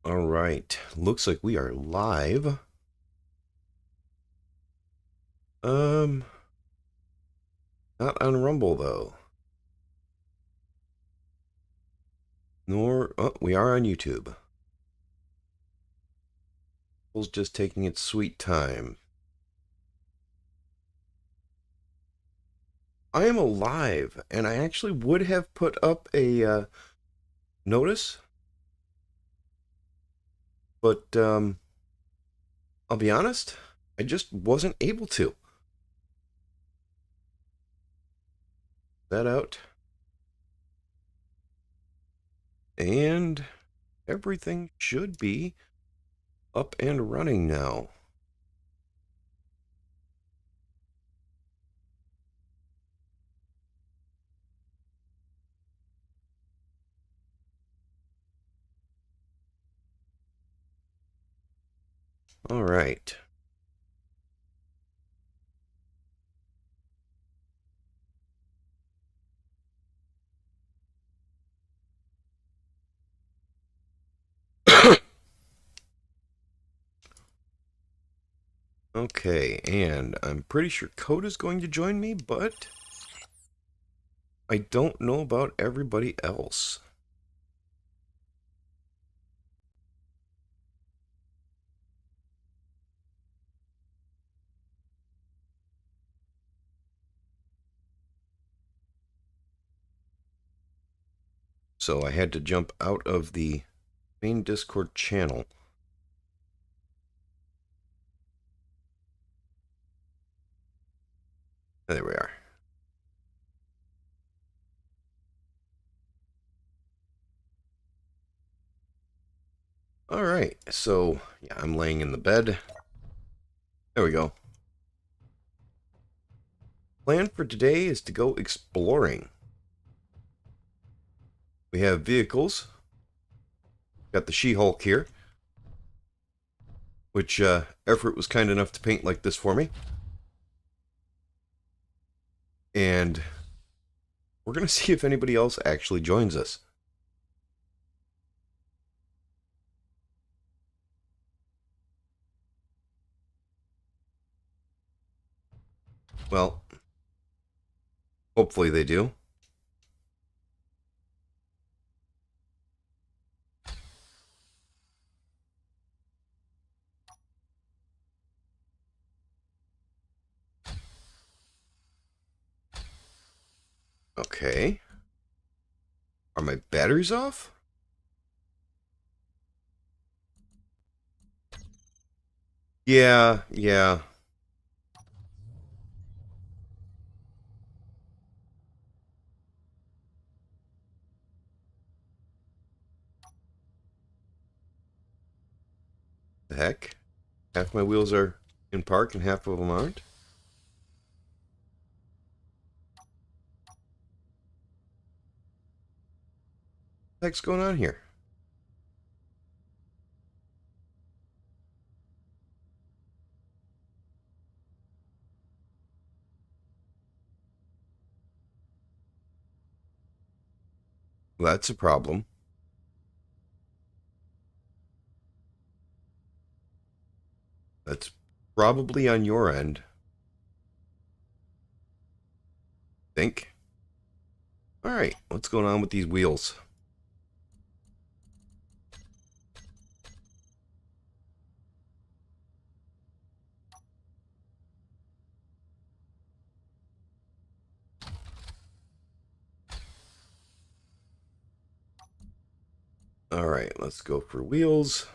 All right. Looks like we are live. Um, Not on Rumble though. Nor we are on YouTube. It's just taking its sweet time. I am alive, and I actually would have put up a notice, but I'll be honest, I just wasn't able to. That out. And everything should be up and running now. All right. Okay, and I'm pretty sure Code is going to join me, but I don't know about everybody else. So I had to jump out of the main Discord channel. There we are. All right, so yeah, I'm laying in the bed. There we go. Plan for today is to go exploring. We have vehicles. Got the She-Hulk here, which Everett was kind enough to paint like this for me. And we're going to see if anybody else actually joins us. Well, hopefully they do. Okay. Are my batteries off? Yeah. The heck? Half my wheels are in park and half of them aren't? What the heck's going on here? Well, that's a problem. That's probably on your end. Think. All right, what's going on with these wheels? All right, let's go for wheels.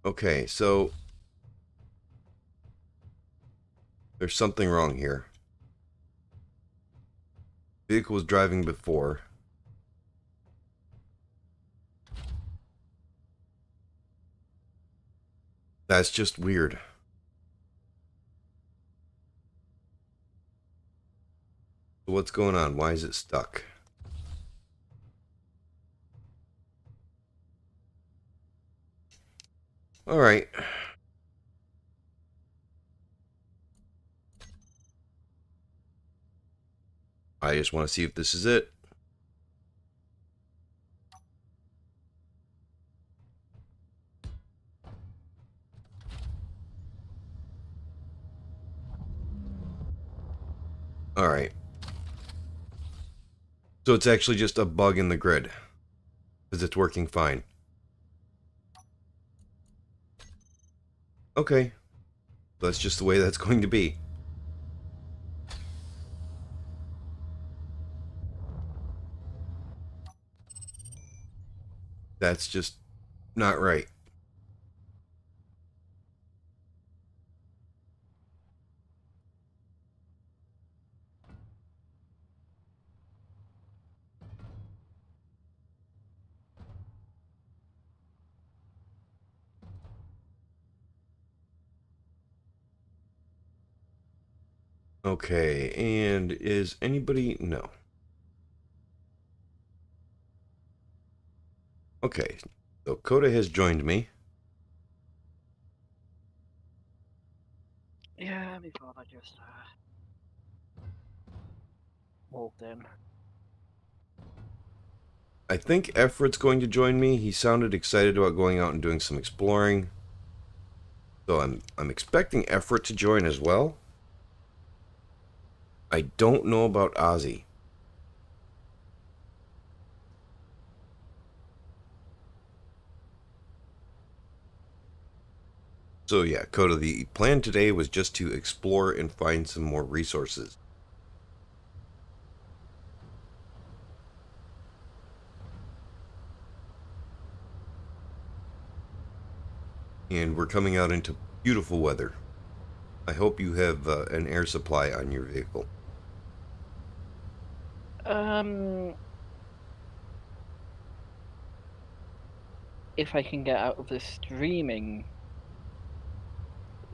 Okay, so there's something wrong here. Vehicle was driving before. That's just weird. So what's going on? Why is it stuck? Alright. I just want to see if this is it. Alright. So it's actually just a bug in the grid. Because it's working fine. Okay. That's just the way that's going to be. That's just not right. Okay, and is anybody... No. Okay, so Coda has joined me. Yeah, my father just walked in. I think Effort's going to join me. He sounded excited about going out and doing some exploring. So I'm expecting Effort to join as well. I don't know about Ozzy. So yeah, Coda, the plan today was just to explore and find some more resources. And we're coming out into beautiful weather. I hope you have an air supply on your vehicle. If I can get out of this streaming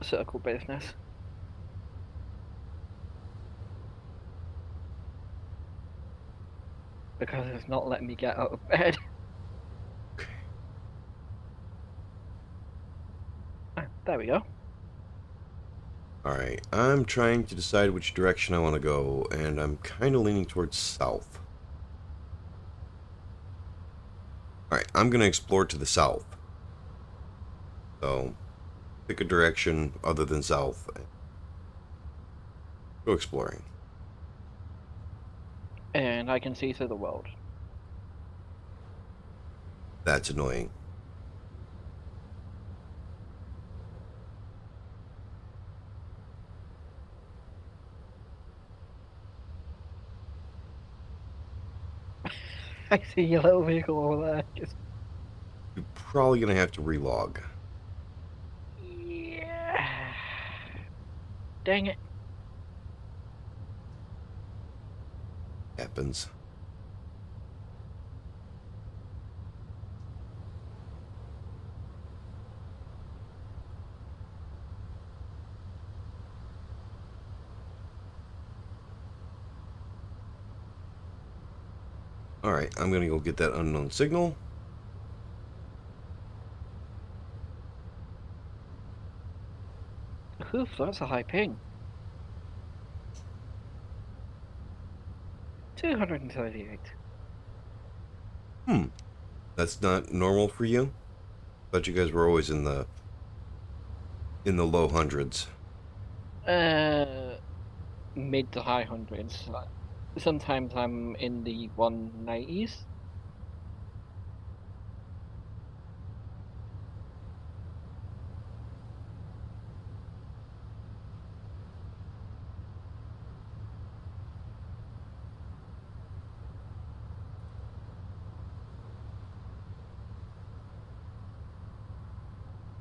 circle business. Because it's not letting me get out of bed. There we go. Alright, I'm trying to decide which direction I want to go, and I'm kind of leaning towards south. Alright, I'm going to explore to the south. So, pick a direction other than south. Go exploring. And I can see through the world. That's annoying. I see your little vehicle over there. Just... You're probably going to have to relog. Yeah. Dang it. Happens. Alright, I'm going to go get that unknown signal. Oof, that's a high ping. 238. That's not normal for you? Thought you guys were always in the low hundreds. Mid to high hundreds. Sometimes I'm in the 190s.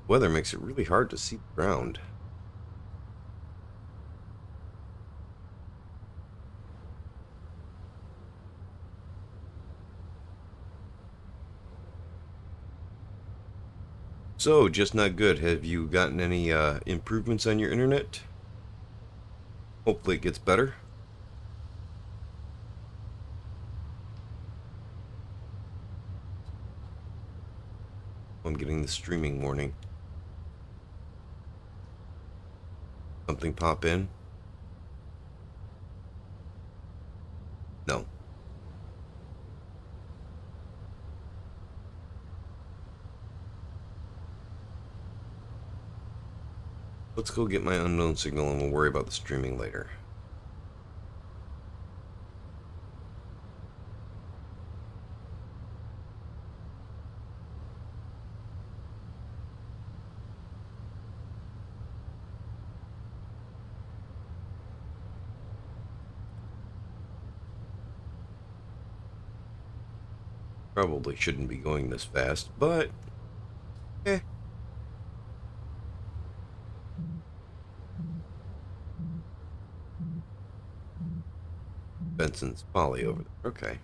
Weather makes it really hard to see the ground. So, just not good. Have you gotten any improvements on your internet? Hopefully it gets better. I'm getting the streaming warning. Something pop in? No. Let's go get my unknown signal and we'll worry about the streaming later. Probably shouldn't be going this fast, but eh. Benson's Folly over there. Okay.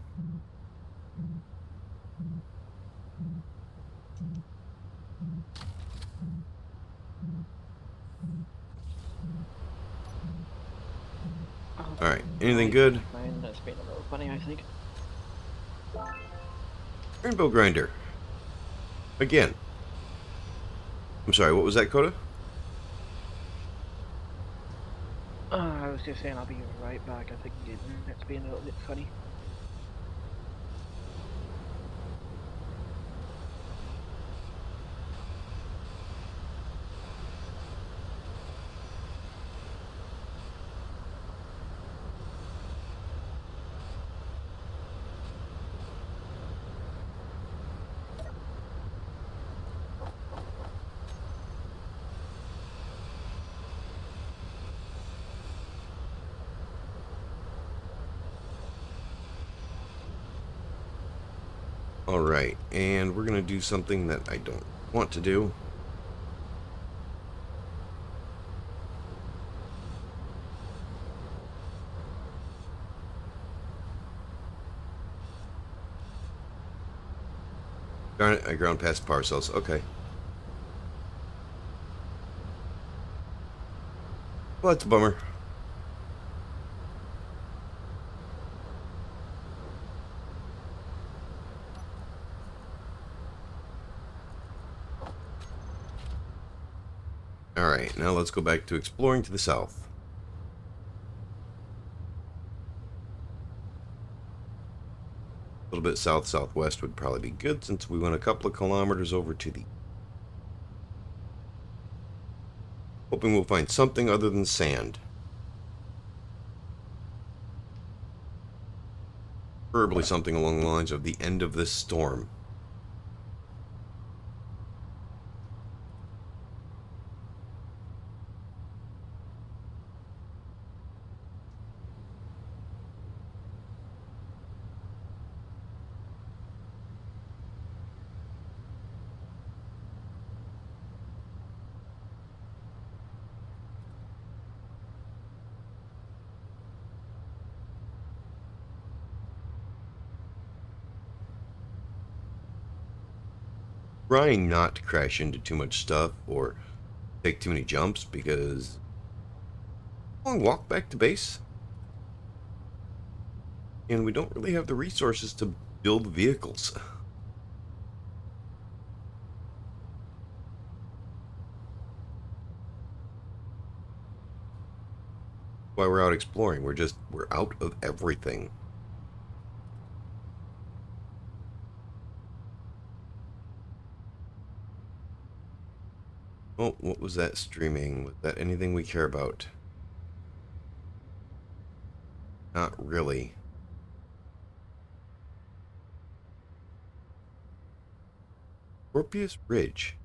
Alright, anything good? Mine that's been a little funny, I think. Rainbow Grinder. Again. I'm sorry, what was that, Coda? I was just saying I'll be right back. I think it's been a little bit funny. Alright, and we're going to do something that I don't want to do. Darn it, I ground past power cells. Okay. Well, that's a bummer. Alright, now let's go back to exploring to the south. A little bit south-southwest would probably be good since we went a couple of kilometers over to the... Hoping we'll find something other than sand. Preferably something along the lines of the end of this storm. Trying not to crash into too much stuff or take too many jumps because long walk back to base and we don't really have the resources to build vehicles. While we're out exploring, we're out of everything. Oh, what was that streaming? Was that anything we care about? Not really. Scorpius Ridge.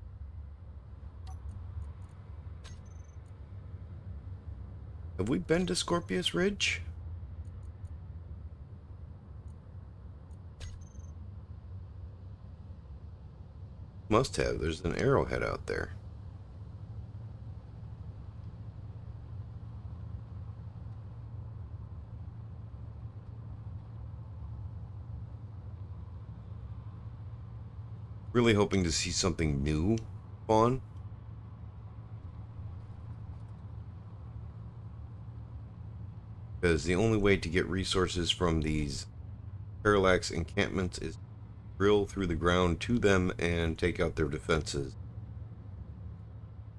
Have we been to Scorpius Ridge? Must have. There's an arrowhead out there. Really hoping to see something new spawn. Because the only way to get resources from these parallax encampments is to drill through the ground to them and take out their defenses.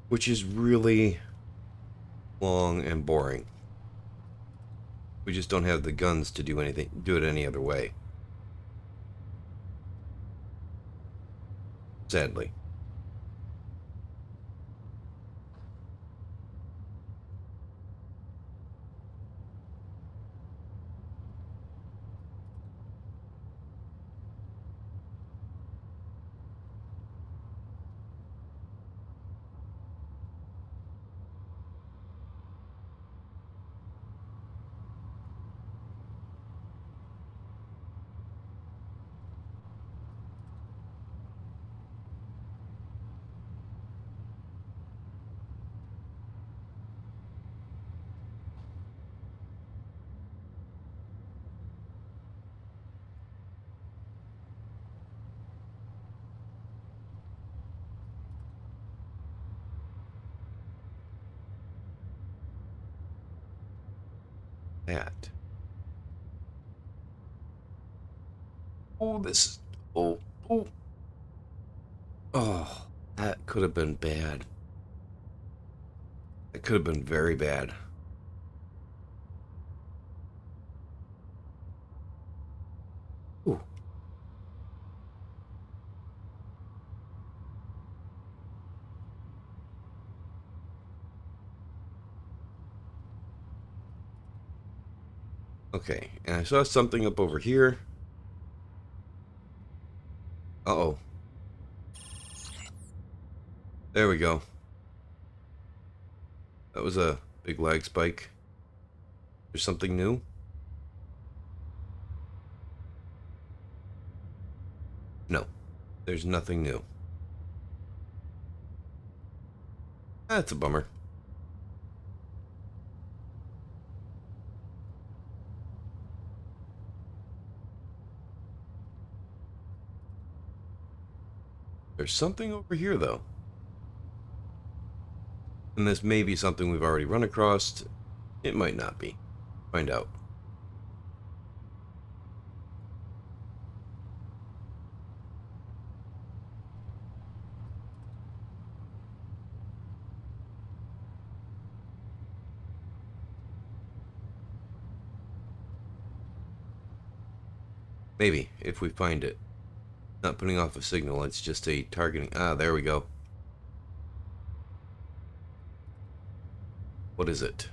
Which is really long, and boring. We just don't have the guns to do it any other way. Sadly. That. Oh, this is... Oh, oh. Oh, that could have been bad. That could have been very bad. Ooh. Okay, and I saw something up over here. Uh-oh. There we go. That was a big lag spike. There's something new? No, there's nothing new. That's a bummer. There's something over here, though. And this may be something we've already run across. It might not be. Find out. Maybe, if we find it. Not putting off a signal, it's just a targeting. Ah, there we go. What is it?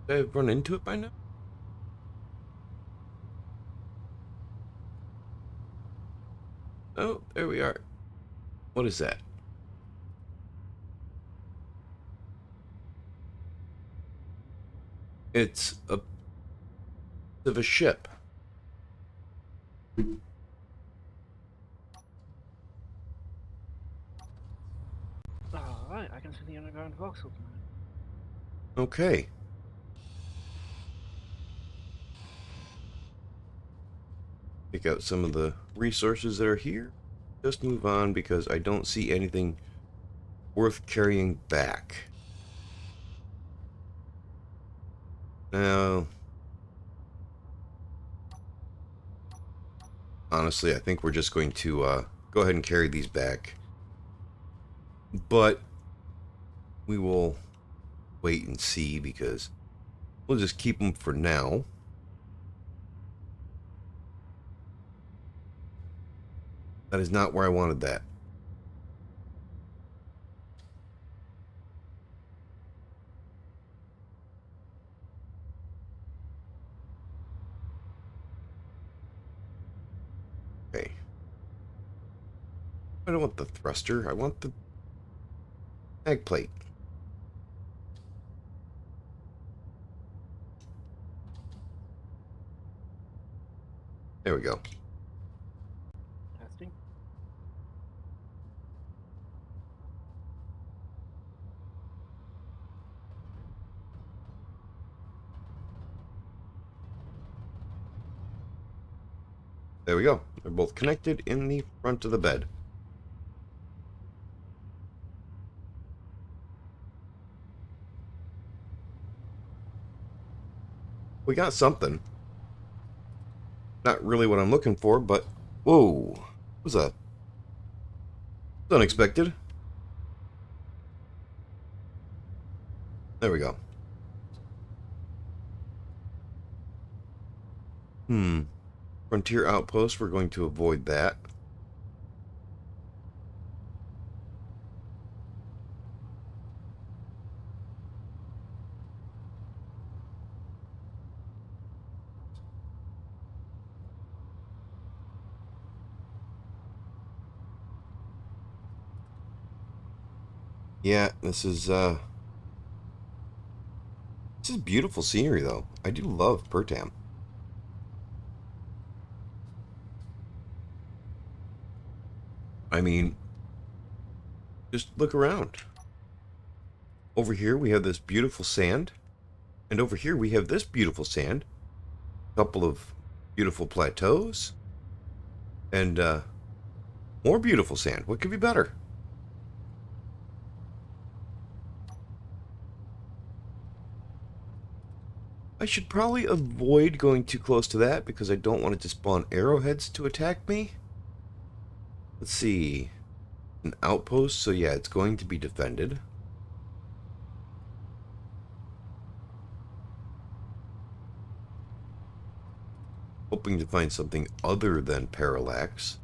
Did I have run into it by now? Oh, there we are. What is that? It's a bit of a ship. Alright, I can see the underground voxels now. Okay. Pick out some of the resources that are here. Just move on because I don't see anything worth carrying back. Now, honestly, I think we're just going to go ahead and carry these back. But we will wait and see because we'll just keep them for now. That is not where I wanted that. Okay. I don't want the thruster. I want the mag plate. There we go. Testing. There we go. They're both connected in the front of the bed. We got something. Not really what I'm looking for, but whoa, it was unexpected. There we go. Frontier outpost, we're going to avoid that. Yeah, this is beautiful scenery though. I do love Pertam. I mean, just look around. Over here we have this beautiful sand, and over here we have this beautiful sand. A couple of beautiful plateaus, and more beautiful sand. What could be better? I should probably avoid going too close to that because I don't want it to spawn arrowheads to attack me. Let's see. An outpost, so yeah, it's going to be defended. Hoping to find something other than parallax.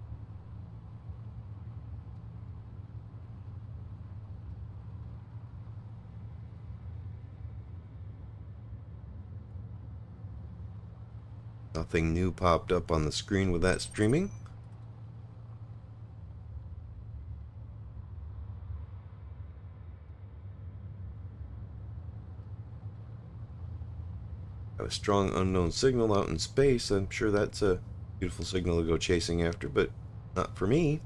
Nothing new popped up on the screen with that streaming. Got a strong unknown signal out in space. I'm sure that's a beautiful signal to go chasing after, but not for me.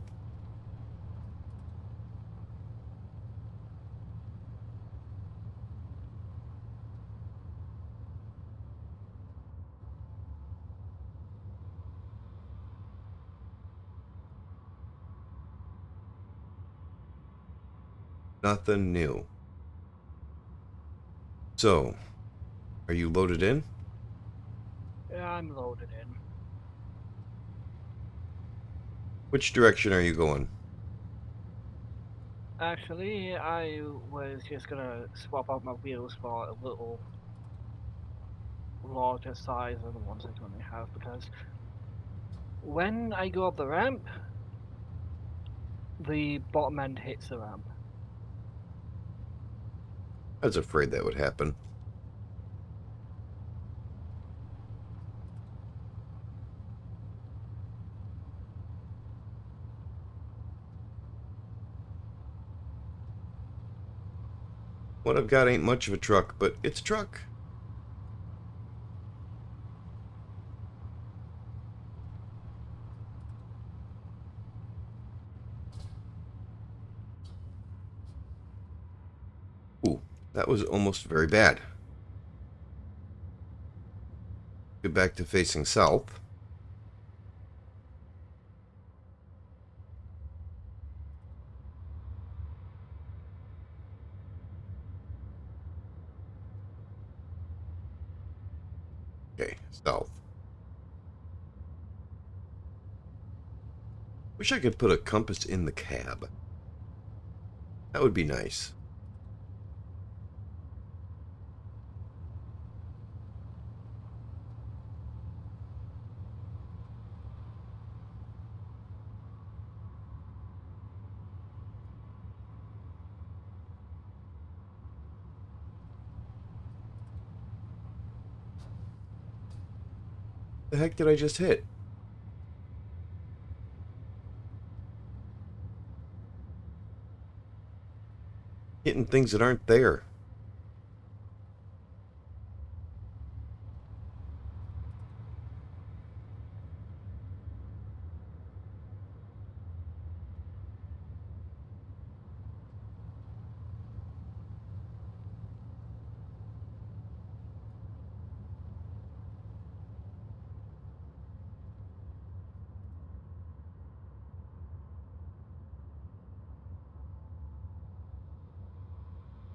Nothing new. So, are you loaded in? Yeah, I'm loaded in. Which direction are you going? Actually, I was just gonna swap out my wheels for a little larger size than the ones I currently have, because when I go up the ramp, the bottom end hits the ramp. I was afraid that would happen. What I've got ain't much of a truck, but it's a truck. Ooh, that was almost very bad. Get back to facing south. Okay, south. Wish I could put a compass in the cab. That would be nice. The heck did I just hit? Hitting things that aren't there.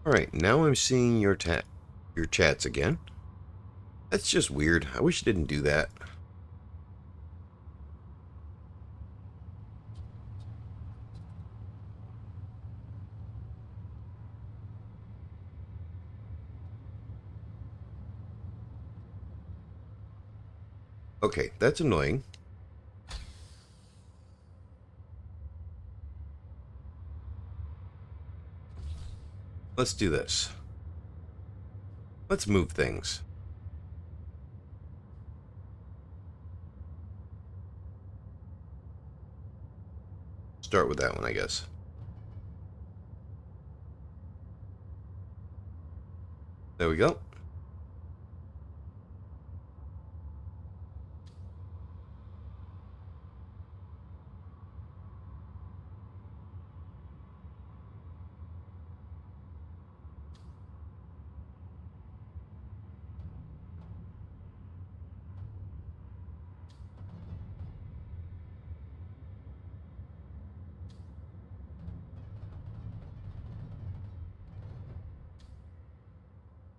Alright, now I'm seeing your chats again. That's just weird. I wish it didn't do that. Okay, that's annoying. Let's do this. Let's move things. Start with that one, I guess. There we go.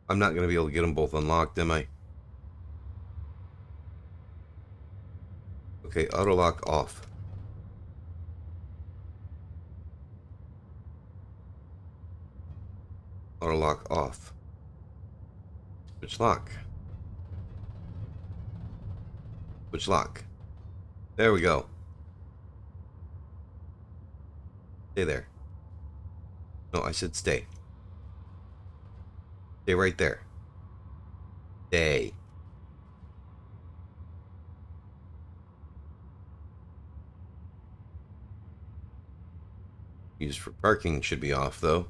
I'm not going to be able to get them both unlocked, am I? Okay, auto lock off. Auto lock off. Switch lock. Switch lock. There we go. Stay there. No, I said stay. Stay right there. Stay. Used for parking should be off, though.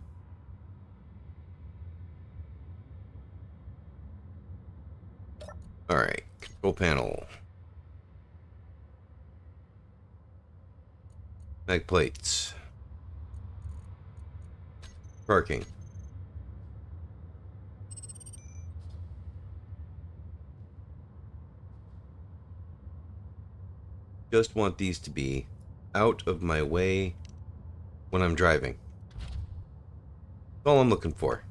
Alright, control panel. Mag plates. Parking. Just want these to be out of my way when I'm driving. That's all I'm looking for.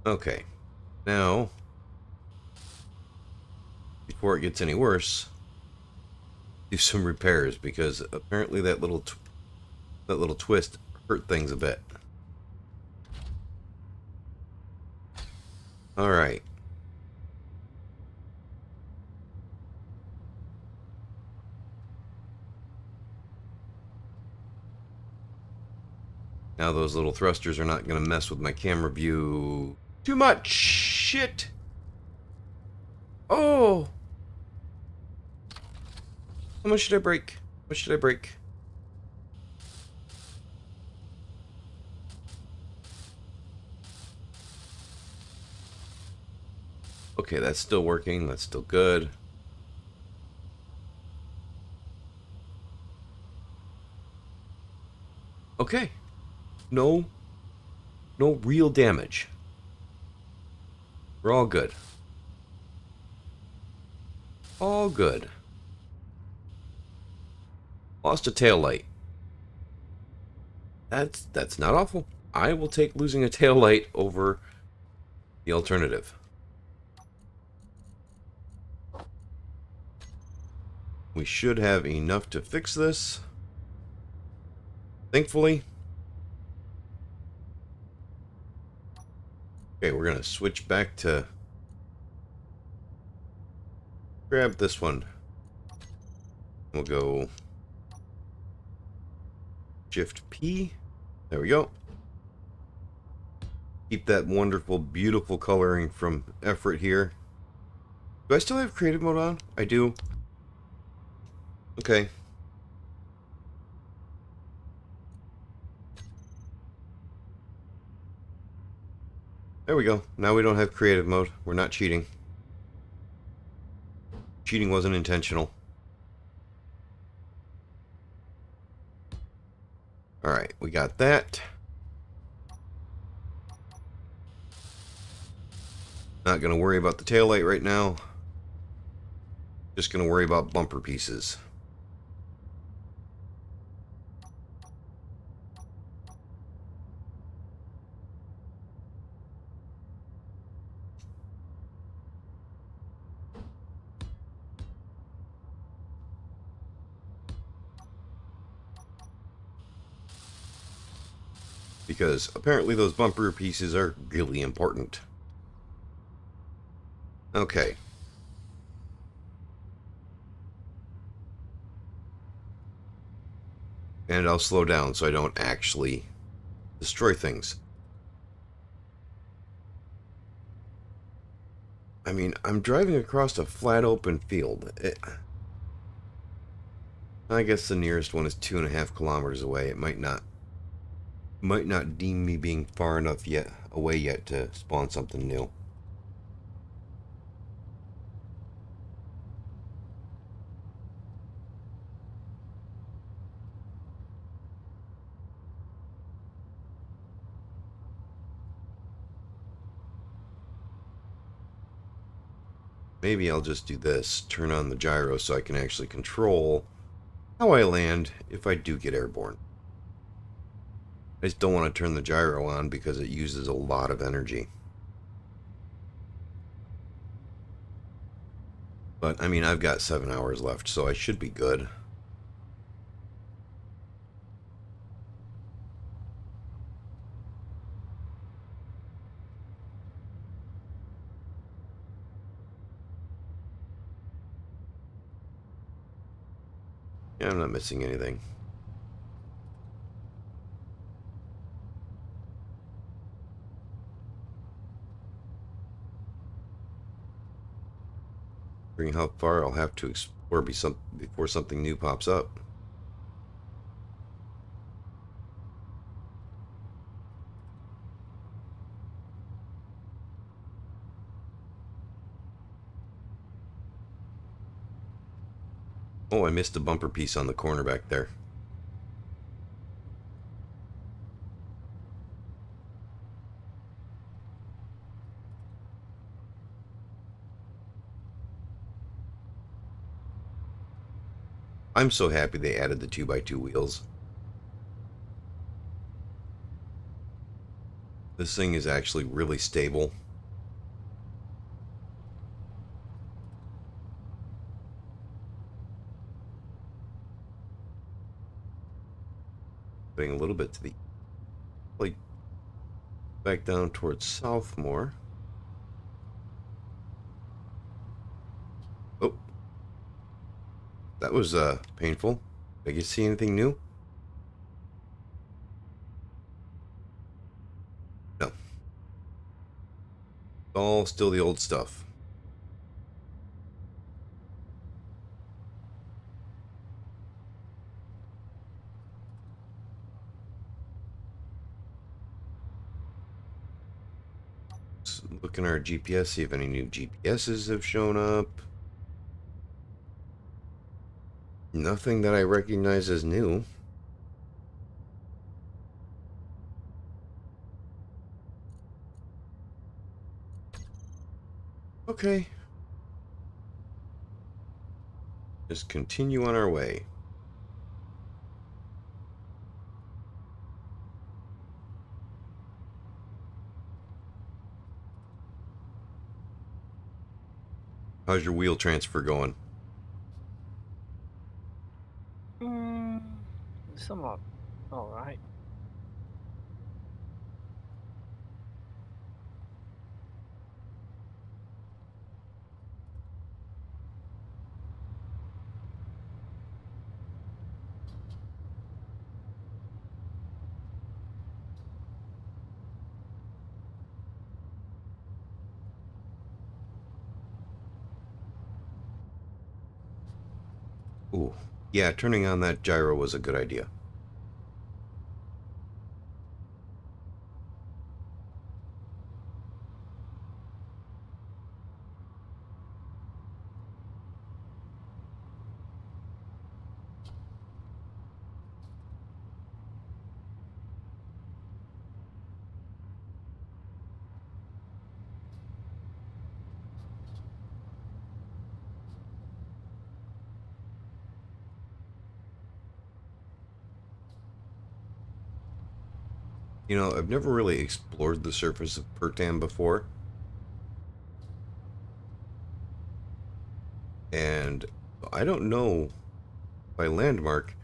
Okay. Now, before it gets any worse, do some repairs, because apparently that little twist hurt things a bit. All right. Now those little thrusters are not going to mess with my camera view too much. Shit. Oh. How much should I break? What should I break? Okay, that's still working. That's still good. Okay. No real damage. We're all good. All good. Lost a tail light. That's not awful. I will take losing a tail light over the alternative. We should have enough to fix this. Thankfully. Okay, we're going to switch back to... Grab this one. We'll go... Shift P. There we go. Keep that wonderful, beautiful coloring from Effort here. Do I still have creative mode on? I do. Okay. There we go. Now we don't have creative mode. We're not cheating. Cheating wasn't intentional. Alright, we got that. Not going to worry about the taillight right now. Just going to worry about bumper pieces. because apparently those bumper pieces are really important. Okay. And I'll slow down so I don't actually destroy things. I mean, I'm driving across a flat open field. I guess the nearest one is 2.5 kilometers away. It might not deem me being far enough away yet to spawn something new. Maybe I'll just do this, turn on the gyro so I can actually control how I land if I do get airborne. I just don't want to turn the gyro on because it uses a lot of energy. But, I mean, I've got 7 hours left, so I should be good. Yeah, I'm not missing anything. Considering how far I'll have to explore before something new pops up. Oh, I missed a bumper piece on the corner back there. I'm so happy they added the 2x2 wheels. This thing is actually really stable. Putting a little bit to the, like, back down towards south more. Oh, that was painful. Did you see anything new? No. All still the old stuff. Let's look in our GPS, see if any new GPSs have shown up. Nothing that I recognize as new. Okay. Just continue on our way. How's your wheel transfer going? Somewhat alright. Ooh. Yeah, turning on that gyro was a good idea. You know, I've never really explored the surface of Pertam before. And I don't know by landmark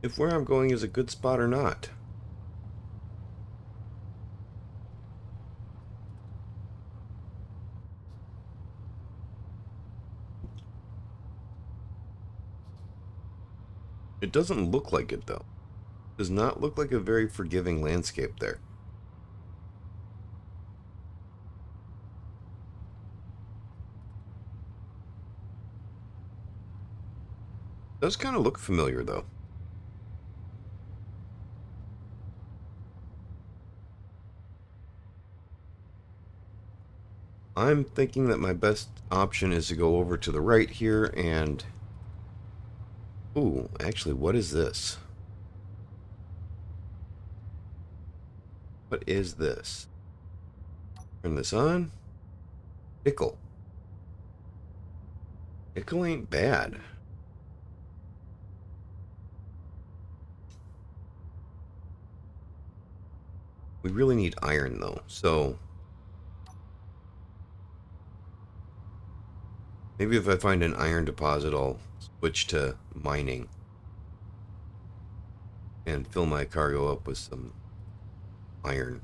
if where I'm going is a good spot or not. It doesn't look like it, though. Does not look like a very forgiving landscape there. Does kind of look familiar, though. I'm thinking that my best option is to go over to the right here and... Ooh, actually, what is this? What is this? Turn this on. Nickel. Nickel ain't bad. We really need iron, though, so... Maybe if I find an iron deposit, I'll switch to mining. And fill my cargo up with some iron.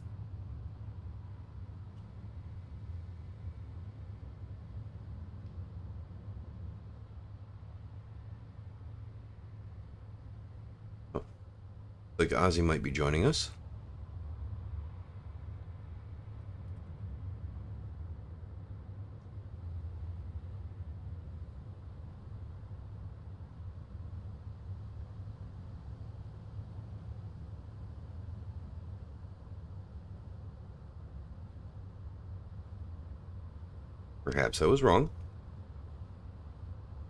Oh, like Ozzy might be joining us. Perhaps I was wrong.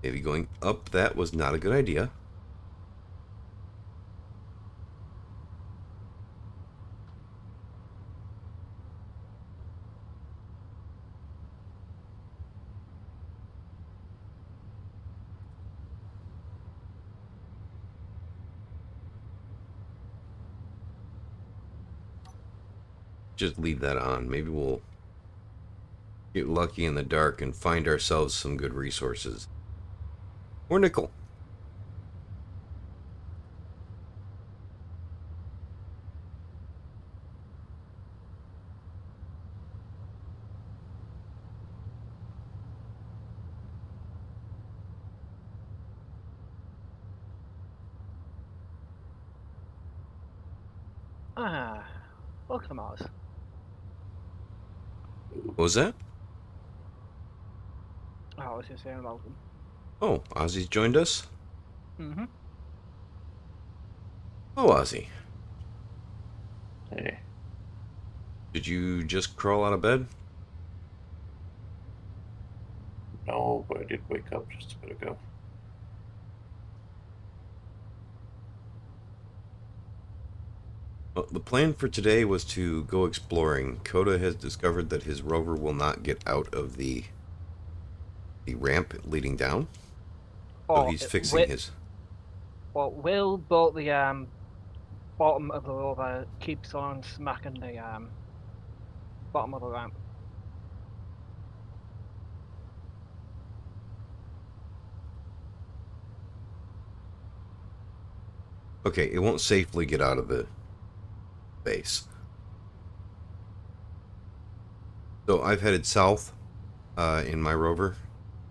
Maybe going up that was not a good idea. Just leave that on. Maybe we'll get lucky in the dark and find ourselves some good resources. Or nickel. Ah, welcome, Oz. What was that? Oh, I was just saying welcome. Oh, Ozzy's joined us? Mm-hmm. Oh, Ozzy. Hey. Did you just crawl out of bed? No, but I did wake up just a bit ago. Well, the plan for today was to go exploring. Coda has discovered that his rover will not get out of the ramp leading down. So he's fixing his... Well, Will, but the bottom of the rover keeps on smacking the bottom of the ramp. Okay, it won't safely get out of the base. So I've headed south in my rover,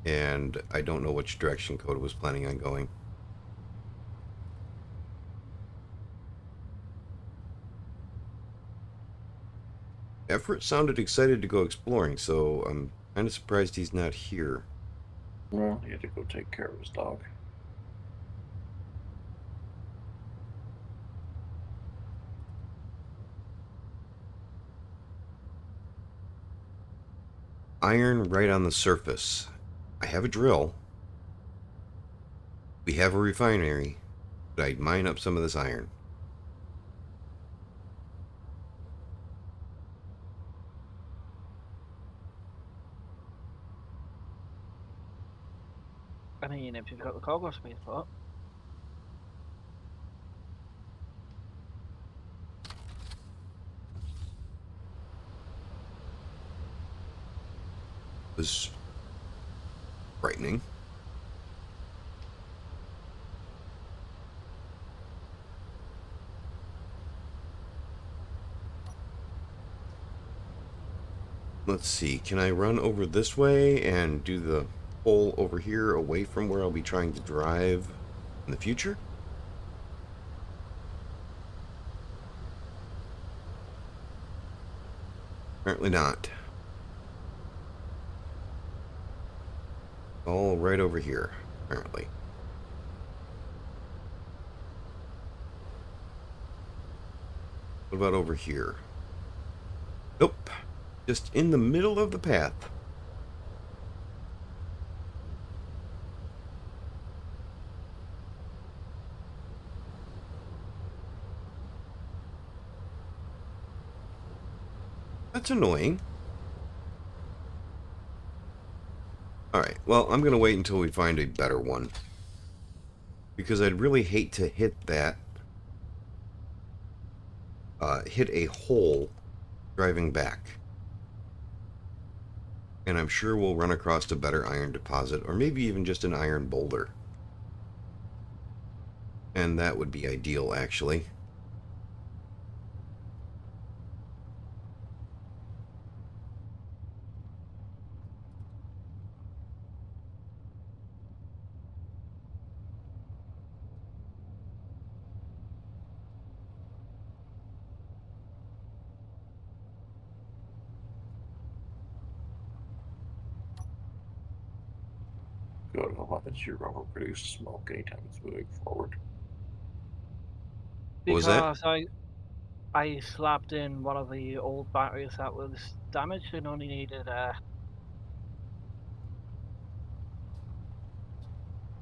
and I don't know which direction Coda was planning on going. Everett sounded excited to go exploring, so I'm kind of surprised he's not here. Well, he had to go take care of his dog. Iron right on the surface. I have a drill. We have a refinery, but I'd mine up some of this iron. I mean, if you've got the cargo space for it. Was frightening. Let's see, can I run over this way and do the hole over here away from where I'll be trying to drive in the future? Apparently not. All right over here, apparently. What about over here? Nope. Just in the middle of the path. That's annoying. Alright, well, I'm going to wait until we find a better one. Because I'd really hate to hit that. Hit a hole driving back. And I'm sure we'll run across a better iron deposit, or maybe even just an iron boulder. And that would be ideal, actually. Good. I'll let your rubber produce smoke anytime it's moving forward. What was that? Because I slapped in one of the old batteries that was damaged and only needed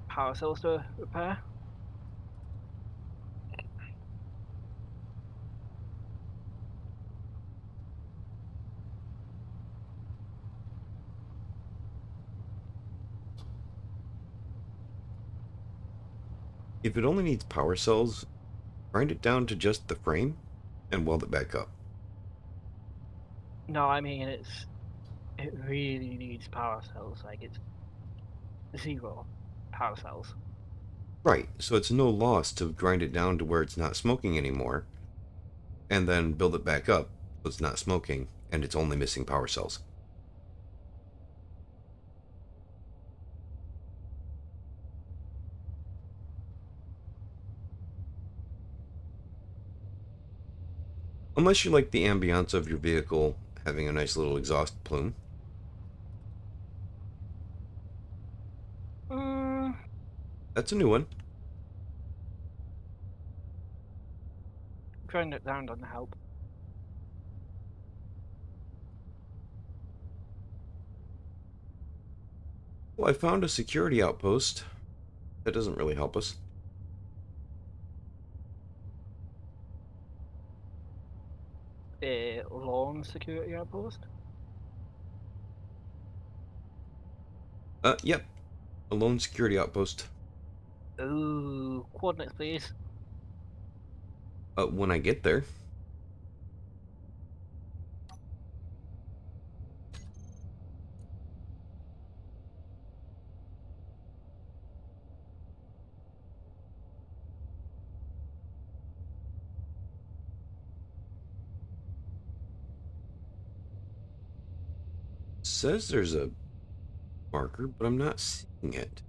power cells to repair. If it only needs power cells, grind it down to just the frame and weld it back up. No, I mean it really needs power cells. Like it's 0 power cells. Right, so it's no loss to grind it down to where it's not smoking anymore, and then build it back up so it's not smoking, and it's only missing power cells. Unless you like the ambiance of your vehicle having a nice little exhaust plume. Mm, That's a new one. grind it down doesn't help. Well, I found a security outpost. That doesn't really help us. A lawn security outpost. Yep. A lone security outpost. Ooh, coordinates please. When I get there. Says there's a marker, but I'm not seeing it.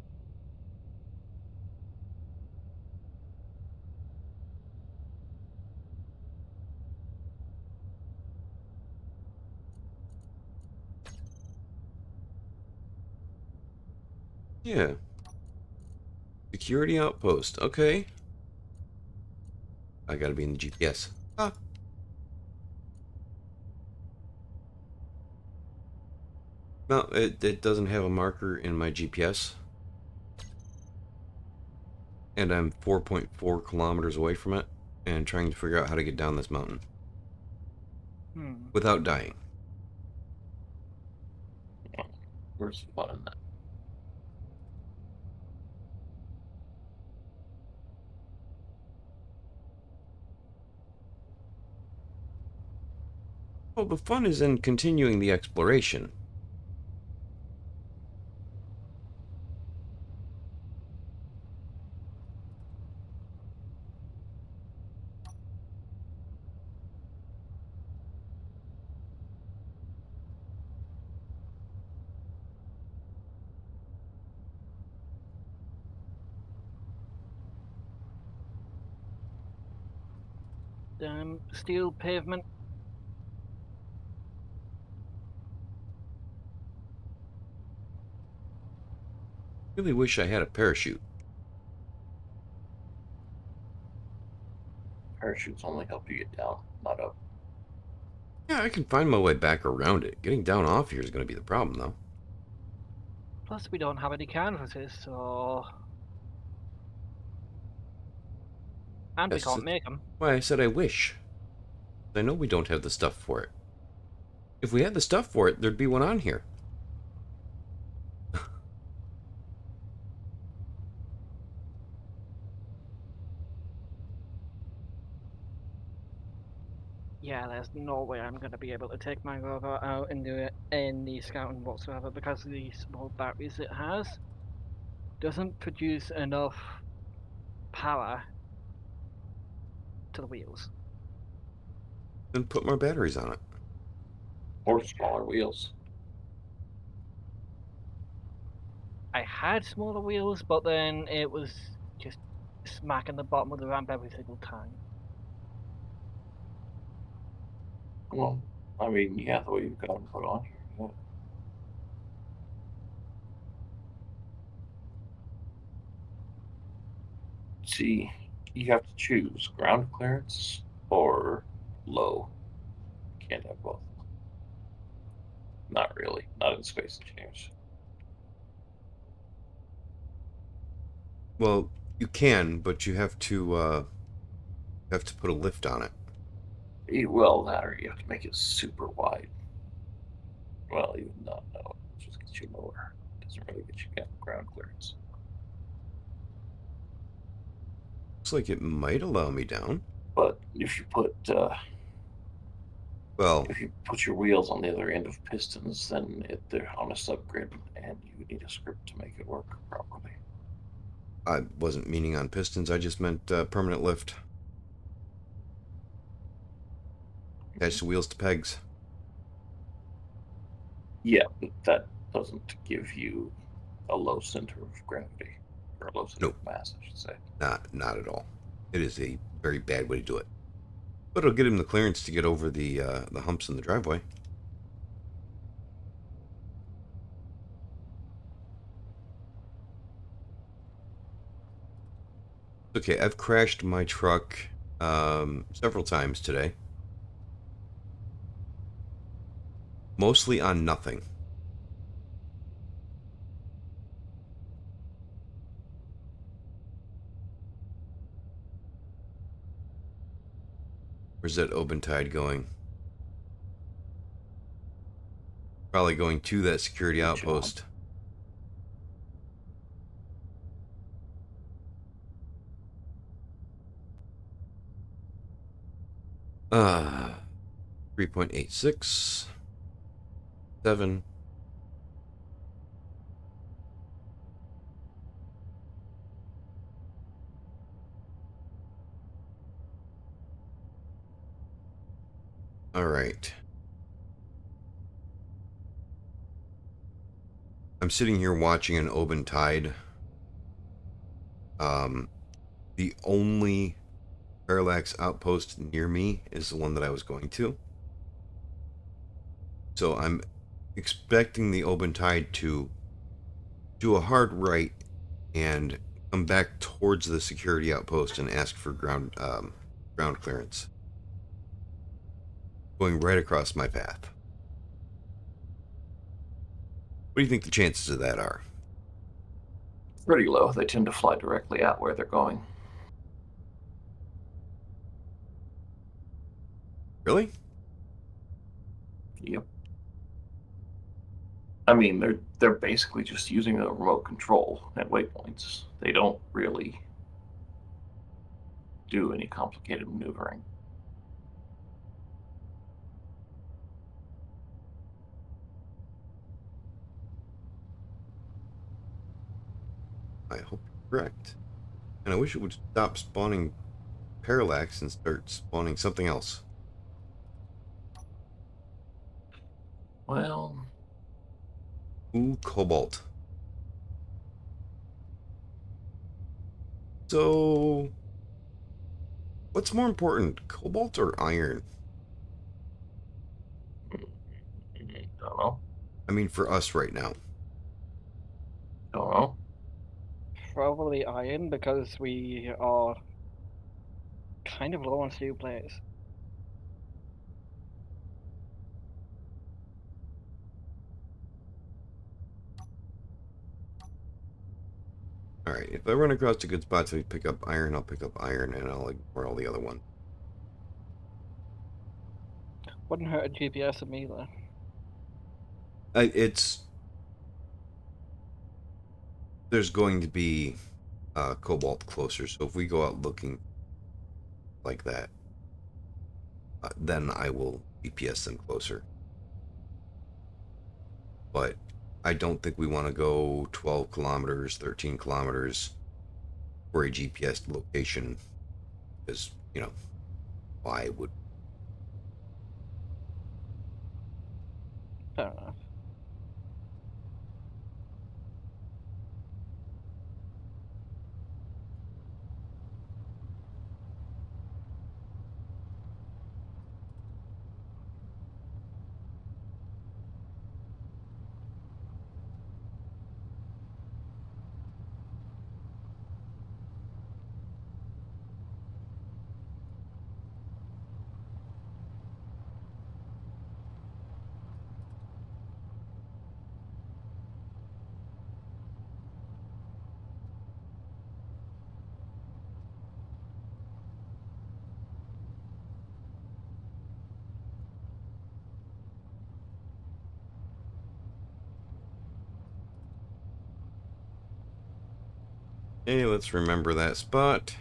Yeah. Security outpost. Okay. I gotta be in the GPS. Ah. No, it doesn't have a marker in my GPS. And I'm 4.4 kilometers away from it and trying to figure out how to get down this mountain without dying. Where's the fun in that? Well, the fun is in continuing the exploration. Steel pavement. Really wish I had a parachute. Parachutes only help you get down, not up. Yeah, I can find my way back around it. Getting down off here is going to be the problem, though. Plus, we don't have any canvases, so. And we Yes, can't that's make them. why I said I wish. I know we don't have the stuff for it. If we had the stuff for it, there'd be one on here. Yeah, there's no way I'm going to be able to take my robot out and do any scouting whatsoever because of the small batteries it has. Doesn't produce enough power to the wheels. Then put more batteries on it. Or smaller wheels. I had smaller wheels, but then it was just smacking the bottom of the ramp every single time. Well, I mean, yeah, the way you've got them put on here. Yeah. See, you have to choose ground clearance or low. You can't have both. Not really. Not in Space Engineers. Well, you can, but you have to put a lift on it. Well, that or you have to make it super wide. Well, even not, no. It just gets you lower. It doesn't really get you ground clearance. Looks like it might allow me down. But if you put Well, your wheels on the other end of pistons, then they're on a subgrid, and you need a script to make it work properly. I wasn't meaning on pistons. I just meant permanent lift. Attach the wheels to pegs. Yeah, but that doesn't give you a low center of gravity, or a low center Nope. of mass, I should say. Not at all. It is a very bad way to do it. But it'll get him the clearance to get over the humps in the driveway. Okay, I've crashed my truck several times today. Mostly on nothing. Where's that Obentide going? Probably going to that security Good outpost. Uh 3.86 7. All right. I'm sitting here watching an Obentide. The only parallax outpost near me is the one that I was going to. So I'm expecting the Obentide to do a hard right and come back towards the security outpost and ask for ground clearance. Going right across my path. What do you think the chances of that are? Pretty low. They tend to fly directly at where they're going. Really? Yep. I mean, they're basically just using a remote control at waypoints. They don't really do any complicated maneuvering. I hope you're correct. And I wish it would stop spawning parallax and start spawning something else. Well, Ooh, cobalt. So, what's more important, cobalt or iron? don't know. I mean, for us right now. Don't know. probably iron because we are kind of low on steel plates. Alright, if I run across a good spot to pick up iron, I'll pick up iron and I'll ignore all the other ones. Wouldn't hurt a GPS of me though. There's going to be cobalt closer, so if we go out looking like that, then I will GPS them closer. But I don't think we want to go 12 kilometers, 13 kilometers for a GPS location, because, you know, why would... Fair enough. Hey, let's remember that spot.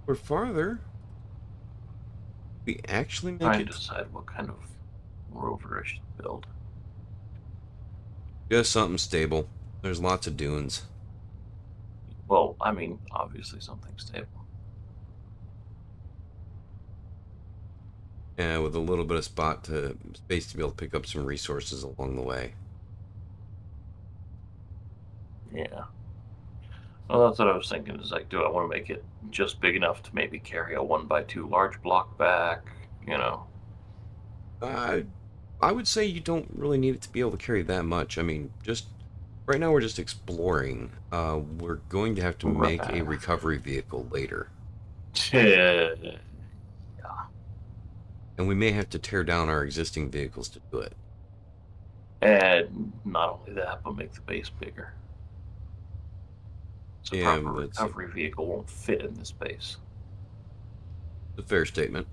We're farther. We actually make Trying it. to decide what kind of rover I should build. Just something stable. There's lots of dunes. Well, I mean, obviously something stable. And with a little bit of space to be able to pick up some resources along the way. Yeah. Well, that's what I was thinking. Is like, do I want to make it just big enough to maybe carry a 1x2 large block back? You know. I would say you don't really need it to be able to carry that much. I mean, just right now we're just exploring. We're going to have to make a recovery vehicle later. Yeah. And we may have to tear down our existing vehicles to do it. And not only that, but make the base bigger. So Yeah, proper that's recovery vehicle won't fit in this base. a fair statement.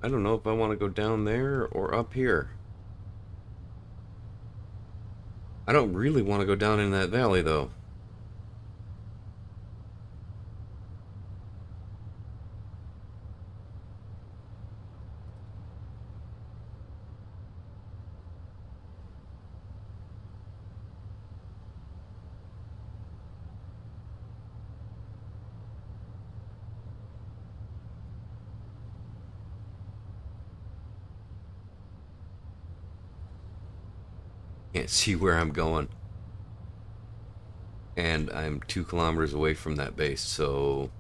I don't know if I want to go down there or up here. I don't really want to go down in that valley, though. Can't see where I'm going. And I'm 2 kilometers away from that base, so...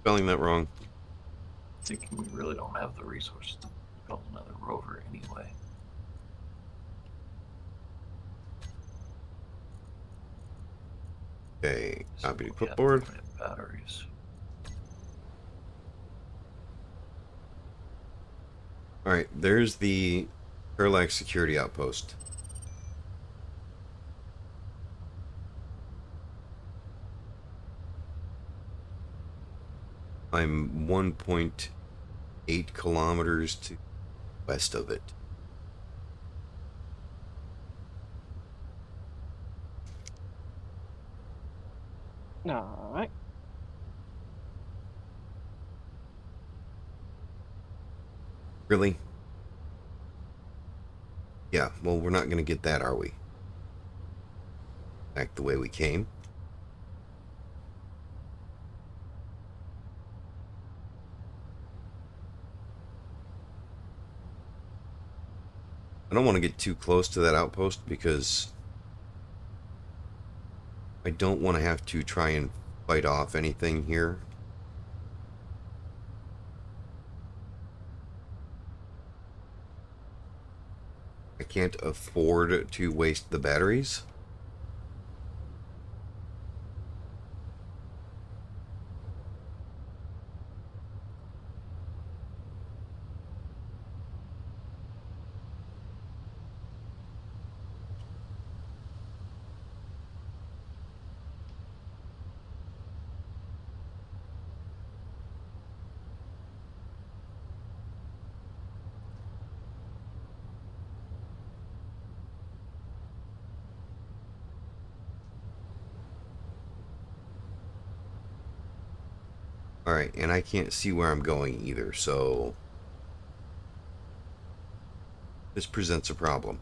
Spelling that wrong. Thinking we really don't have the resources to build another rover anyway. Okay, copy to we have clipboard. infinite batteries. Alright, there's the Parallax security outpost. I'm 1.8 kilometers to west of it. Alright. Really? Yeah, well, we're not going to get that, are we? Back the way we came. I don't want to get too close to that outpost because I don't want to have to try and fight off anything here. I can't afford to waste the batteries. Alright, and I can't see where I'm going either, so this presents a problem.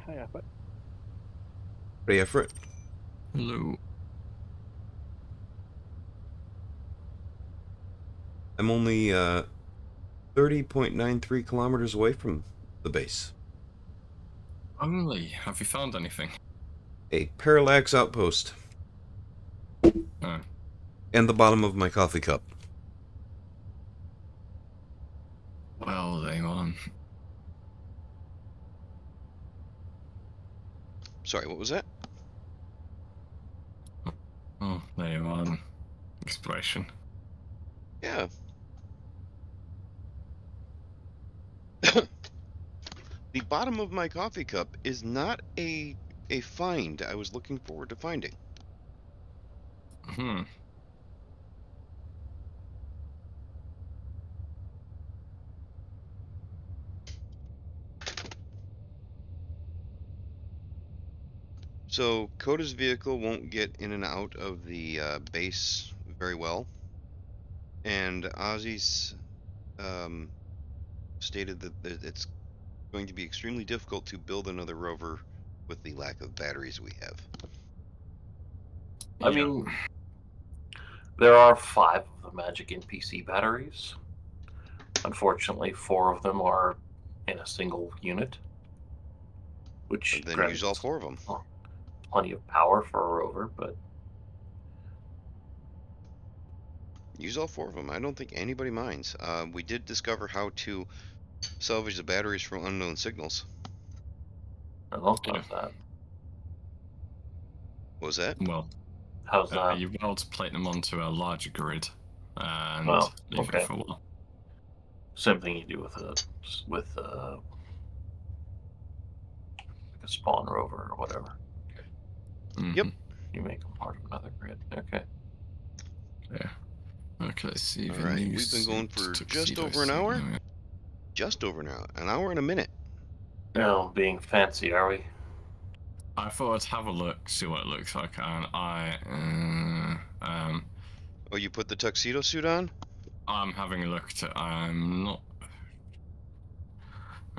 Yeah, but Ready for it? Hello. I'm only 30.93 kilometers away from the base. Only. Have you found anything? A parallax outpost. Oh. And the bottom of my coffee cup. Well, they on. Sorry, what was that? Oh, there you are. Exploration. Yeah. The bottom of my coffee cup is not a find I was looking forward to finding. Hmm. So Coda's vehicle won't get in and out of the base very well, and Ozzy's stated that it's going to be extremely difficult to build another rover with the lack of batteries we have. I mean, there are 5 of the magic NPC batteries. Unfortunately, 4 of them are in a single unit, which Then use all grants 4 of them. plenty of power for a rover, but Use all 4 of them. I don't think anybody minds. We did discover how to salvage the batteries from unknown signals. Oh, Good. how's that? What was that? Well, How's that? you weld plate them onto a larger grid and Oh, leave okay. it for a while. Same thing you do with like a spawn rover or whatever. Yep. You make them part of another grid. Okay. Yeah. Okay, let's see. All the right, new we've been going suit, for just tuxedo over an suit, hour. anyway. Just over an hour and a minute. Now, being fancy, are we? I thought I'd have a look, see what it looks like, and Oh, you put the tuxedo suit on? I'm having a look to. I'm not.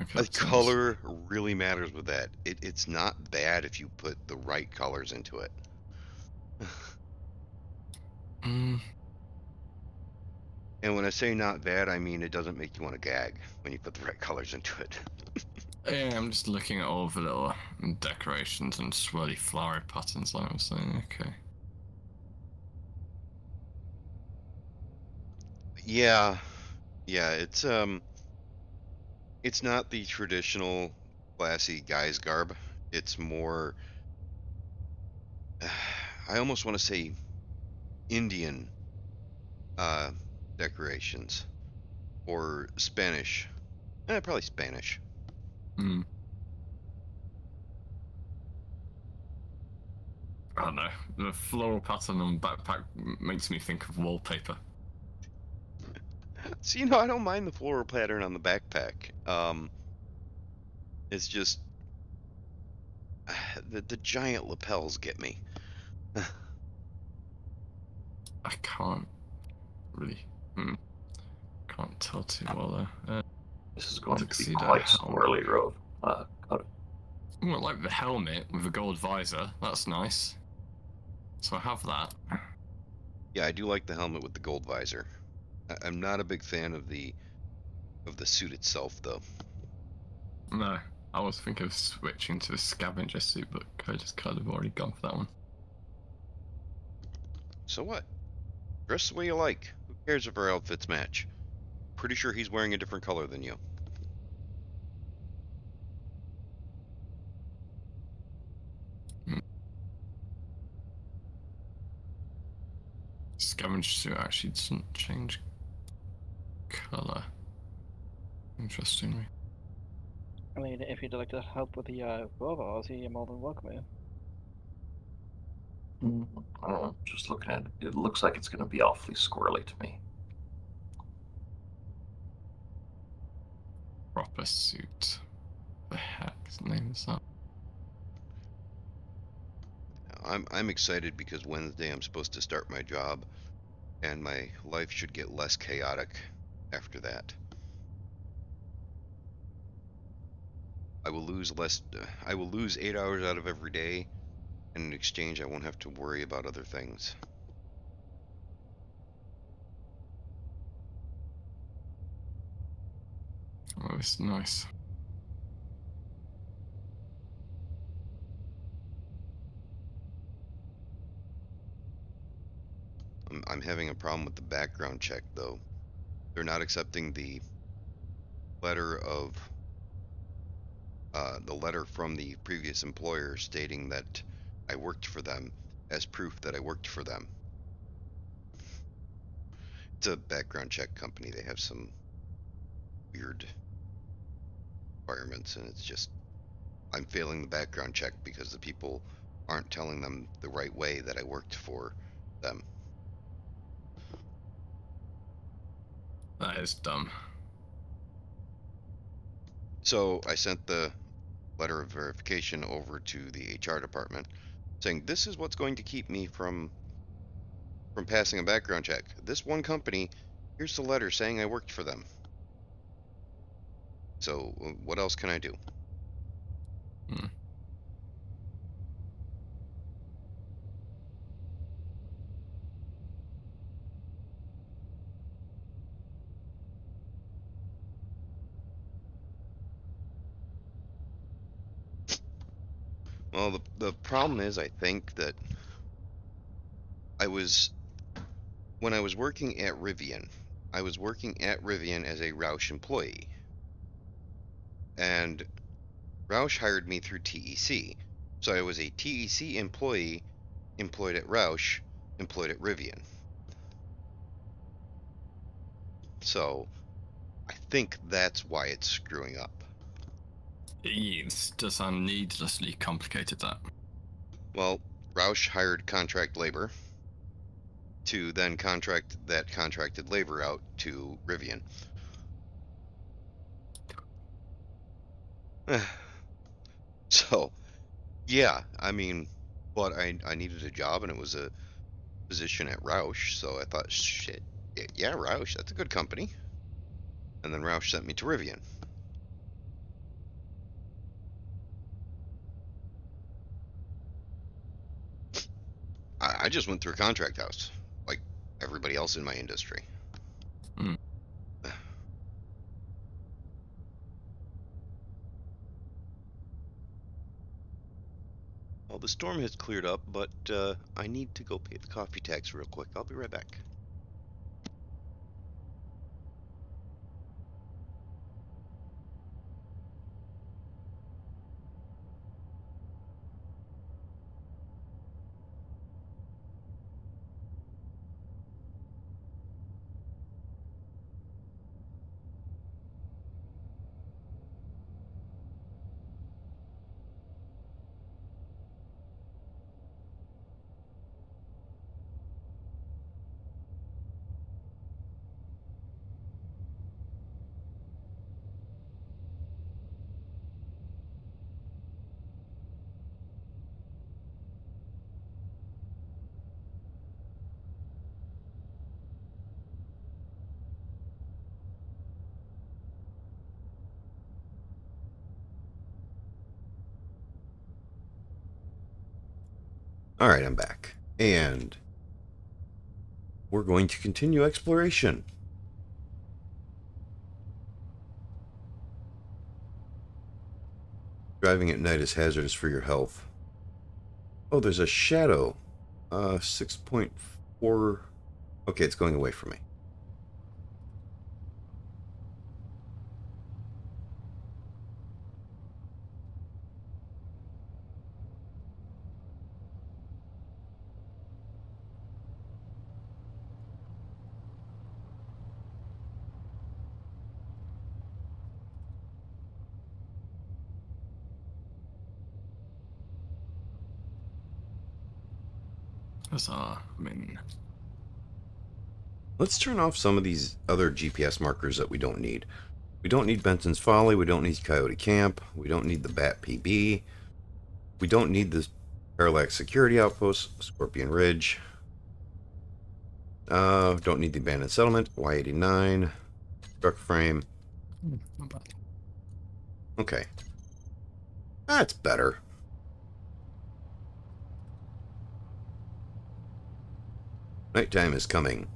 Okay, The that sounds- color really matters with that. It's not bad if you put the right colors into it. Mm, And when I say not bad, I mean it doesn't make you want to gag when you put the right colors into it. yeah, I'm just looking at all the little decorations and swirly flowery patterns. I was saying, okay. Yeah, it's not the traditional classy guy's garb. It's more, I almost want to say Indian decorations or Spanish. Probably Spanish. Hmm. I don't know. The floral pattern on the backpack makes me think of wallpaper. So, I don't mind the floral pattern on the backpack. It's just the giant lapels get me. I can't really. Can't tell too well there. This is going to be Tuxedo quite helmet. squirrely, Road. Well, like the helmet with a gold visor. That's nice. So I have that. Yeah, I do like the helmet with the gold visor. I'm not a big fan of the suit itself, though. No, I was thinking of switching to the scavenger suit, but Coda's kind of already gone for that one. So what? Dress the way you like. Who cares if our outfits match? Pretty sure he's wearing a different color than you. Scavenger suit actually doesn't change color. Interestingly. I mean, if you'd like to help with the rover, you're more than welcome here. I don't know. Just looking at it, it looks like it's going to be awfully squirrely to me. Proper suit. The heck's name is that? I'm excited because Wednesday I'm supposed to start my job, and my life should get less chaotic after that. I will lose 8 hours out of every day, and in exchange I won't have to worry about other things. Oh, it's nice. I'm having a problem with the background check, though. They're not accepting the letter of the letter from the previous employer stating that I worked for them as proof that I worked for them. It's a background check company. They have some weird requirements, and it's just I'm failing the background check because the people aren't telling them the right way that I worked for them. That is dumb. So I sent the letter of verification over to the HR department saying this is what's going to keep me from passing a background check. This one company, here's the letter saying I worked for them. So what else can I do? Well, the problem is I think that I was when I was working at Rivian, I was working at Rivian as a Roush employee. And Roush hired me through TEC. So I was a TEC employee, employed at Roush, employed at Rivian. So I think that's why it's screwing up. It does sound needlessly complicated, that. Well, Roush hired contract labor to then contract that contracted labor out to Rivian. So, yeah, I mean, but I needed a job and it was a position at Roush, so I thought, shit, yeah, Roush, that's a good company. And then Roush sent me to Rivian. I just went through a contract house, like everybody else in my industry. Mm. Well, the storm has cleared up, but I need to go pay the coffee tax real quick. I'll be right back. All right, I'm back. And we're going to continue exploration. Driving at night is hazardous for your health. Oh, there's a shadow. 6.4. Okay, it's going away from me. Let's turn off some of these other GPS markers that we don't need. We don't need Benson's Folly. We don't need Coyote Camp. We don't need the Bat PB. We don't need this Parallax Security Outpost, Scorpion Ridge. Don't need the Abandoned Settlement, Y89, Truck Frame. Not bad. Okay. That's better. Nighttime is coming.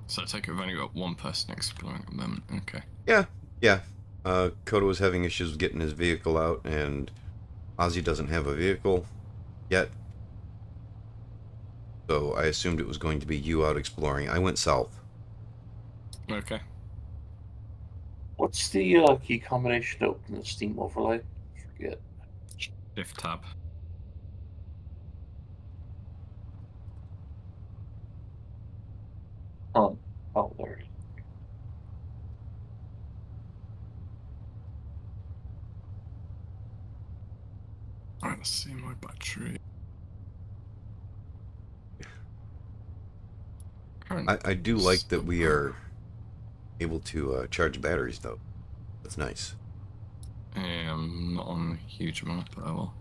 So I take it we've only got one person exploring at the moment. Okay. Yeah. Koda was having issues with getting his vehicle out, and Ozzy doesn't have a vehicle yet. So I assumed it was going to be you out exploring. I went south. Okay. What's the key combination to open the Steam overlay? Forget. Shift tab. Oh, there it is. Alright, let's see my battery. I do like that we are able to charge batteries, though. That's nice. Yeah, I'm not on a huge amount, but I will.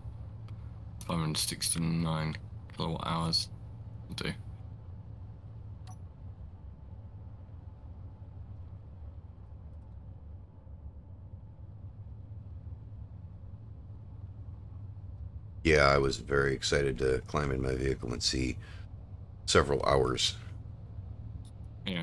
569 kilowatt hours will do. Yeah, I was very excited to climb in my vehicle and see several hours. Yeah.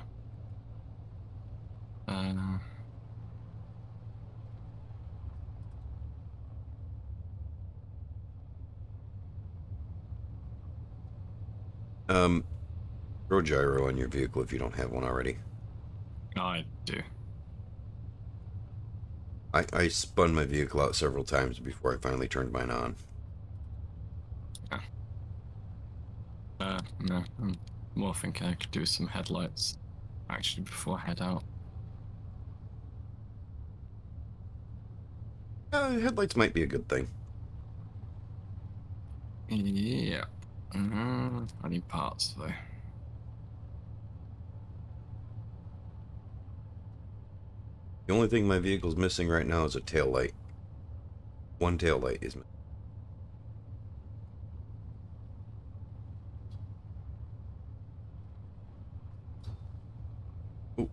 Throw gyro on your vehicle if you don't have one already. I do. I spun my vehicle out several times before I finally turned mine on. No. I'm more thinking I could do some headlights actually before I head out. Headlights might be a good thing. Yeah. I need parts though. The only thing my vehicle's missing right now is a tail light. One tail light is missing. Ooh.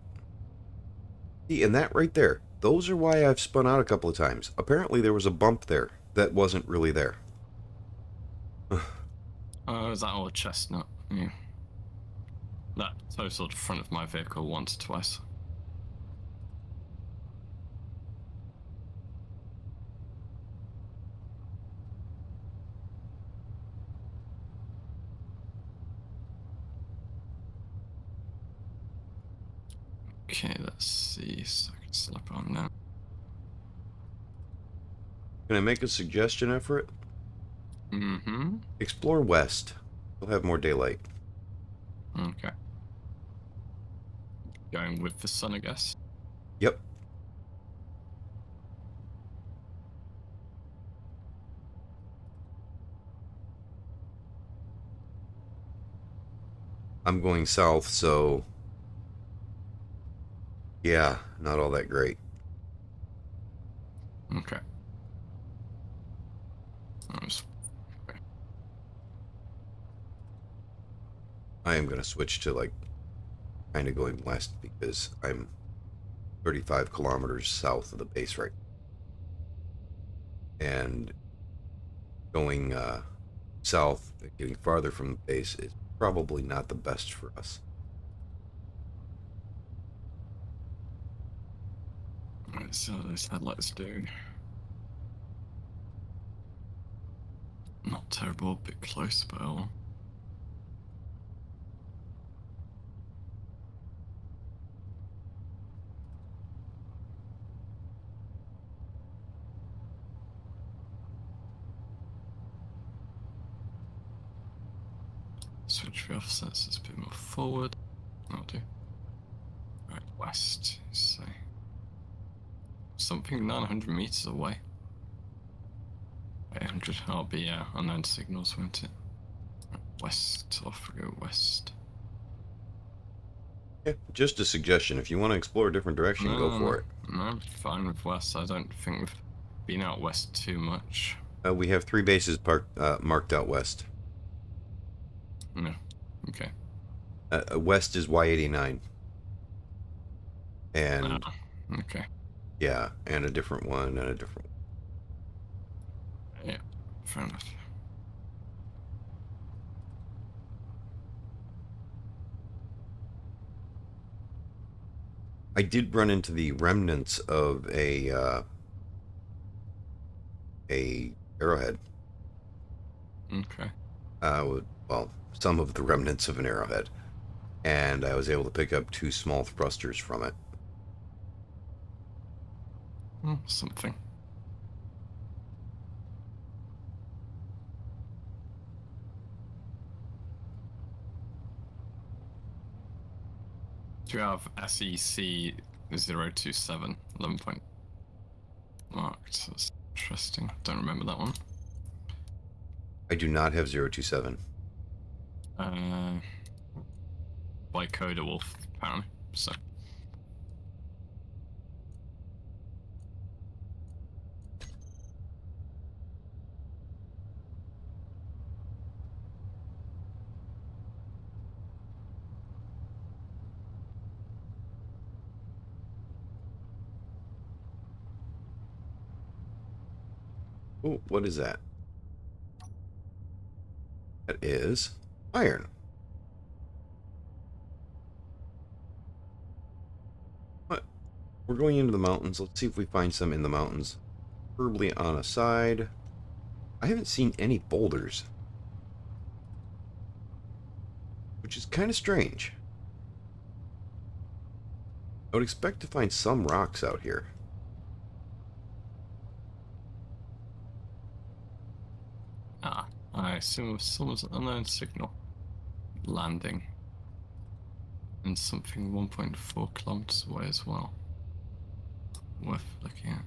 See, and that right there, those are why I've spun out a couple of times. Apparently there was a bump there that wasn't really there. Oh, is that all chestnut? Yeah. That totaled front of my vehicle once or twice. Okay, let's see. So I can slap on now. Can I make a suggestion, Everett? Mm-hmm. Explore west. You'll have more daylight. Okay. Going with the sun, I guess. Yep. I'm going south, so yeah, not all that great. Okay. I am going to switch to like kind of going west because I'm 35 kilometers south of the base right now. And going south, getting farther from the base is probably not the best for us. Alright, so those headlights do. Not terrible, a bit close, but oh well. Switch the offsets, it's a bit more forward. That'll do. Right, west, so. Something 900 meters away. 800, I'll be unknown signals, won't it? Right, west, off we go west. Yeah, just a suggestion. If you want to explore a different direction, go for it. No, I'm fine with west. I don't think we've been out west too much. We have 3 bases marked out west. No, okay. West is Y89. And okay. yeah, and a different one, and a different one. Yeah, fair enough. I did run into the remnants of a arrowhead. Okay. Well, some of the remnants of an arrowhead, and I was able to pick up 2 small thrusters from it. Something. Do you have SEC 027 11 point marked? That's interesting. Don't remember that one. I do not have 027. By Coda Wolf, apparently. So. Oh, what is that? That is iron. What? We're going into the mountains. Let's see if we find some in the mountains. Preferably on a side. I haven't seen any boulders. which is kind of strange. I would expect to find some rocks out here. Ah, I assume someone's unknown signal landing. And something 1.4 kilometers away as well. Worth looking at.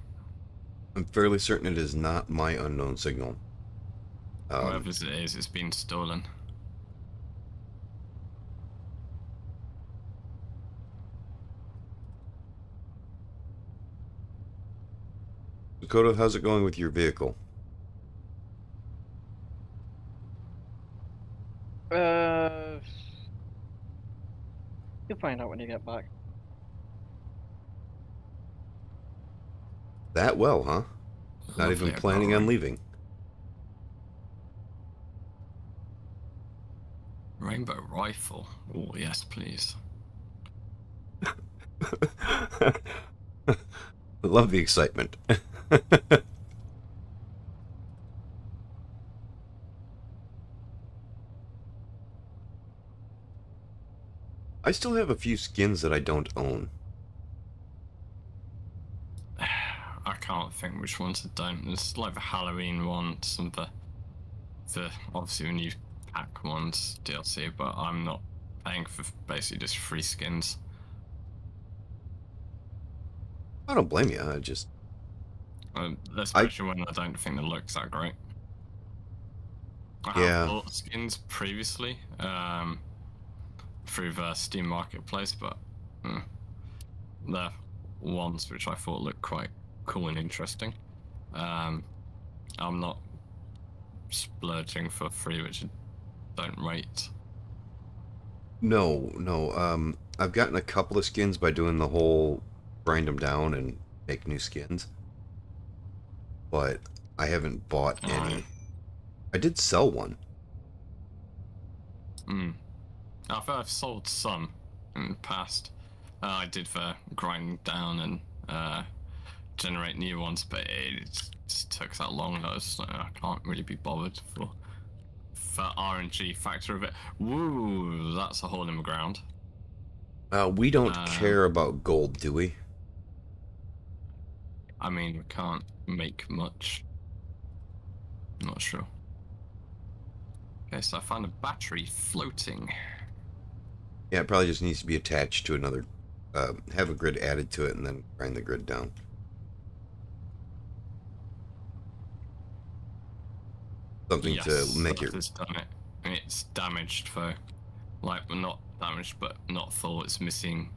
I'm fairly certain it is not my unknown signal. Whoever's it is, it's been stolen. Dakota, how's it going with your vehicle? You'll find out when you get back. That well, huh? Not Lovely, even planning on leaving. Rainbow rifle. Oh yes, please. I love the excitement. I still have a few skins that I don't own. I can't think which ones I don't. There's like the Halloween ones, some of the obviously when you pack ones DLC, but I'm not paying for basically just free skins. I don't blame you. I just Especially when I don't think the looks that great. I Yeah. have bought skins previously through the Steam Marketplace, but they're ones which I thought looked quite cool and interesting. I'm not splurging for free, which I don't rate. no. I've gotten a couple of skins by doing the whole grind them down and make new skins, but I haven't bought any. I did sell one. I've sold some in the past. I did the grind down and generate new ones, but it just took that long. I can't really be bothered for RNG factor of it. Woo, that's a hole in the ground. We don't care about gold, do we? I mean, we can't make much. I'm not sure. Okay, so I found a battery floating. Yeah, it probably just needs to be attached to another. Have a grid added to it and then grind the grid down. Something to make it. Has done it. It's damaged though. Like, well, not damaged, but not full. It's missing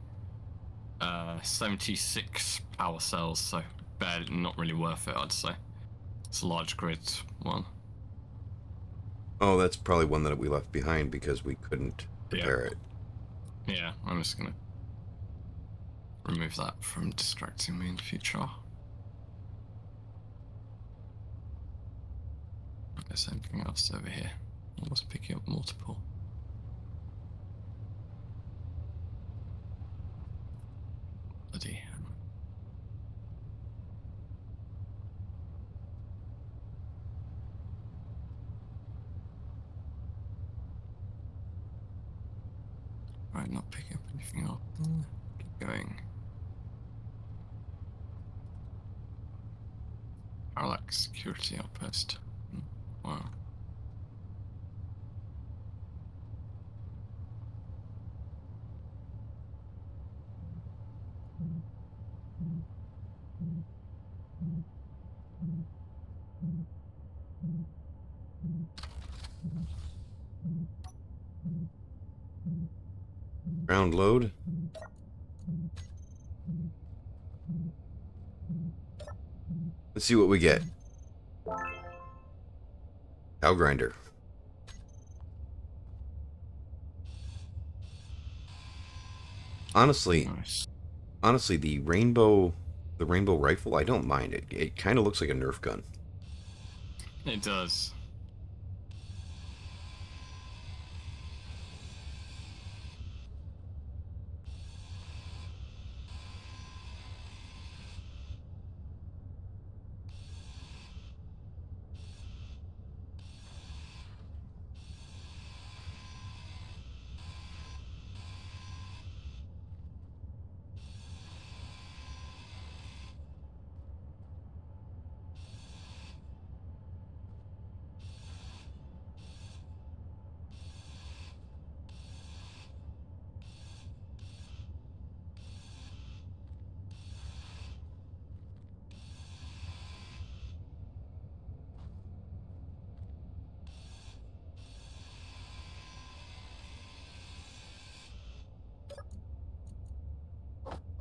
76 power cells, so bad, not really worth it, I'd say. It's a large grid one. Oh, that's probably one that we left behind because we couldn't repair it. Yeah, I'm just gonna remove that from distracting me in the future. There's anything else over here? I was picking up multiple. Bloody hell. Right, not picking up anything else. Keep going. Parallax security outpost. Wow. Ground load. Let's see what we get. Cow grinder. Honestly, the rainbow rifle, I don't mind it. It kind of looks like a Nerf gun. It does.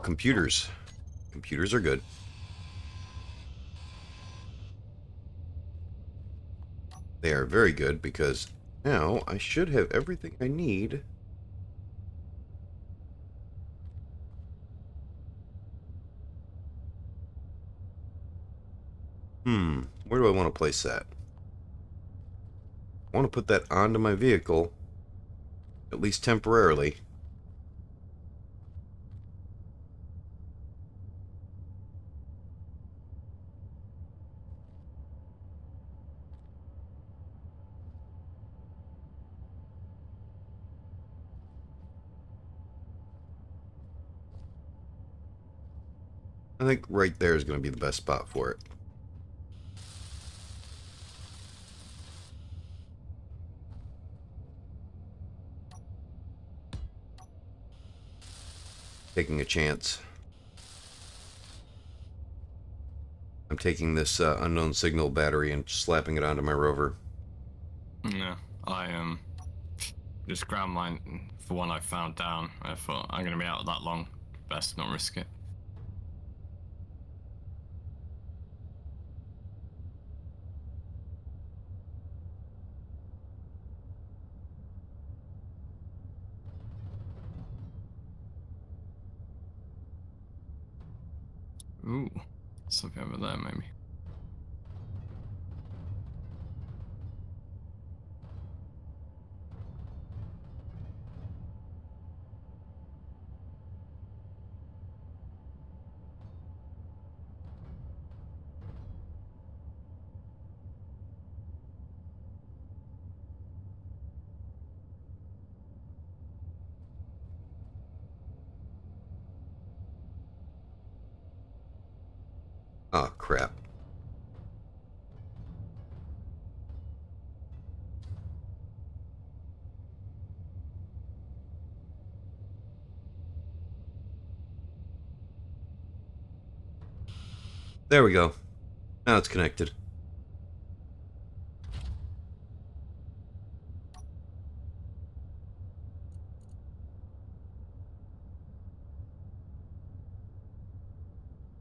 computers. Computers are good. They are very good because now I should have everything I need. Where do I want to place that? I want to put that onto my vehicle, at least temporarily. I think right there is going to be the best spot for it. Taking a chance. I'm taking this unknown signal battery and slapping it onto my rover. Yeah, I just grabbed mine for one I found down. I thought I'm gonna be out that long. Best not risk it. Ooh, something over there maybe. Ah, crap. There we go. Now it's connected.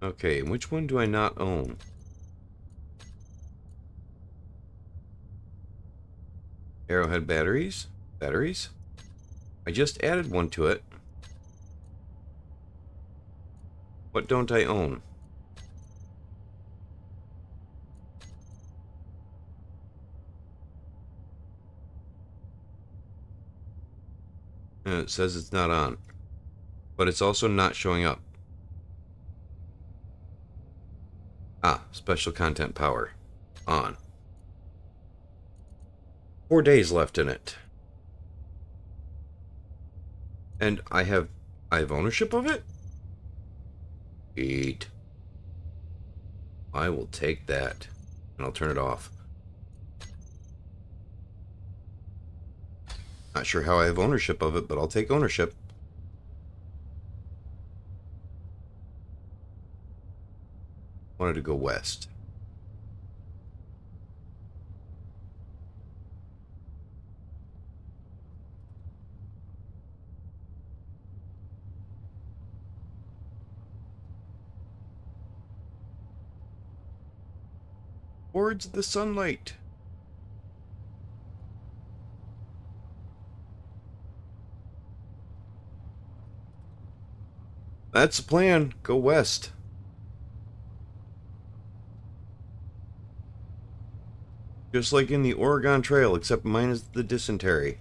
Okay, which one do I not own? Arrowhead batteries? Batteries? I just added one to it. What don't I own? And it says it's not on. But it's also not showing up. Ah, special content power. On. 4 days left in it. And I have ownership of it? 8. I will take that. And I'll turn it off. Not sure how I have ownership of it, but I'll take ownership. Wanted to go west. Towards the sunlight. That's the plan. Go west. Just like in the Oregon Trail, except minus the dysentery.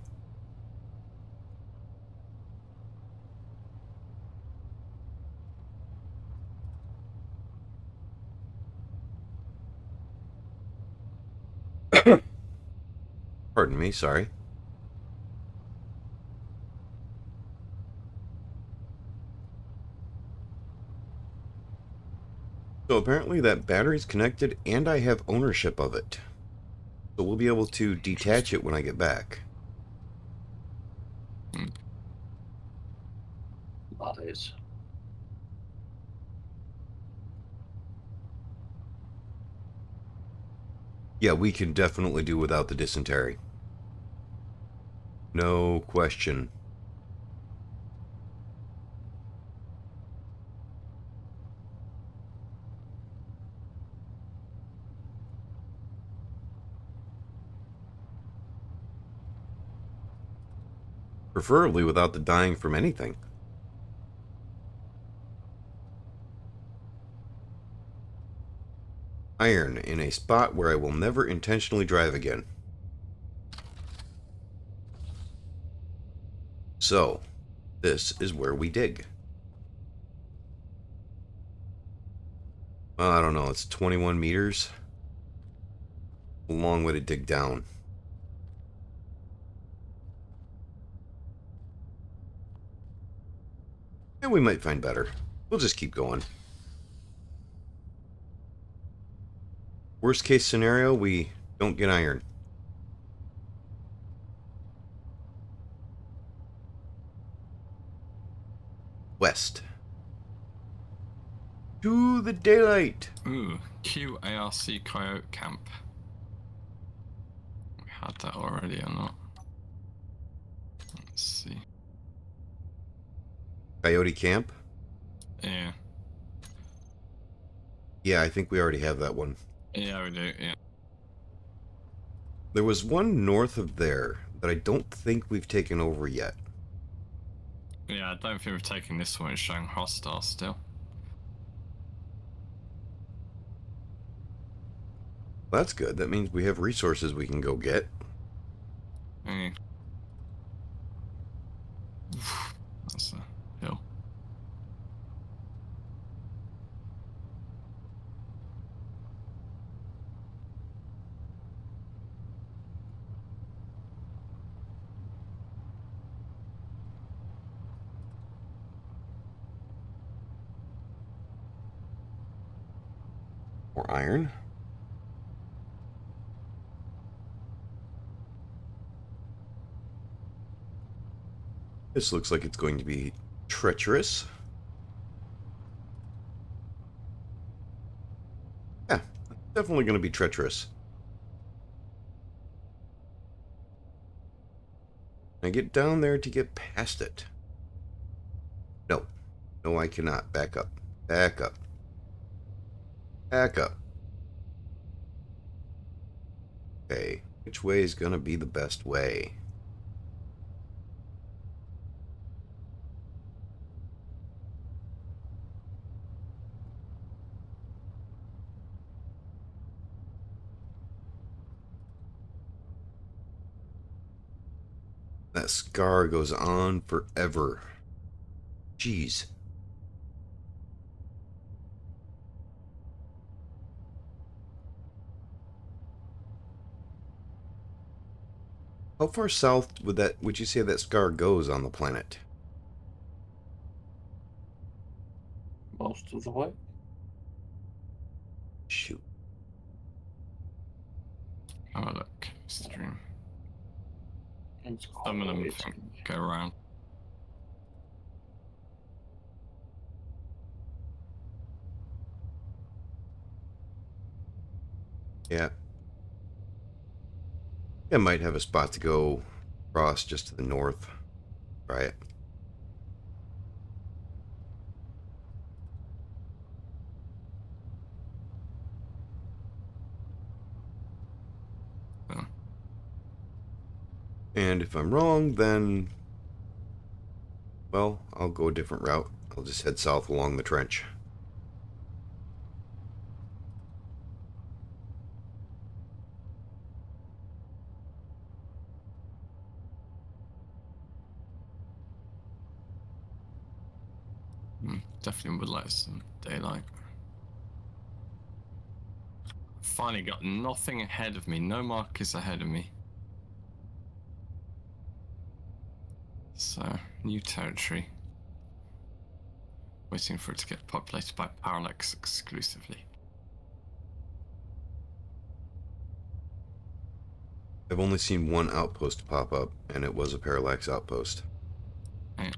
Pardon me, sorry. So apparently that battery's connected and I have ownership of it. So we'll be able to detach it when I get back. Lies. Yeah, we can definitely do without the dysentery. No question. Preferably without the dying from anything. Iron in a spot where I will never intentionally drive again. So, this is where we dig. Well, I don't know, it's 21 meters. A long way to dig down. And we might find better. We'll just keep going. Worst case scenario, we don't get iron. West. To the daylight. Ooh, QARC Coyote Camp. We had that already or not? Let's see. Coyote Camp? Yeah. Yeah, I think we already have that one. Yeah, we do, yeah. There was one north of there that I don't think we've taken over yet. Yeah, I don't think we've taken this one. It's showing hostile still. That's good. That means we have resources we can go get. Yeah. That's a hill. More iron. This looks like it's going to be treacherous. Yeah, definitely going to be treacherous. Can I get down there to get past it? No. No, I cannot. Back up. Back up. Back up. Okay. Which way is going to be the best way? That scar goes on forever. Jeez. How far south would you say that scar goes on the planet? Most of the way. Shoot. Oh, look. Stream. It's Some of them always- think go around. Yeah. I might have a spot to go across just to the north. Try it. Oh. And if I'm wrong, then, well, I'll go a different route. I'll just head south along the trench. Definitely would like some daylight. Finally got nothing ahead of me. No markers ahead of me. So, new territory. Waiting for it to get populated by Parallax exclusively. I've only seen one outpost pop up, and it was a parallax outpost. Yeah.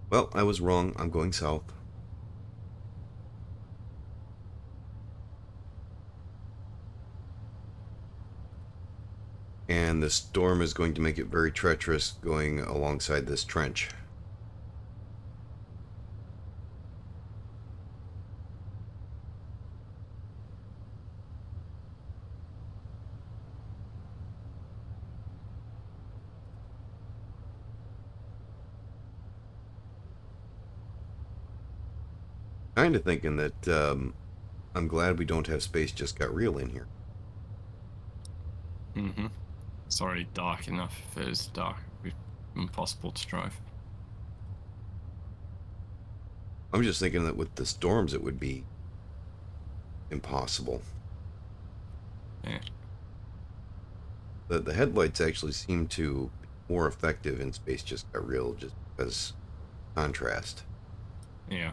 Well, I was wrong. I'm going south. And the storm is going to make it very treacherous going alongside this trench. Kind of thinking that I'm glad we don't have Space Just Got Real in here. Mm-hmm. It's already dark enough. If it is dark, it'd be impossible to drive. I'm just thinking that with the storms it would be impossible. Yeah. The headlights actually seem to be more effective in Space Just Got Real just because contrast. Yeah.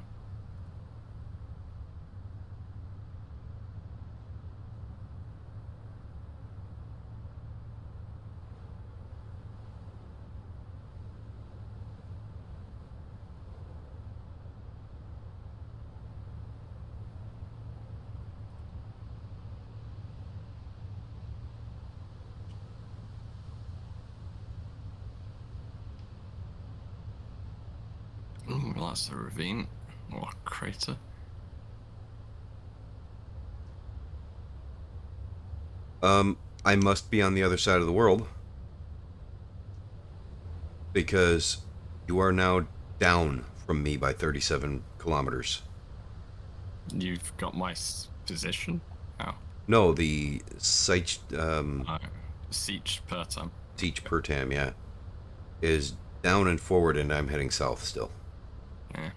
Ooh, well, that's a ravine or a crater. I must be on the other side of the world because you are now down from me by 37 kilometers. You've got my position? Oh. No, the siege, Siege per time. siege per tam, yeah, is down and forward, and I'm heading south still. Yeah.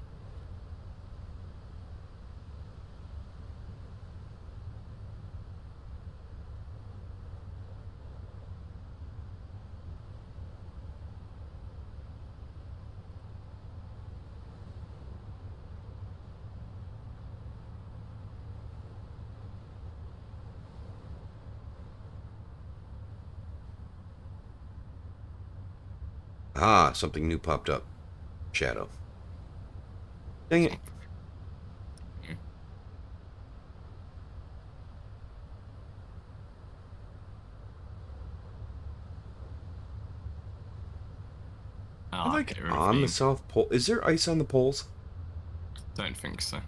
Ah, something new popped up. Shadow. Dang it. Ah, Like okay, on the ravine. South Pole. Is there ice on the poles? Don't think so.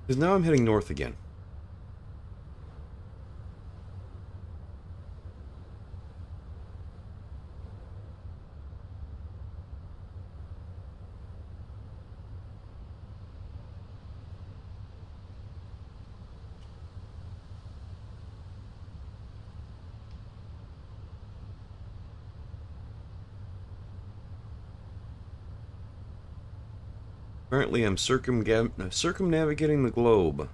Because now I'm heading north again. Currently, I'm circumnavigating the globe.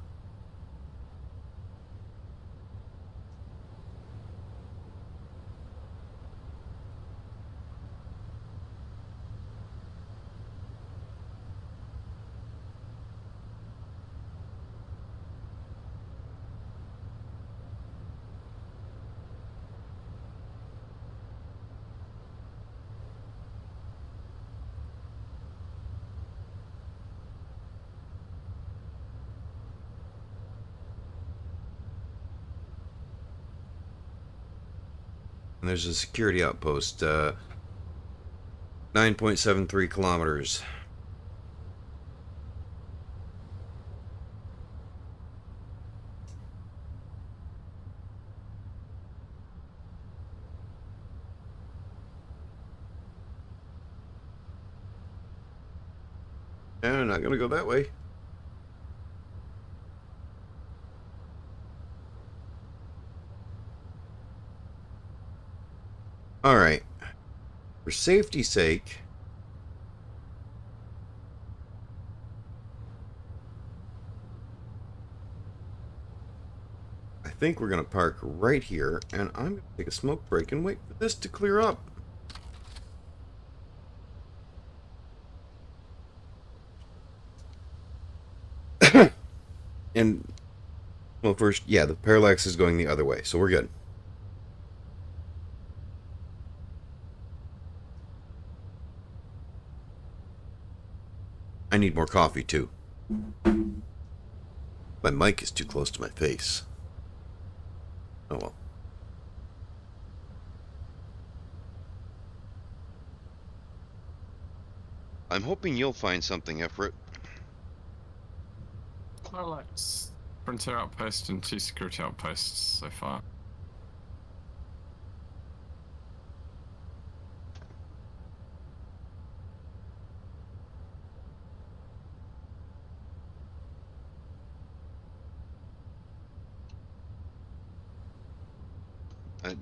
And there's a security outpost, 9.73 kilometers. And not gonna go that way. Alright. For safety's sake, I think we're gonna park right here, and I'm gonna take a smoke break and wait for this to clear up. And, well, first, yeah, the parallax is going the other way, so we're good. I need more coffee, too. My mic is too close to my face. Oh well. I'm hoping you'll find something, Everett. Well, it's Frontier Outpost and 2 security outposts so far.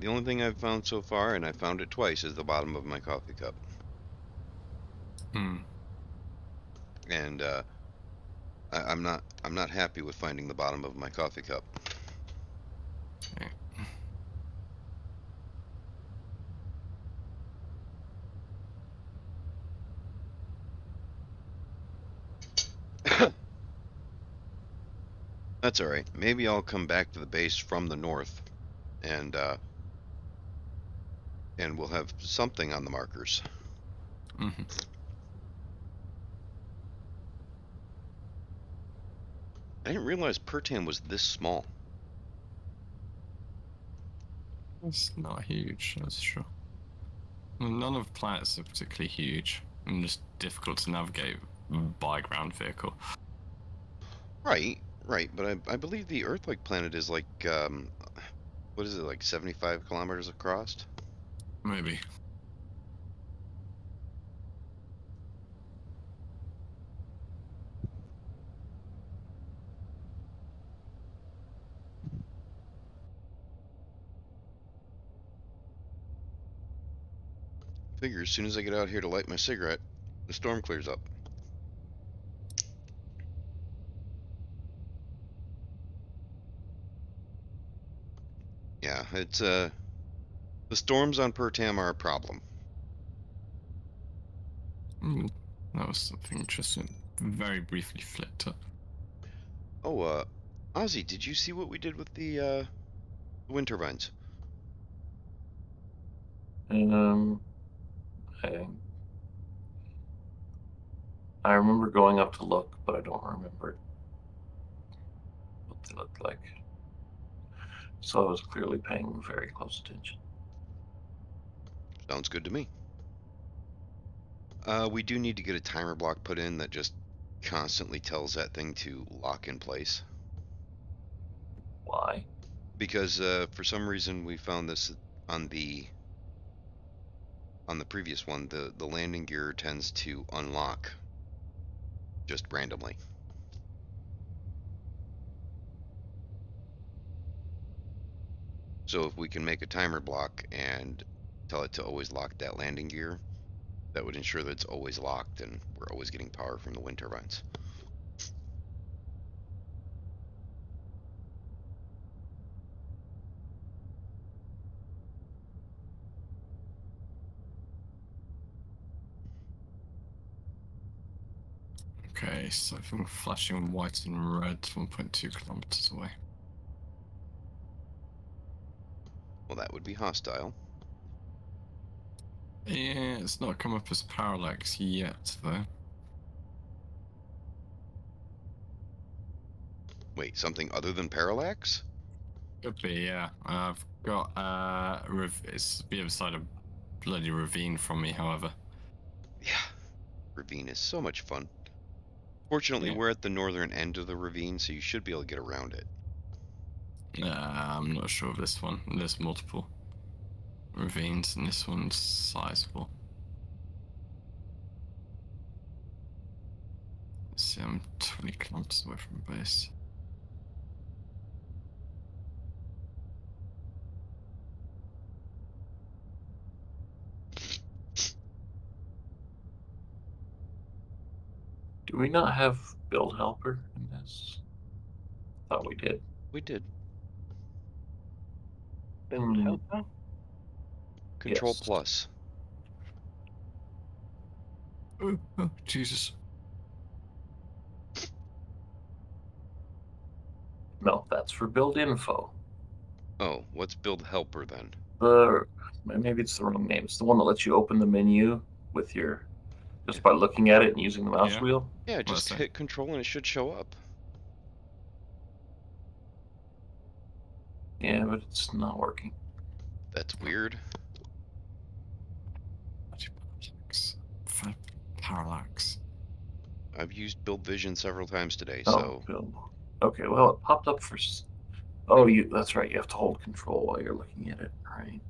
The only thing I've found so far, and I found it twice, is the bottom of my coffee cup. Hmm. And I'm not happy with finding the bottom of my coffee cup. That's all right. Maybe I'll come back to the base from the north, and we'll have something on the markers. Mm-hmm. I didn't realize Pertam was this small. It's not huge, that's true. None of the planets are particularly huge and just difficult to navigate by ground vehicle. Right, but I believe the Earth-like planet is like, what is it, like 75 kilometers across? Maybe. Figure as soon as I get out here to light my cigarette, the storm clears up. Yeah, it's the storms on Pertam are a problem. That was something interesting. Very briefly flipped up. Oh, Ozzy, did you see what we did with the wind turbines? I remember going up to look, but I don't remember what they looked like. So I was clearly paying very close attention. Sounds good to me. We do need to get a timer block put in that just constantly tells that thing to lock in place. Why? Because for some reason we found this on the previous one, the landing gear tends to unlock just randomly. So if we can make a timer block and tell it to always lock that landing gear, that would ensure that it's always locked and we're always getting power from the wind turbines. Okay, so I'm flashing white and red 1.2 kilometers away. Well, that would be hostile. Yeah, it's not come up as parallax yet, though. Wait, something other than parallax? Could be, yeah. I've got it's the other side of bloody ravine from me, however. Yeah, ravine is so much fun. Fortunately, Yeah. we're at the northern end of the ravine, so you should be able to get around it. I'm not sure of this one. There's multiple ravines, and this one's sizable. Let's see, I'm 20 kilometers away from base. Do we not have build helper in this? Thought we did. We did. Build helper? Control Yes. plus. Oh, Jesus. No, that's for build info. Oh, what's build helper then? Maybe it's the wrong name. It's the one that lets you open the menu with your just by looking at it and using the mouse wheel. Yeah, just hit control and it should show up. Yeah, but it's not working. That's weird. parallax. I've used Build Vision several times today, Oh, so good. Okay, well, it popped up for. Oh, that's right. You have to hold control while you're looking at it, right?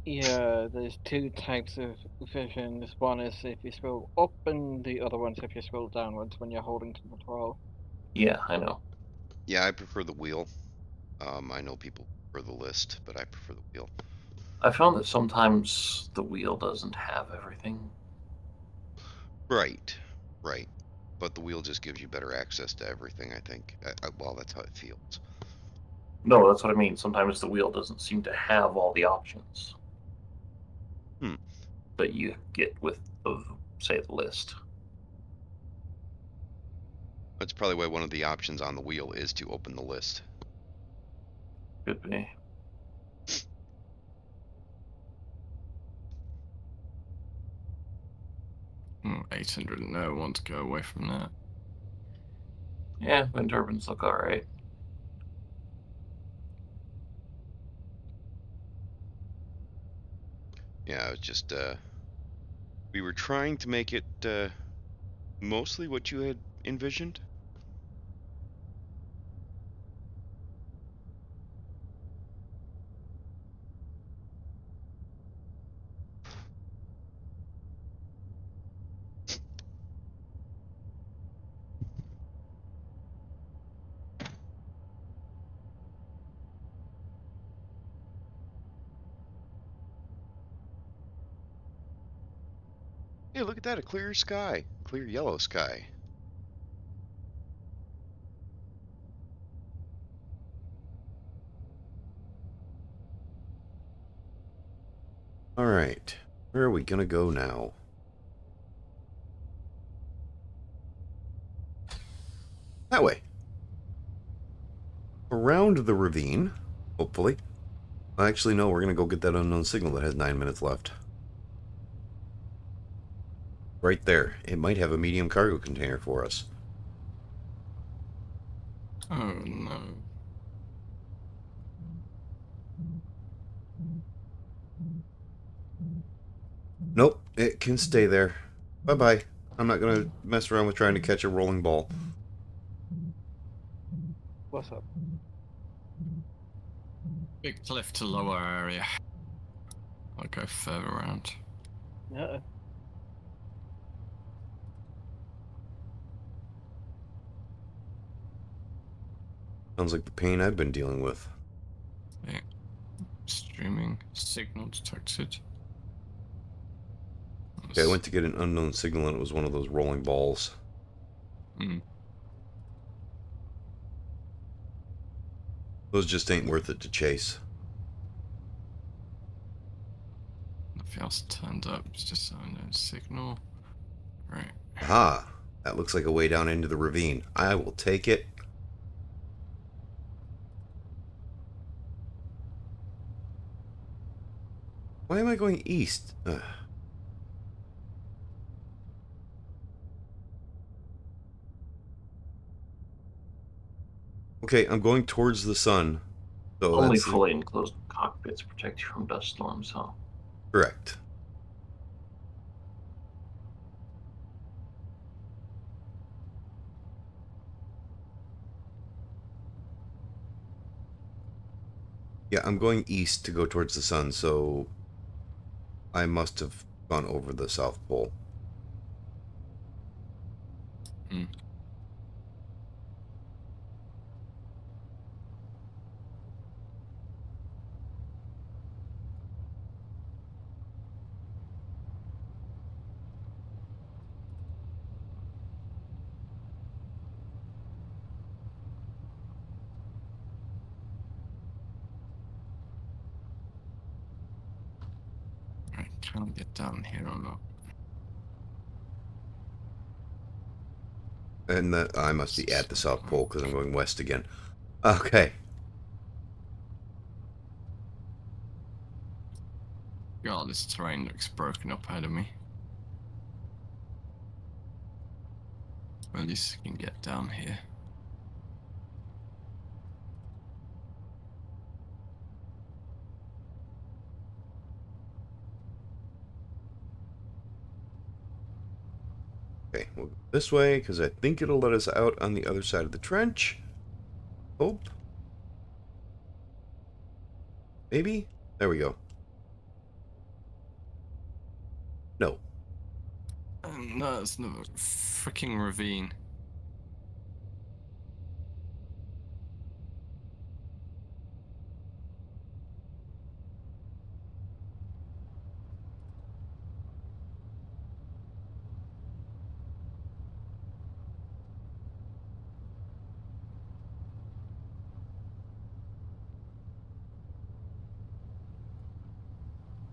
Yeah, there's two types of visions. One is if you scroll up, and the other one's if you scroll downwards when you're holding control. Yeah, I know. yeah, I prefer the wheel. I know people prefer the list, but I prefer the wheel. I found that sometimes the wheel doesn't have everything. Right, right. But the wheel just gives you better access to everything, I think. Well, that's how it feels. No, that's what I mean. Sometimes the wheel doesn't seem to have all the options that you get with, say, the list. That's probably why one of the options on the wheel is to open the list. Could be. 800, no, want to go away from that. Yeah, wind turbines look alright. Yeah, it was just, we were trying to make it, mostly what you had envisioned. Hey, look at that, a clear sky. Clear yellow sky. All right, where are we gonna go now? That way. Around the ravine, hopefully. Actually, no, we're gonna go get that unknown signal that has 9 minutes left. Right there. It might have a medium cargo container for us. Oh no. Nope, it can stay there. Bye-bye. I'm not gonna mess around with trying to catch a rolling ball. What's up? Big cliff to lower area. I'll go further around. Yeah. Sounds like the pain I've been dealing with. Yeah. Streaming signal detected. Okay, I went to get an unknown signal and it was one of those rolling balls. Hmm. Those just ain't worth it to chase. Nothing else turned up. It's just an unknown signal. Right. Aha! That looks like a way down into the ravine. I will take it. Why am I going east? Ugh. Okay, I'm going towards the sun. So Only that's fully enclosed cockpits protect you from dust storms, huh? correct. Yeah, I'm going east to go towards the sun, so I must have gone over the South Pole. Hmm. Right. Can I get down here or not? And that I must be at the South Pole because I'm going west again. Okay. God, this terrain looks broken up ahead of me. Well, at least I can get down here. Okay, we'll go this way because I think it'll let us out on the other side of the trench. Hope. Maybe? There we go. No. No, it's not a freaking ravine.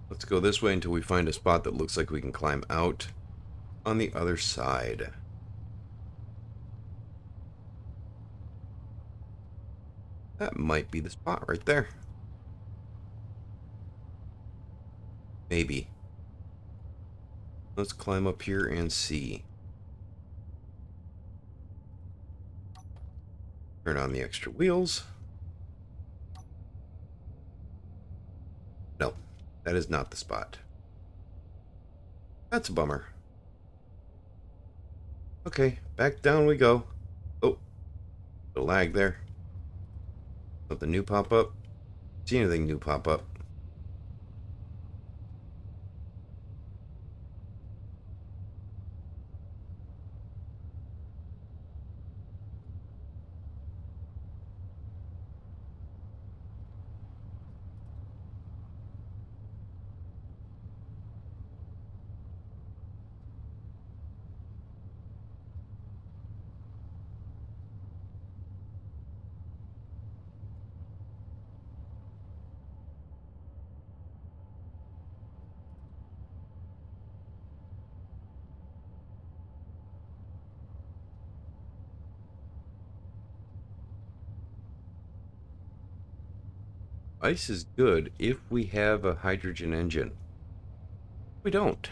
Let's go this way until we find a spot that looks like we can climb out on the other side. That might be the spot right there. Maybe. Let's climb up here and see. Turn on the extra wheels. No, that is not the spot. That's a bummer. Okay, back down we go. Oh, a lag there. Something new pop up? See anything new pop up? Ice is good if we have a hydrogen engine. We don't.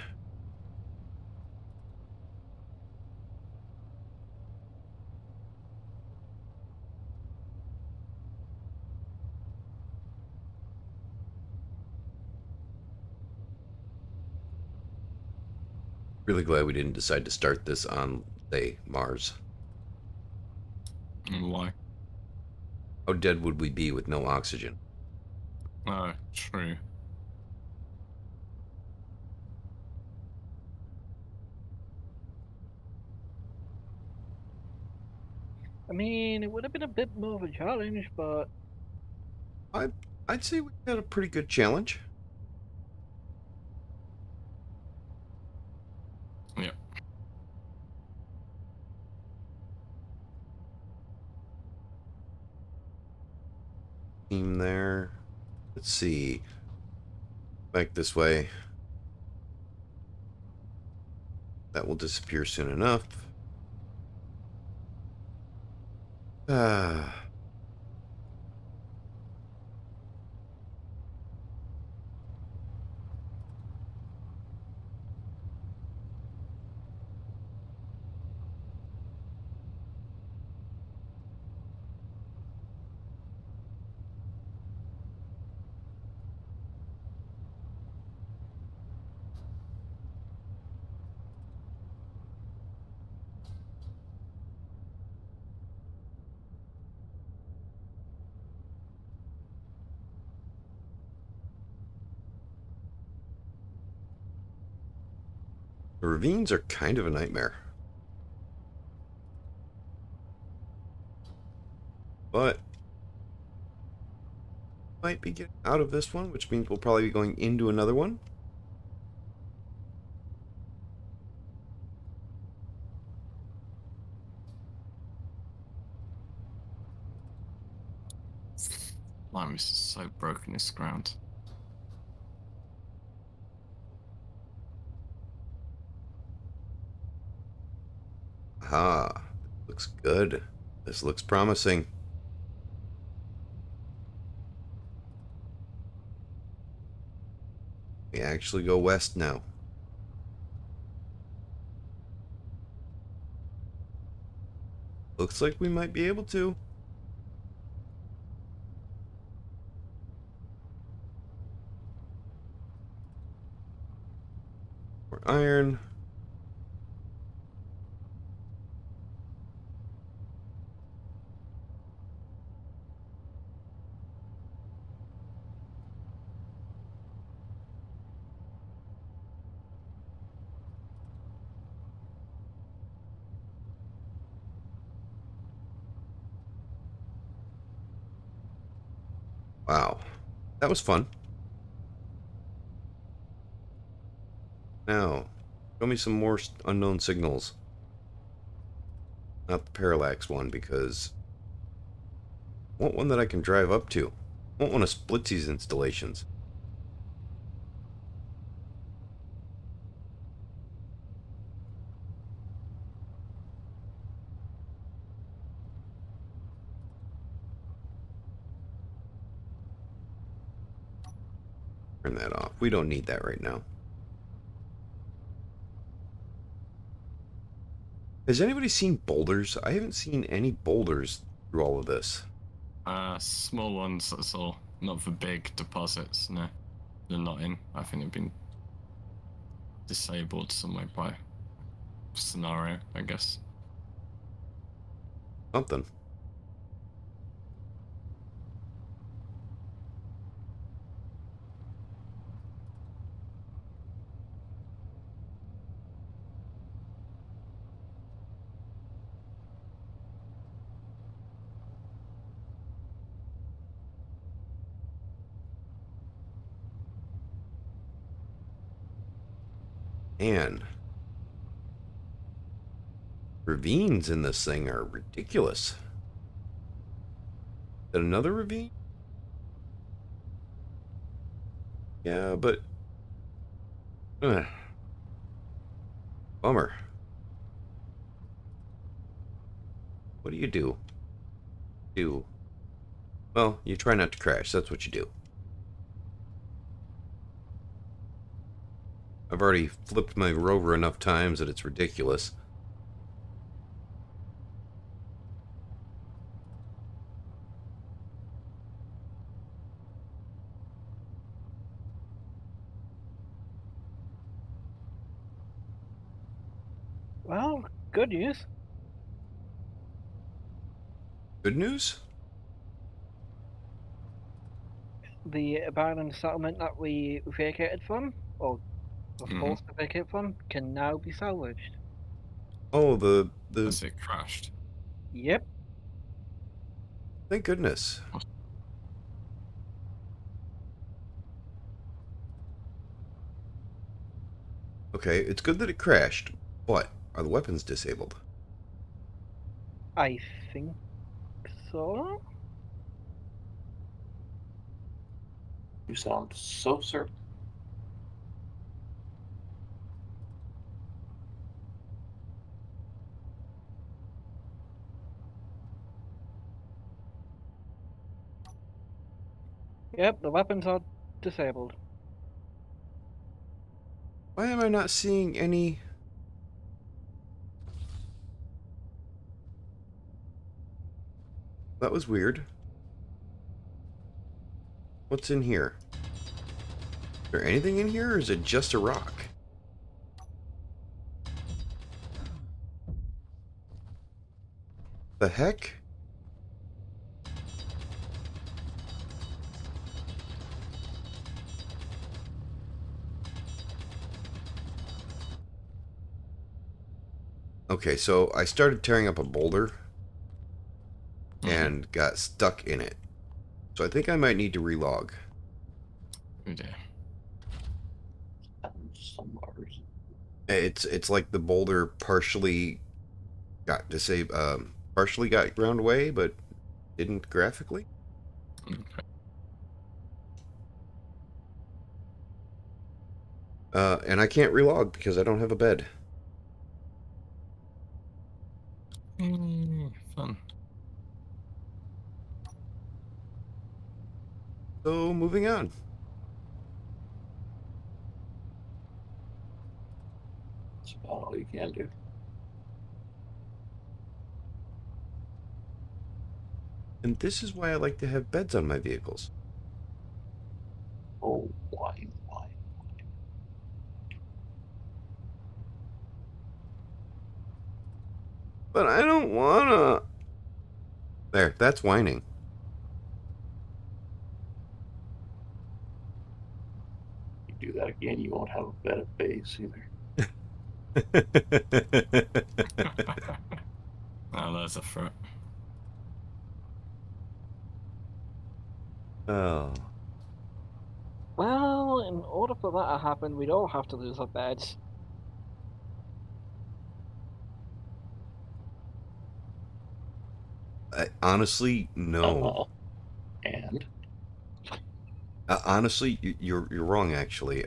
Really glad we didn't decide to start this on, say, Mars. Why? How dead would we be with no oxygen? Oh, true. I mean, it would have been a bit more of a challenge, but I'd say we had a pretty good challenge. Yeah. Team there. Let's see. Back this way. That will disappear soon enough. Ah. The ravines are kind of a nightmare. But might be getting out of this one, which means we'll probably be going into another one. Lime is so broken this ground. Aha. Looks good. This looks promising. We actually go west now. Looks like we might be able to. More iron. Wow. That was fun. Now, show me some more unknown signals. Not the parallax one, because I want one that I can drive up to. I want one of Splitsy's installations. Turn that off. We don't need that right now. Has anybody seen boulders? I haven't seen any boulders through all of this. Small ones, that's all. Not for big deposits, no. They're not in. I think they've been disabled some way by scenario, I guess. Something. And ravines in this thing are ridiculous. Is that another ravine? Yeah, but bummer. What do you do? Well, you try not to crash. That's what you do. I've already flipped my rover enough times that it's ridiculous. Well, good news. Good news? The abandoned settlement that we vacated from, or were forced to vacate from, can now be salvaged. Oh, the As it crashed. Yep. thank goodness. Okay, it's good that it crashed, but are the weapons disabled? I think so. You sound so certain. Yep, the weapons are disabled. Why am I not seeing any? That was weird. What's in here? Is there anything in here, or is it just a rock? The heck? Okay, so I started tearing up a boulder and got stuck in it. So I think I might need to relog. Oh dear. Some bars. It's like the boulder partially got partially got ground away, but didn't graphically. Okay. And I can't relog because I don't have a bed. Fun. So moving on. That's about all you can do. And this is why I like to have beds on my vehicles. Oh, why? But I don't wanna. There, that's whining. You do that again, you won't have a bed of base either. Oh, there's a fruit. Oh. Well, in order for that to happen, we'd all have to lose our beds. Honestly, no. And Honestly, you're wrong. Actually,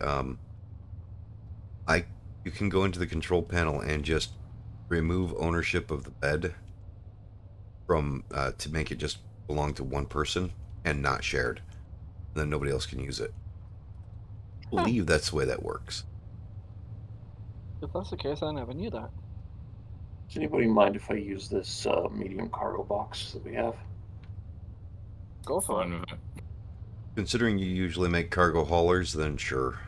I you can go into the control panel and just remove ownership of the bed from to make it just belong to one person and not shared. And then nobody else can use it. I Huh. believe that's the way that works. If that's the case, I never knew that. does anybody mind if I use this medium cargo box that we have? Go for Fine it. with it. Considering you usually make cargo haulers, then sure.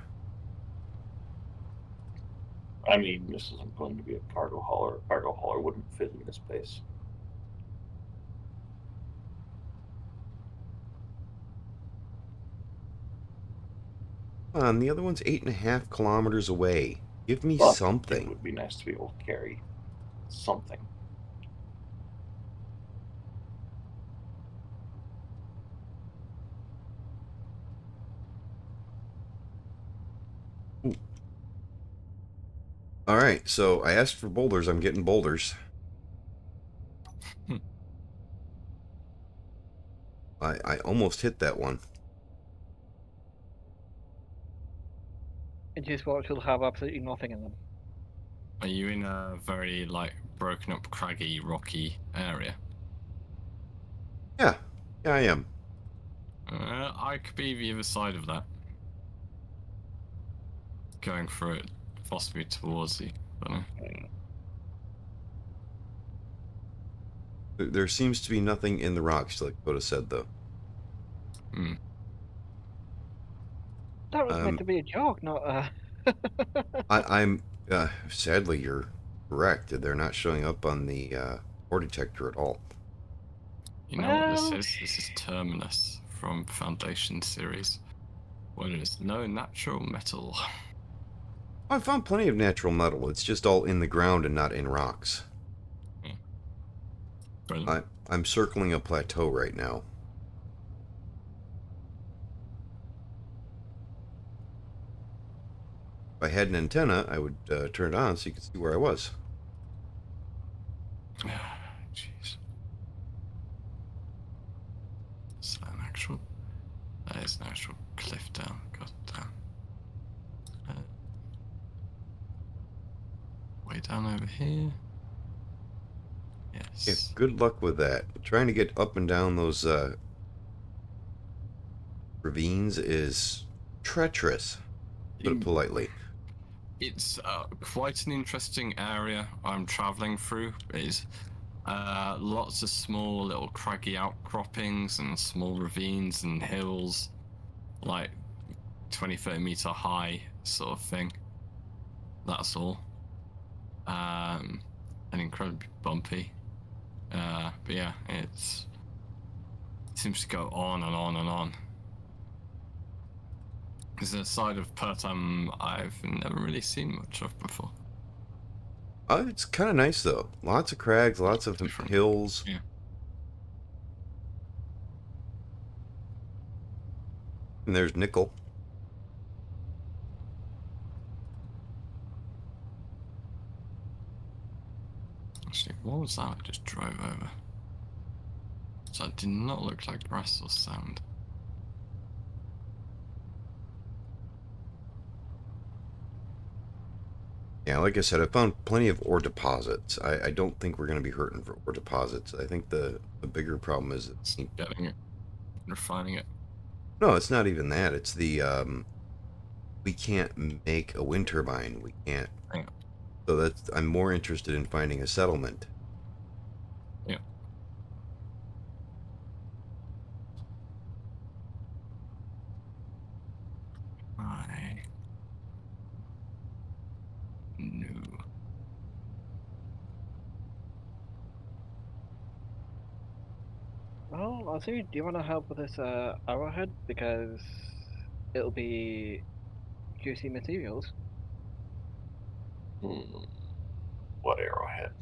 I mean, this isn't going to be a cargo hauler. A cargo hauler wouldn't fit in this space. The other one's 8.5 kilometers away. Give me But it something. would be nice to be able to carry something. All right, so I asked for boulders. I'm getting boulders. I almost hit that one. And just watch will have absolutely nothing in them. Are you in a very like broken up, craggy, rocky area? Yeah, I am. I could be the other side of that. Going through it, possibly towards you. I don't know. There seems to be nothing in the rocks, like Coda said, though. Hmm. That was meant to be a joke, not a. I'm sadly, you're correct. They're not showing up on the ore detector at all. You know what this Well, is? This is Terminus from Foundation series. Where there's no natural metal. I found plenty of natural metal. It's just all in the ground and not in rocks. Brilliant. I'm circling a plateau right now. If I had an antenna, I would turn it on so you could see where I was. Jeez. Is that an actual? That is an actual cliff down. God damn. Way down over here. Yes. Yeah, good luck with that. Trying to get up and down those ravines is treacherous, to put it politely. It's quite an interesting area I'm traveling through. It's lots of small little craggy outcroppings and small ravines and hills, like 20-30 meter high sort of thing. That's all. And incredibly bumpy. But yeah, it seems to go on and on and on. It's a side of Pertam I've never really seen much of before. It's kind of nice though. Lots of crags, lots of Different. hills. Yeah. And there's nickel. Actually, what was that I just drove over? So it did not look like grass or sand. Yeah, like I said, I found plenty of ore deposits. I don't think we're going to be hurting for ore deposits. I think the bigger problem is It's getting it, refining it. no, it's not even that. It's the we can't make a wind turbine. We can't. Yeah. So that's I'm more interested in finding a settlement. Yeah. I knew. well, I'll see. Do you want to help with this arrowhead? Because it'll be juicy materials. What arrowhead?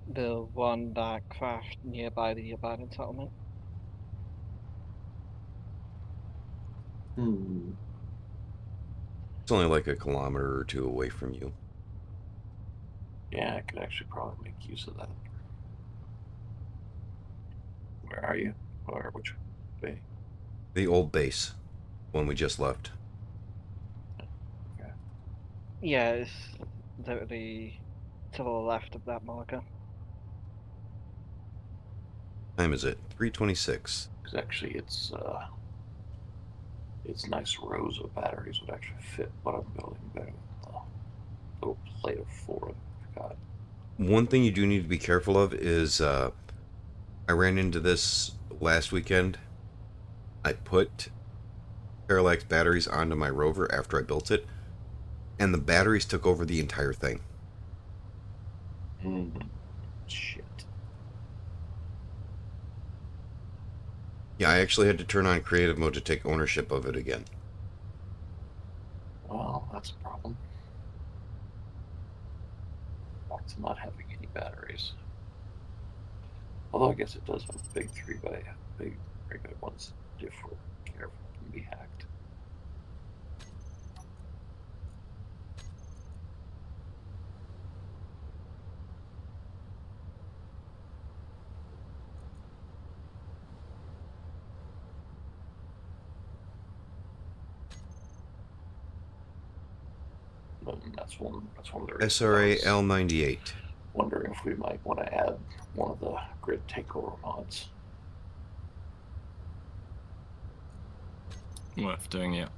The one that crashed nearby the abandoned settlement. Hmm. It's only like a kilometer or two away from you. Yeah, I could actually probably make use of that. Where are you? Or which way? The old base, one we just left. Okay. Yeah, it's literally to the left of that marker. Time is it? 3:26. Because actually, it's nice rows of batteries would actually fit what I'm building better than the little plate of 4 I've got. One thing you do need to be careful of is I ran into this last weekend. I put parallax batteries onto my rover after I built it, and the batteries took over the entire thing. Shit. Yeah, I actually had to turn on creative mode to take ownership of it again. Well, that's a problem. Back to not having any batteries. Although I guess it does have a big 3x, big regular ones. Different, careful, can be hacked. And that's one of the reasons SRA I was L98. wondering if we might want to add one of the grid takeover mods. Worth doing, yeah.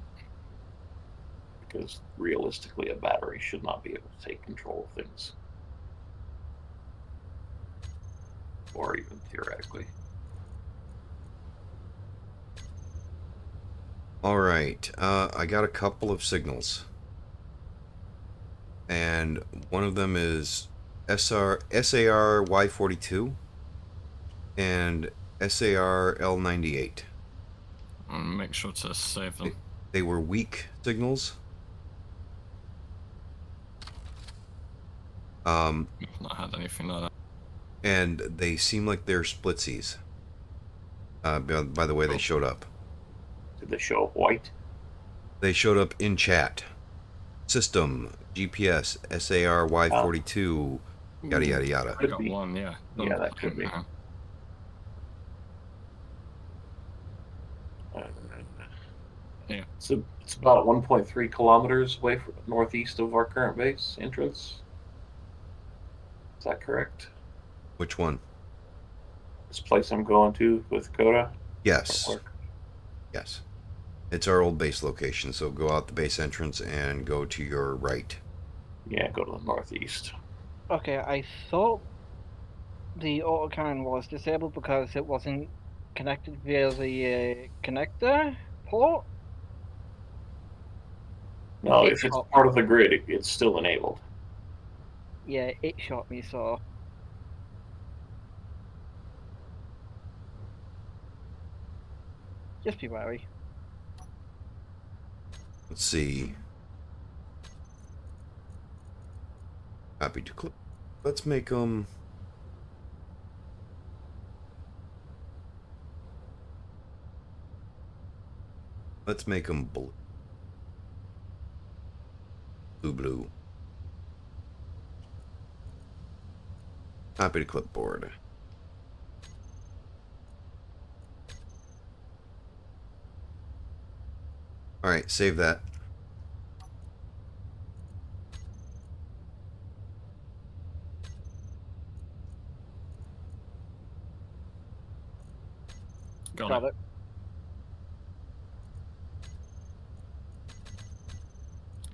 Because realistically, a battery should not be able to take control of things. Or even theoretically. Alright, I got a couple of signals. And one of them is SAR Y42 and SAR L98. And make sure to save them. They were weak signals. I've not had anything like that. And they seem like they're splitsies. By the way they showed up. Did they show up white? They showed up in chat. System, GPS, SAR Y42, yada yada yada. I got one, yeah. Yeah, that could be. Yeah. So it's about 1.3 kilometers away from northeast of our current base entrance. Is that correct? Which one? This place I'm going to with Coda? Yes. Yes. It's our old base location, so go out the base entrance and go to your right. Yeah, go to the northeast. Okay, I thought the autocannon was disabled because it wasn't connected via the connector port. No, It if it's shot- part of the grid, it's still enabled. Yeah, it shot me, so just be wary. Let's see. Copy to clip. Let's make them. Let's make them blue. Blue. Copy to clipboard. Alright, save that. Got it.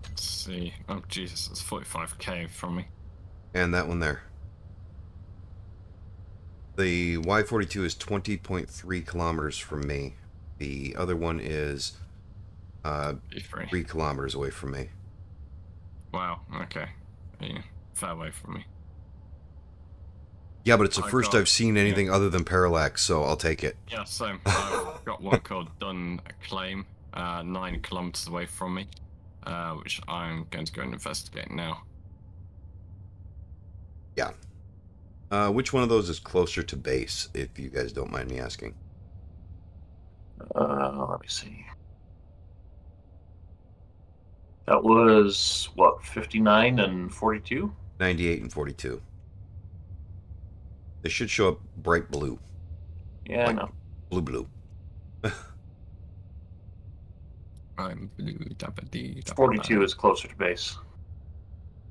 Let's see. Oh, Jesus, it's 45k from me. And that one there. The Y42 is 20.3 kilometers from me. The other one is 3 kilometers away from me. Wow, okay. Yeah, far away from me. Yeah, but it's the first I've seen anything other than parallax, so I'll take it. Yeah, same. I've got one called Dun Claim, 9 kilometers away from me, which I'm going to go and investigate now. Yeah. Which one of those is closer to base, if you guys don't mind me asking? Let me see. That was, what, 59 and 42? 98 and 42. They should show up bright blue. Yeah, Like, no. blue. I'm blue, dabba dee, dabba 42 da. is closer to base.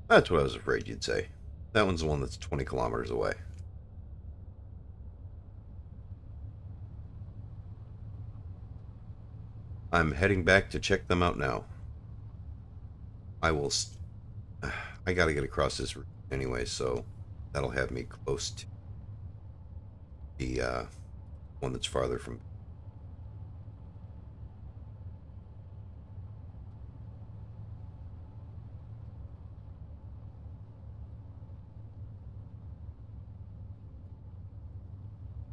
That's what I was afraid you'd say. That one's the one that's 20 kilometers away. I'm heading back to check them out now. I will... I gotta get across this route anyway, so that'll have me close to the one that's farther from...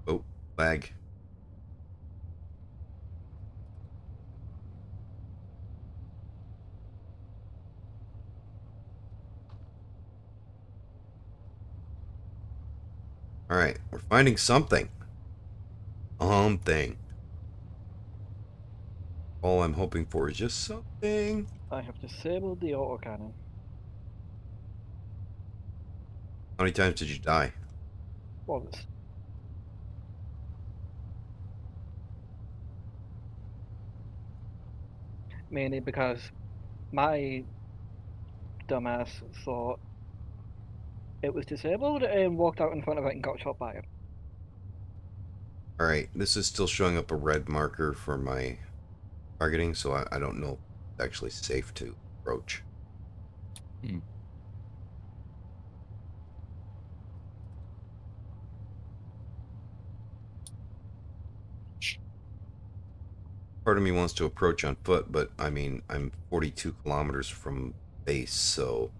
Oh, lag. Alright, we're finding something. Something. All I'm hoping for is just something. I have disabled the autocannon. How many times did you die? Once. Mainly because my dumbass thought it was disabled and walked out in front of it and got shot by it. Alright, this is still showing up a red marker for my targeting, so I don't know if it's actually safe to approach. Part of me wants to approach on foot, but I mean, I'm 42 kilometers from base, so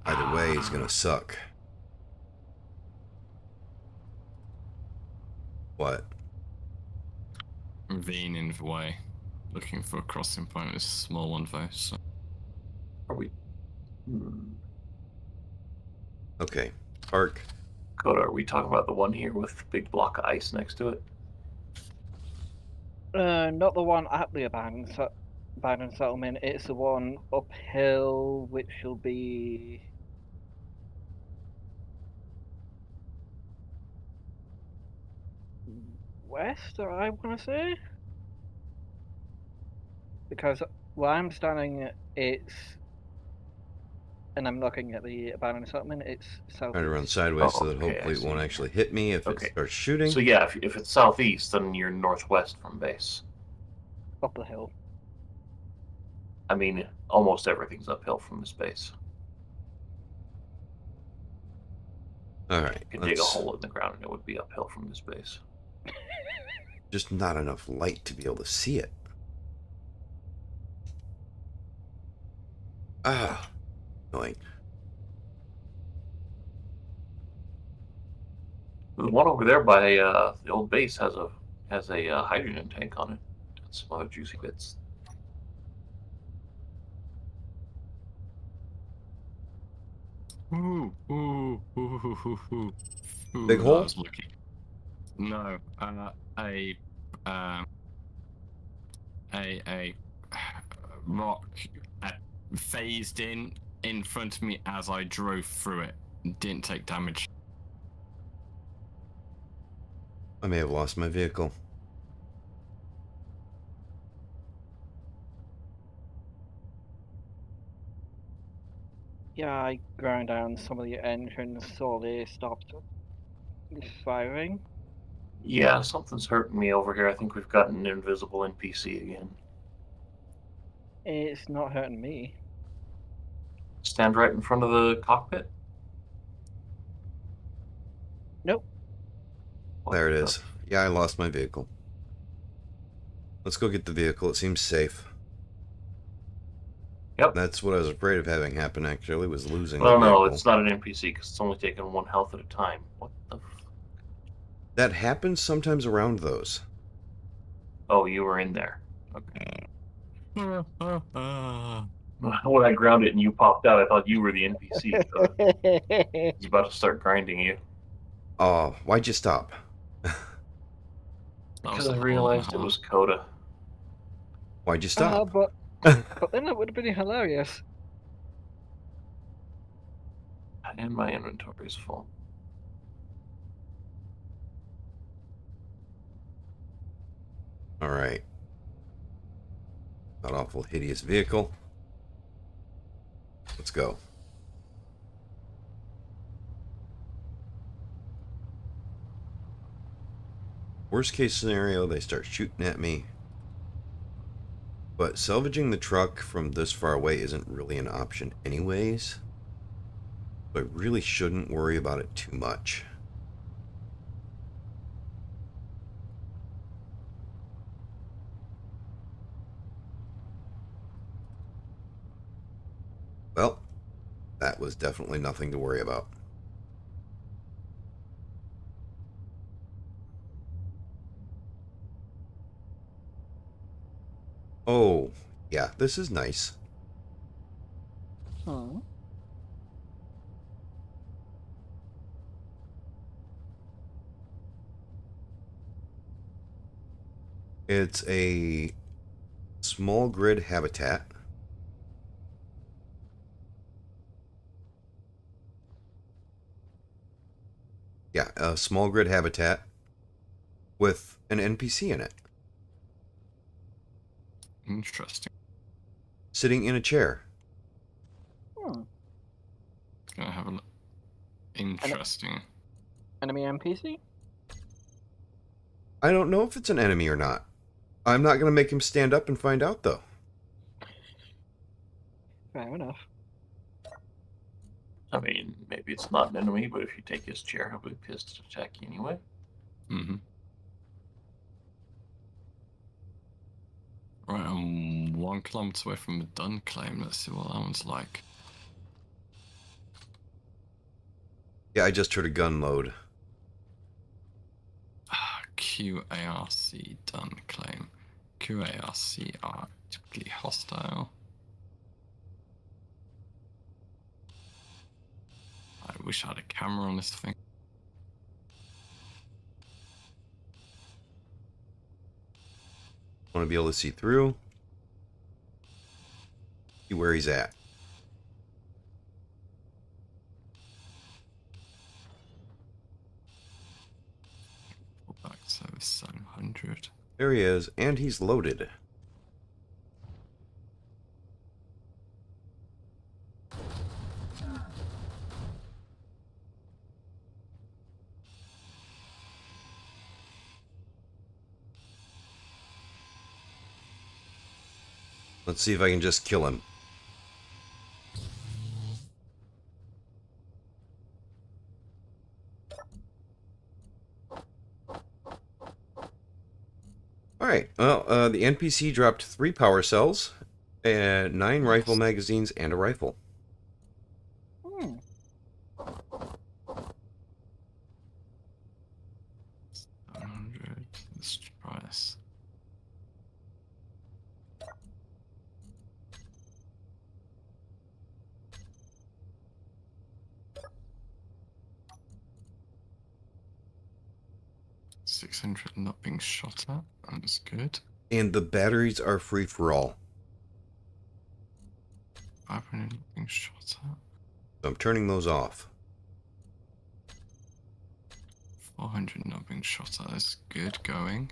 either way it's gonna suck. What? I'm veering in the way, looking for a crossing point. It's a small one though, so. Are we... Okay, park. Coda, are we talking about the one here with the big block of ice next to it? Not the one at the abandoned settlement. It's the one uphill, which will be west, or I want to say, because where I'm standing, it's, and I'm looking at the abandoned settlement. It's south. Trying to run sideways so that okay, hopefully I it won't see. actually hit me if Okay. it starts shooting. So yeah, if it's southeast, then you're northwest from base. Up the hill. I mean, almost everything's uphill from this base. Alright, You could dig a hole in the ground and it would be uphill from this base. just not enough light to be able to see it. Ah, annoying. The one over there by the old base has a hydrogen tank on it. That's some other juicy bits. Ooh. Big hole? I was looking. No, a rock phased in front of me as I drove through it. Didn't take damage. I may have lost my vehicle. Yeah, I ground down some of the engines so they stopped firing. Yeah, something's hurting me over here. I think we've got an invisible NPC again. It's not hurting me. Stand right in front of the cockpit? Nope. There it is. Yeah, I lost my vehicle. Let's go get the vehicle. It seems safe. Yep. That's what I was afraid of having happen, actually, was losing Well, the no, vehicle. it's not an NPC because it's only taking one health at a time. What the That happens sometimes around those. Oh, you were in there. Okay. Uh, When I grounded and you popped out, I thought you were the NPC. So I was about to start grinding you. Oh, why'd you stop? Because I realized it was Coda. Why'd you stop? But But then that would have been hilarious. And my inventory is full. All right. Not awful hideous vehicle. Let's go. Worst case scenario, they start shooting at me. But salvaging the truck from this far away isn't really an option anyways. So I really shouldn't worry about it too much. Well, that was definitely nothing to worry about. Oh, yeah, this is nice. Hmm. It's a small grid habitat. Yeah, a small grid habitat with an NPC in it, Interesting. sitting in a chair. Hmm. Gonna have a look. Interesting. Enemy NPC? I don't know if it's an enemy or not. I'm not going to make him stand up and find out, though. Fair enough. I mean, maybe it's not an enemy, but if you take his chair, he'll be pissed to attack you anyway. Mm-hmm. Right, I'm 1 kilometer away from a dun claim. Let's see what that one's like. Yeah, I just heard a gun load. QARC dun claim. QARC are typically hostile. I wish I had a camera on this thing. Want to be able to see through. See where he's at. Pull back service 700. There he is, and he's loaded. Let's see if I can just kill him. Alright, well, the NPC dropped 3 power cells, and 9 rifle magazines, and a rifle. Hmm. 700. Let's try this. $600 not being shot at. That's good. And the batteries are free for all. 500 not being shot at. So I'm turning those off. 400 not being shot at. That's good going.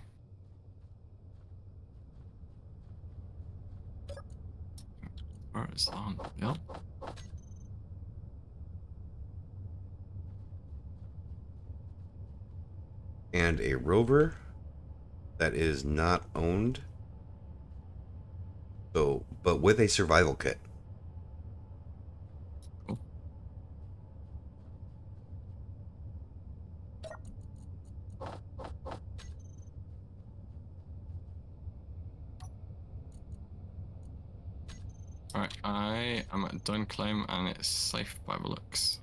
Where is on? Yep. And a rover that is not owned. So, but with a survival kit. Cool. Alright, I am at dun claim and it's safe by the looks.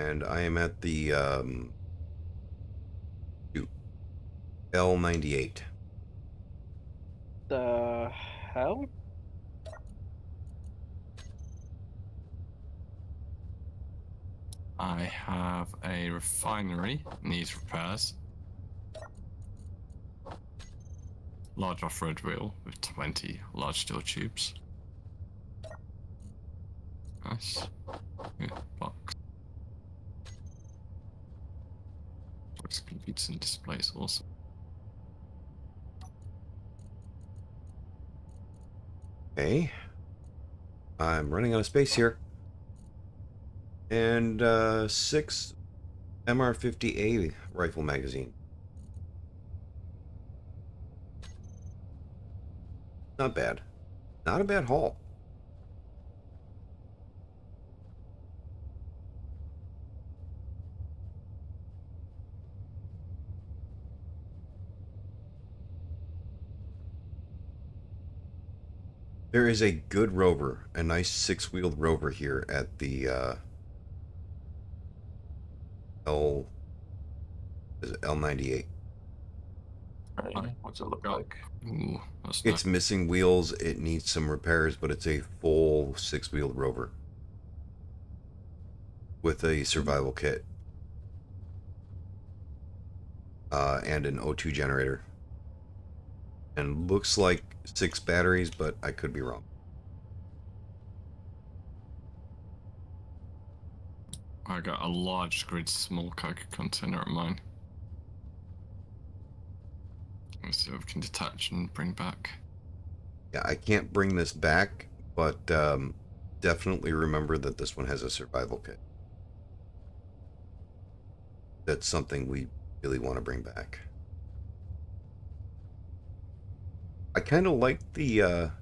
And I am at the L98. The hell? I have a refinery, needs repairs. large off-road wheel with 20 large steel tubes. Nice. Yeah, box. Looks computers and displays awesome. Okay. I'm running out of space here. And 6 MR50A rifle magazine. Not bad. Not a bad haul. There is a good rover, a nice 6-wheeled rover here at the L98. Right. What's it look Got- like? Ooh, that's It's missing wheels. It needs some repairs, but it's a full 6-wheeled rover with a survival kit and an O2 generator. And looks like 6 batteries, but I could be wrong. I got a large grid small cargo container at mine. Let's see if we can detach and bring back. Yeah, I can't bring this back, but definitely remember that this one has a survival kit. That's something we really want to bring back. I kind of like the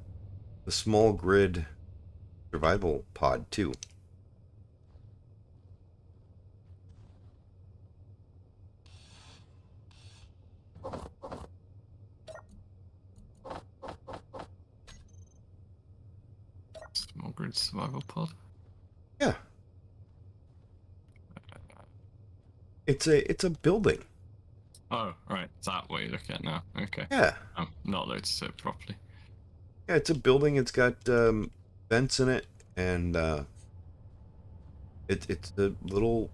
small grid survival pod too. Small grid survival pod. Yeah. It's a building. Oh, right. Is that what you look at now? Okay. Yeah. I'm not noticed it properly. Yeah, it's a building. It's got vents in it, and it's a little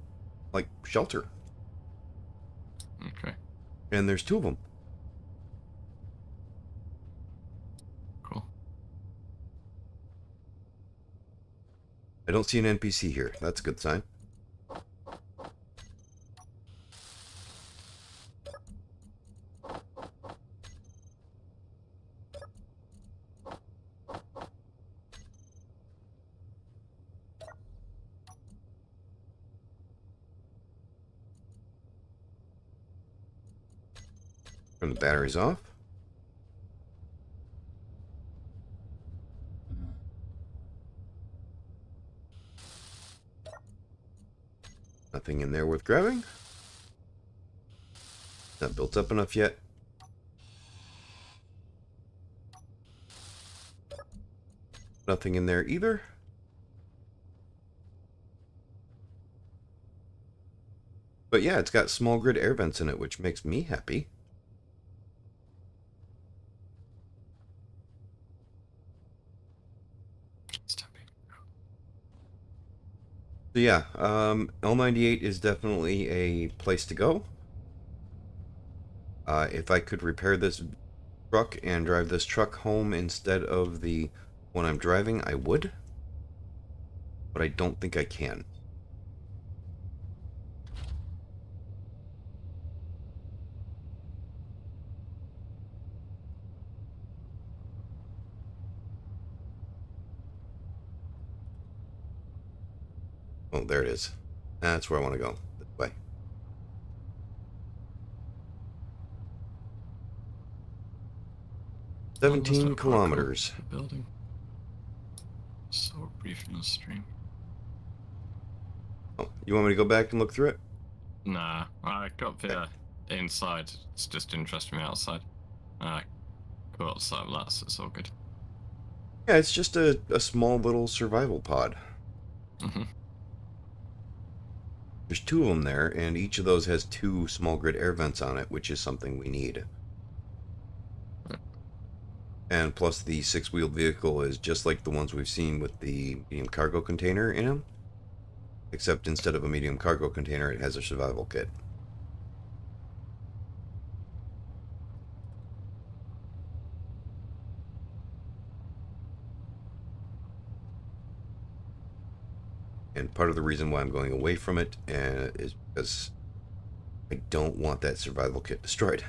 like shelter, Okay. and there's 2 of them. Cool. I don't see an NPC here. That's a good sign. Turn the batteries off. Nothing in there worth grabbing. Not built up enough yet. Nothing in there either. But yeah, it's got small grid air vents in it, which makes me happy. So yeah, L98 is definitely a place to go. If I could repair this truck and drive this truck home instead of the one I'm driving, I would. But I don't think I can. Oh, there it is. That's where I want to go. This way. Well, it must 17 look quite cool, kilometers. the building. So brief in the stream. Oh, you want me to go back and look through it? Nah, I got the inside. It's just interesting me outside. Go outside with that, so it's all good. Yeah, it's just a small little survival pod. Mm-hmm. There's 2 of them there, and each of those has 2 small grid air vents on it, which is something we need. And plus the 6-wheeled vehicle is just like the ones we've seen with the medium cargo container in them. Except instead of a medium cargo container, it has a survival kit. And part of the reason why I'm going away from it is because I don't want that survival kit destroyed.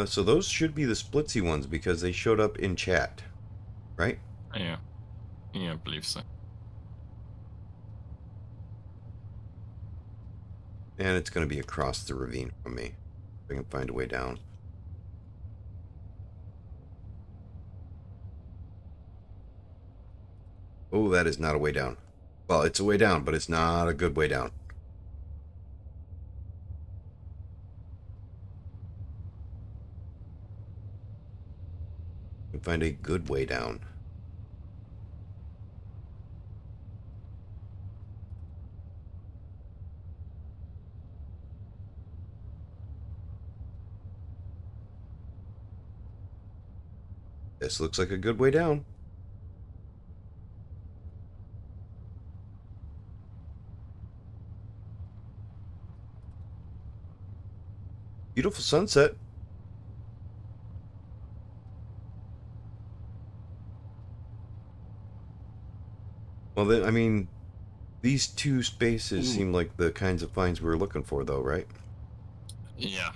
So those should be the splitsy ones because they showed up in chat, right? Yeah. Yeah, I believe so. And it's going to be across the ravine from me. If I can find a way down. Oh, that is not a way down. Well, it's a way down, but it's not a good way down. I can find a good way down. This looks like a good way down. Beautiful sunset. Well, then, I mean, these two spaces seem like the kinds of finds we were looking for, though, right? Yeah.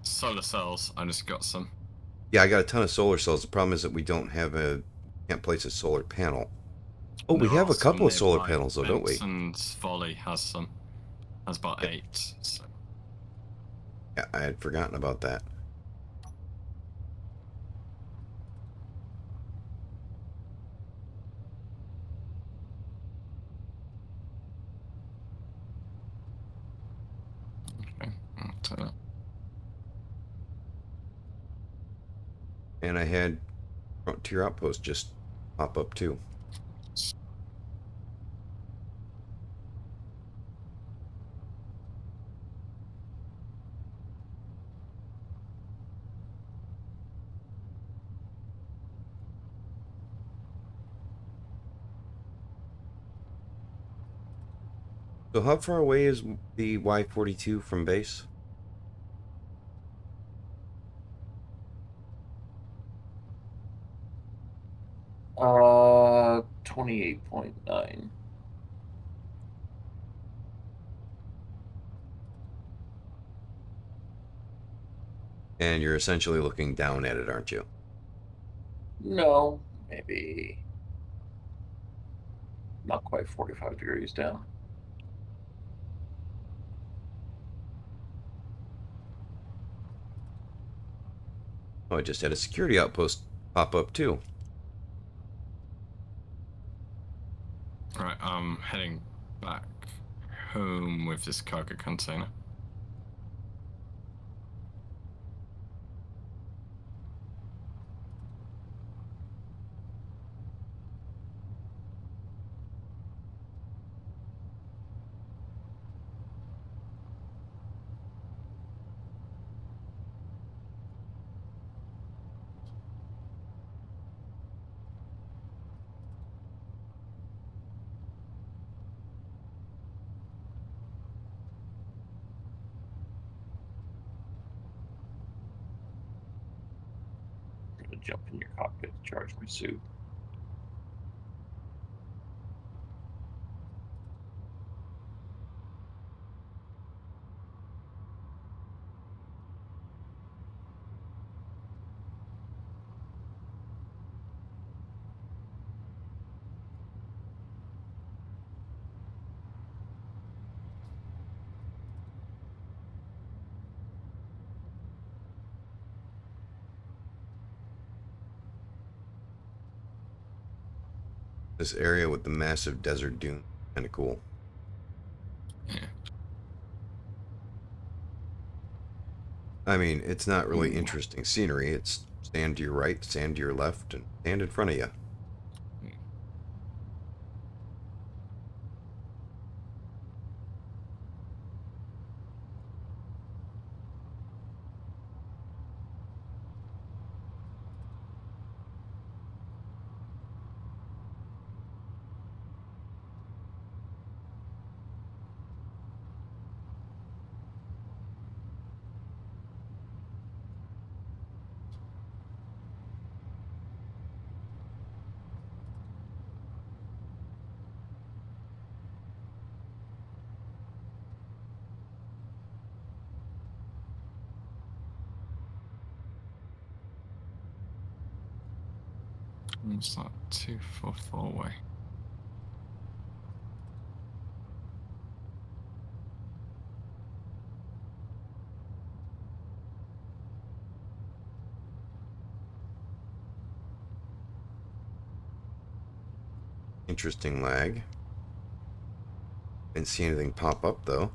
Solar cells, I just got some. Yeah, I got a ton of solar cells. The problem is that we don't have can't place a solar panel. Oh, we There have are a couple of some solar nearby. panels, though, don't we? Benson's Folly has some. Has about Yeah. 8. So. Yeah, I had forgotten about that. Okay, I'll take that. And I had Frontier Outpost just pop up, too. So how far away is the Y-42 from base? 28.9. And you're essentially looking down at it, aren't you? No, maybe not quite 45 degrees down. Oh, I just had a security outpost pop up, too. Right, I'm heading back home with this cargo container. I'm gonna jump in your cockpit to charge my suit. This area with the massive desert dune. Kind of cool. Yeah. I mean, it's not really interesting scenery. It's stand to your right, stand to your left, and stand in front of you. It's not 244 way. Interesting lag. Didn't see anything pop up though.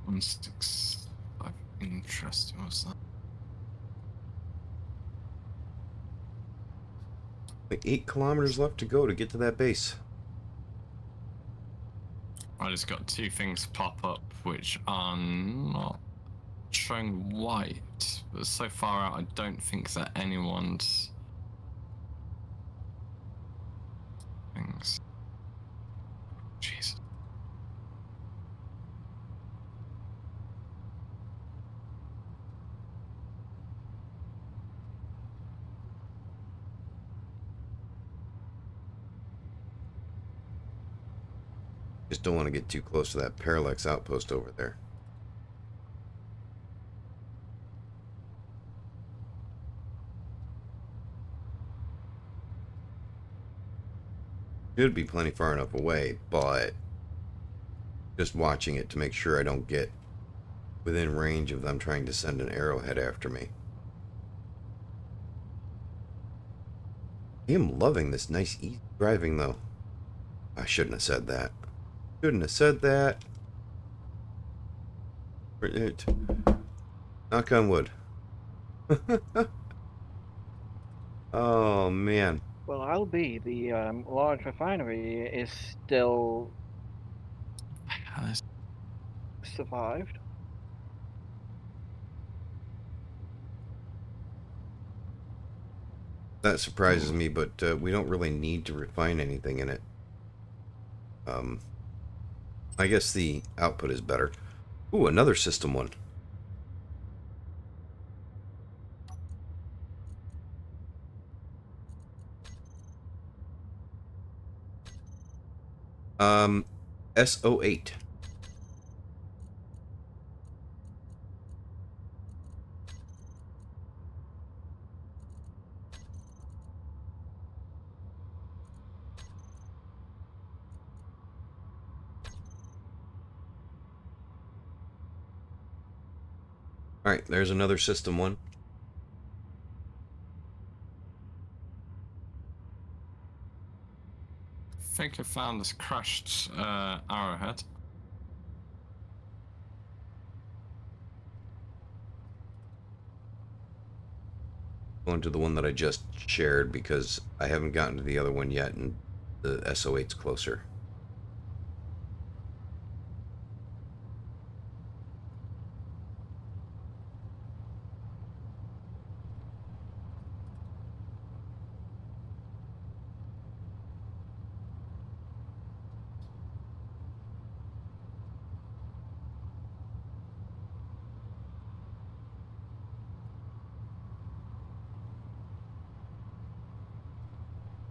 One 165. Interesting. What's that? Like 8 kilometers left to go to get to that base. I just got two things pop up which are not showing white, but so far out I don't think that anyone's things. Jesus. Just don't want to get too close to that parallax outpost over there. Should be plenty far enough away, but just watching it to make sure I don't get within range of them trying to send an arrowhead after me. I am loving this nice easy driving though. I shouldn't have said that. Shouldn't have said that. Knock on wood. Oh man. Well, I'll be. The large refinery is still survived. That surprises me, but we don't really need to refine anything in it. I guess the output is better. Ooh, another system one. SO8. Alright, there's another system one. I think I found this crashed arrowhead. Going to the one that I just shared because I haven't gotten to the other one yet, and the SO8's closer.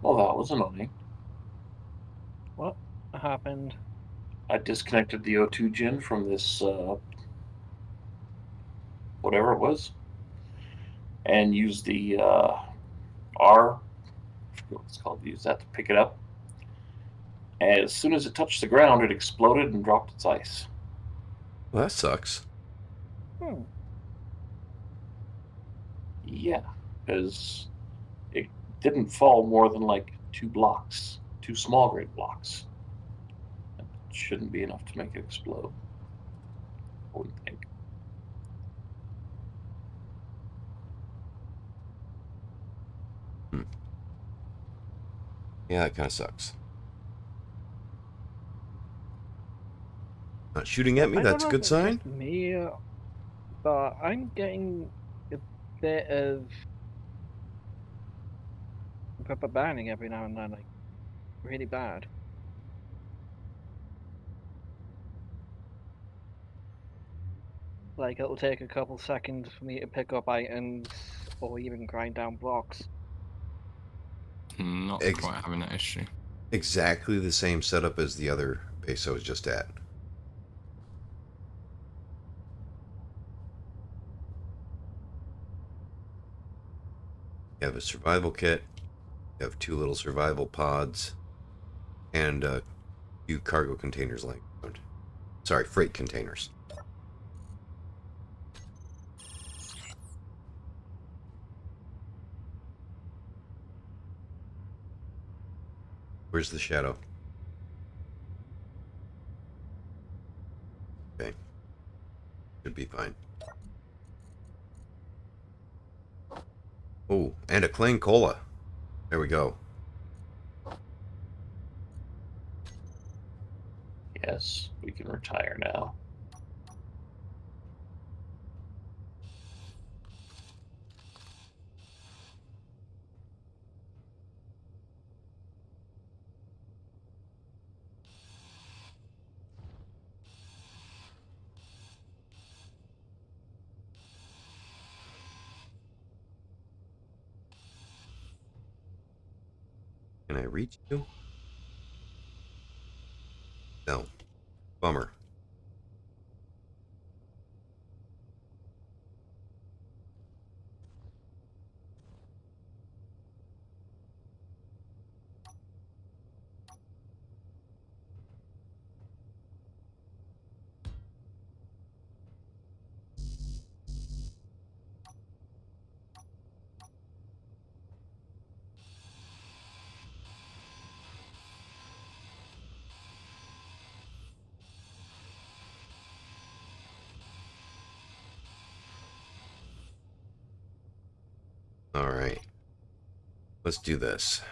Well, that was annoying. What happened? I disconnected the O2 gen from this, whatever it was, and used the R, I forget what it's called, use that to pick it up. And as soon as it touched the ground, it exploded and dropped its ice. Well, that sucks. Yeah, because it didn't fall more than like 2 blocks, 2 small grade blocks. It shouldn't be enough to make it explode, I wouldn't think. Yeah, that kind of sucks. Not shooting at me, I don't that's a know if good it's sign. just me, but I'm getting a bit of rubber banding every now and then, like really bad. Like, it'll take a couple seconds for me to pick up items or even grind down blocks. Not quite having that issue. Exactly the same setup as the other base I was just at. You have a survival kit, you have 2 little survival pods, and a few cargo containers lying around. Sorry, freight containers. Where's the shadow? Okay. Should be fine. Oh, and a clean cola. There we go. Yes, we can retire now. Can I reach you? No. Bummer. All right. Let's do this.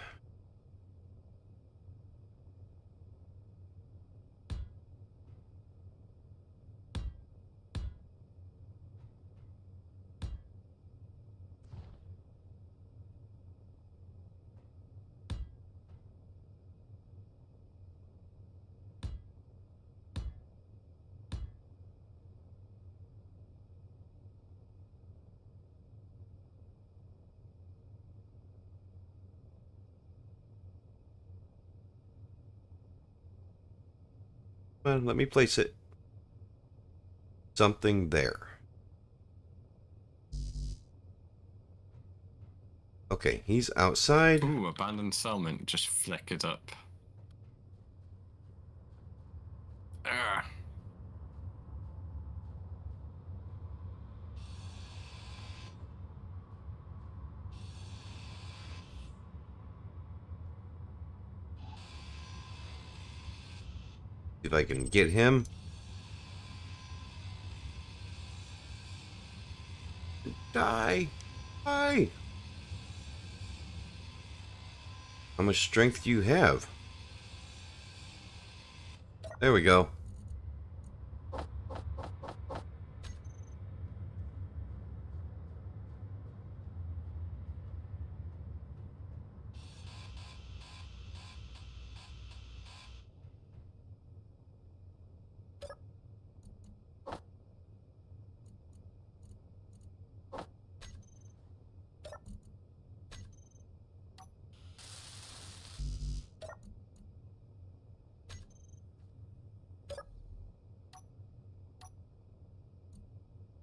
Well, let me place it something there. Okay, he's outside. Ooh, abandoned settlement just flickered up. Ah. See if I can get him. Die. Die. How much strength do you have? There we go.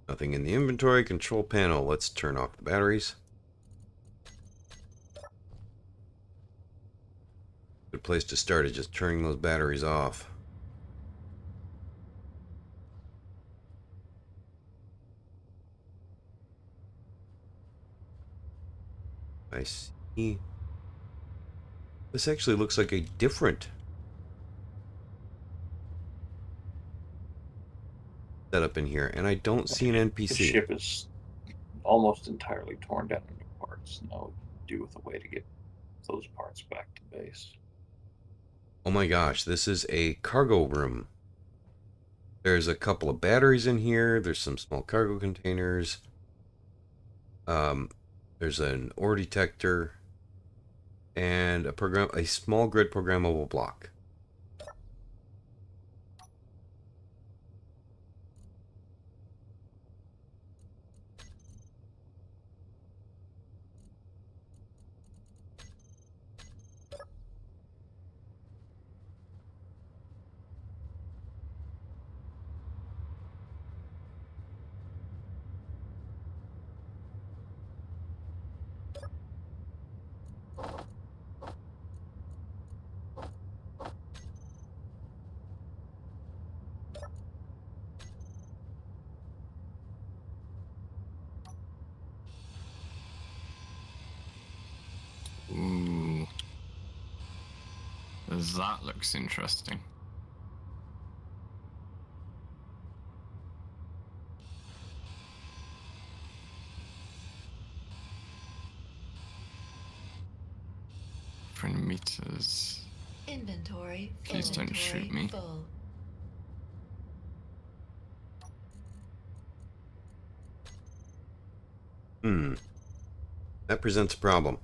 Nothing in the inventory. Control panel. Let's turn off the batteries. Good place to start is just turning those batteries off. I see. This actually looks like a different setup in here, and I don't see an The NPC. ship is almost entirely torn down into parts. Now we do with a way to get those parts back to base. Oh my gosh, this is a cargo room. There's a couple of batteries in here. There's some small cargo containers. There's an ore detector and a small grid programmable block. That looks interesting. Meters. Inventory. Please don't shoot me. Full. That presents a problem.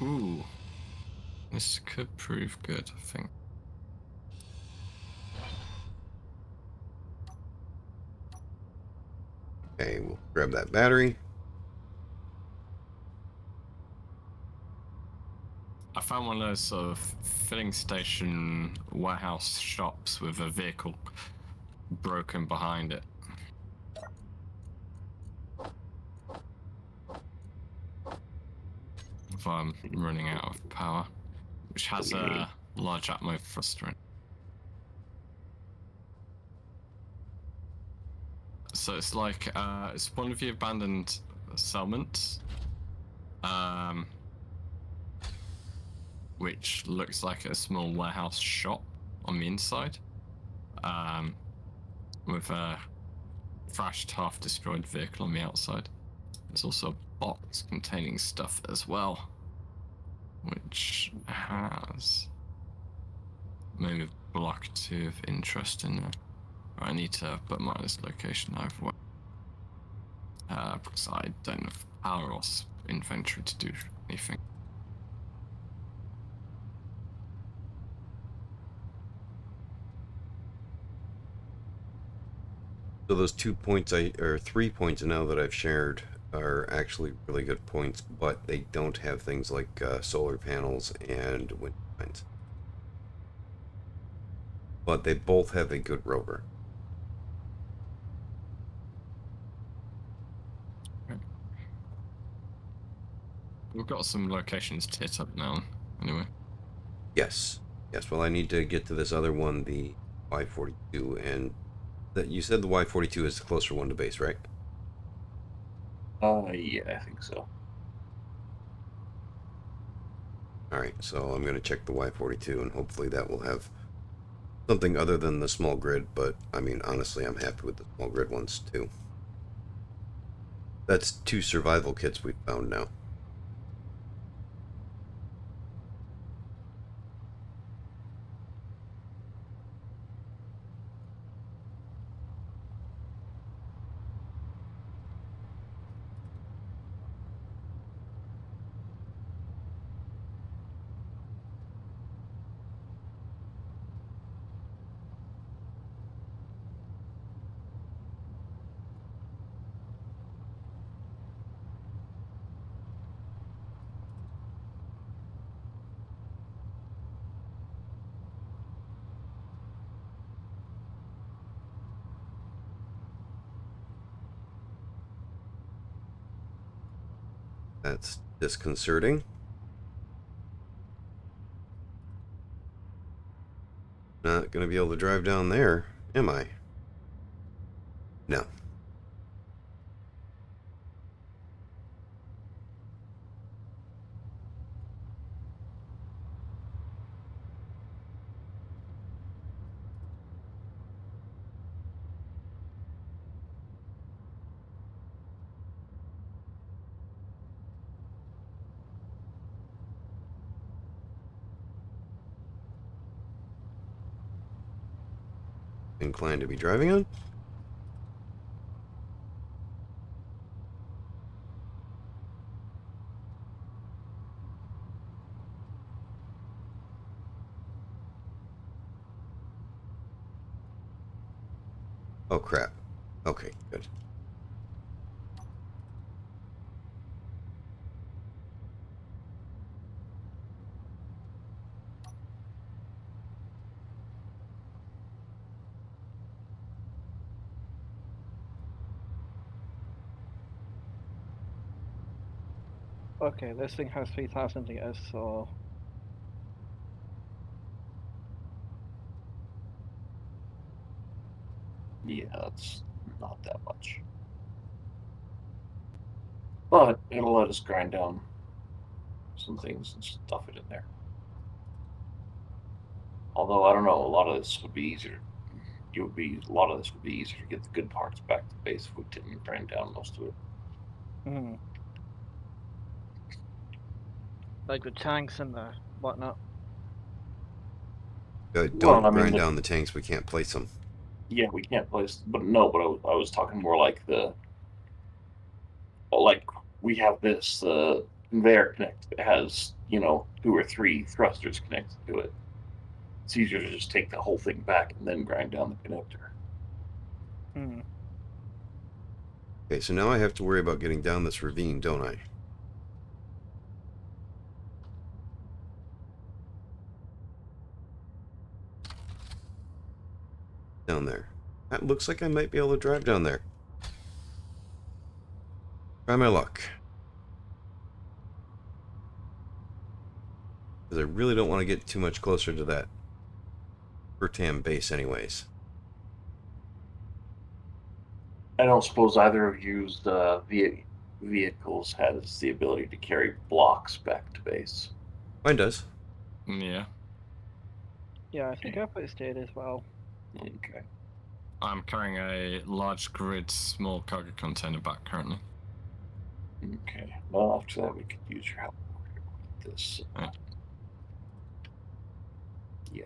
Ooh. This could prove good, I think. Okay, we'll grab that battery. I found one of those sort of filling station warehouse shops with a vehicle broken behind it. If I'm running out of power, which has a large atmo thruster in. So it's like it's one of the abandoned settlements, which looks like a small warehouse shop on the inside, with a thrashed, half-destroyed vehicle on the outside. There's also a box containing stuff as well, which has maybe a block 2 of interest in there. I need to bookmark this location over because I don't have power or inventory to do anything. So those 2 points or 3 points now that I've shared are actually really good points, but they don't have things like solar panels and wind turbines. But they both have a good rover. We've got some locations to hit up now, anyway. Yes. Yes, well, I need to get to this other one, the Y42, and that you said the Y42 is the closer one to base, right? Yeah, I think so. Alright, so I'm going to check the Y42, and hopefully that will have something other than the small grid, but, I mean, honestly, I'm happy with the small grid ones, too. That's 2 survival kits we've found now. That's disconcerting. Not going to be able to drive down there, am I? No. Inclined to be driving on? Oh crap. Okay, good. Okay, this thing has 3,000 liters, so Yeah, that's not that much. But it'll let us grind down some things and stuff it in there. Although I don't know, a lot of this would be easier. A lot of this would be easier to get the good parts back to base if we didn't grind down most of it. Hmm. Like the tanks and the whatnot. Don't Well, I mean, grind down the tanks. We can't place them. yeah, we can't place, but no, but I was talking more like like we have this conveyor connect. It has 2 or 3 thrusters connected to it. It's easier to just take the whole thing back and then grind down the connector. Hmm. Okay, so now I have to worry about getting down this ravine, don't I? Down there. That looks like I might be able to drive down there. Try my luck. Because I really don't want to get too much closer to that Bertam base anyways. I don't suppose either of you's vehicles has the ability to carry blocks back to base. Mine does. Yeah. Yeah, I think I placed it as well. Okay. I'm carrying a large grid small cargo container back currently. Okay. Well, after that, we could use your help with this. Yeah.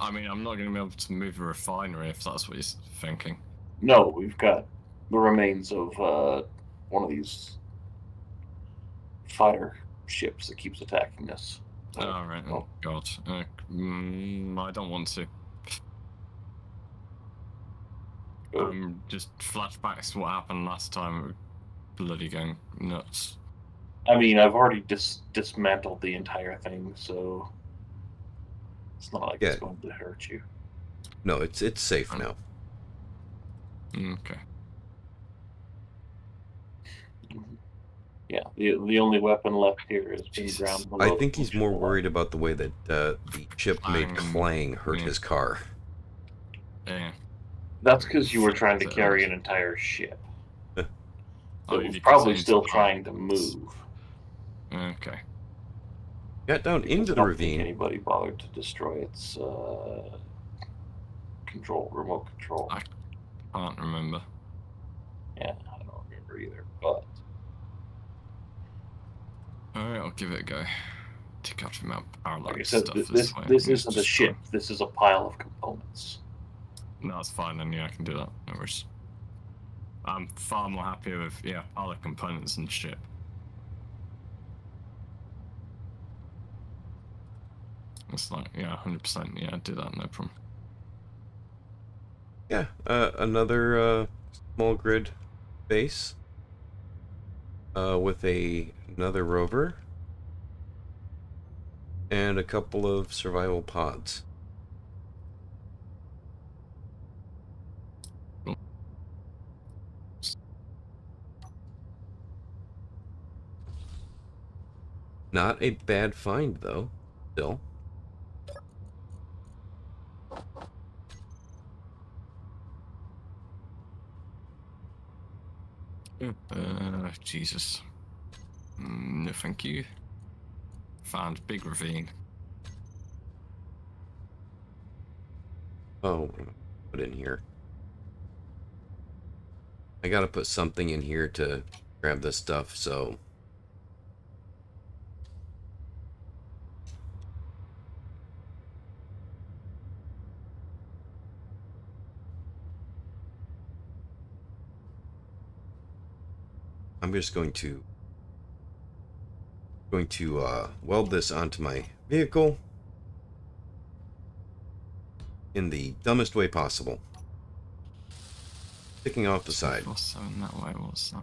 I mean, I'm not going to be able to move a refinery if that's what you're thinking. No, we've got the remains of one of these fighter ships that keeps attacking us. So, Oh, right. Oh, God. I don't want to. Just flashbacks to what happened last time. It was bloody going nuts. I mean, I've already dismantled the entire thing, so it's not like it's going to hurt you. No, it's safe now. Okay. Yeah, the only weapon left here has been ground below. I think he's more worried about the way that the chip made clang hurt his car. Yeah. That's because you were trying to carry an entire ship. It was probably still trying to move. Okay. Got down Because into I the don't ravine. think anybody bothered to destroy its remote control. I can't remember. Yeah, I don't remember either, but... Alright, I'll give it a go. Take out from our power Like I line said, stuff this way. isn't a ship. This is a pile of components. No, that's fine, then yeah, I can do that. No worries. I'm far more happy with, pile of components and ship. It's like, 100%, do that, no problem. Yeah, another small grid base with another rover and a couple of survival pods. Not a bad find, though, still. Jesus. No, thank you. Found big ravine. Oh, put in here. I gotta put something in here to grab this stuff, so... I'm just going to weld this onto my vehicle in the dumbest way possible. Sticking off the side. 247 that way, what's that?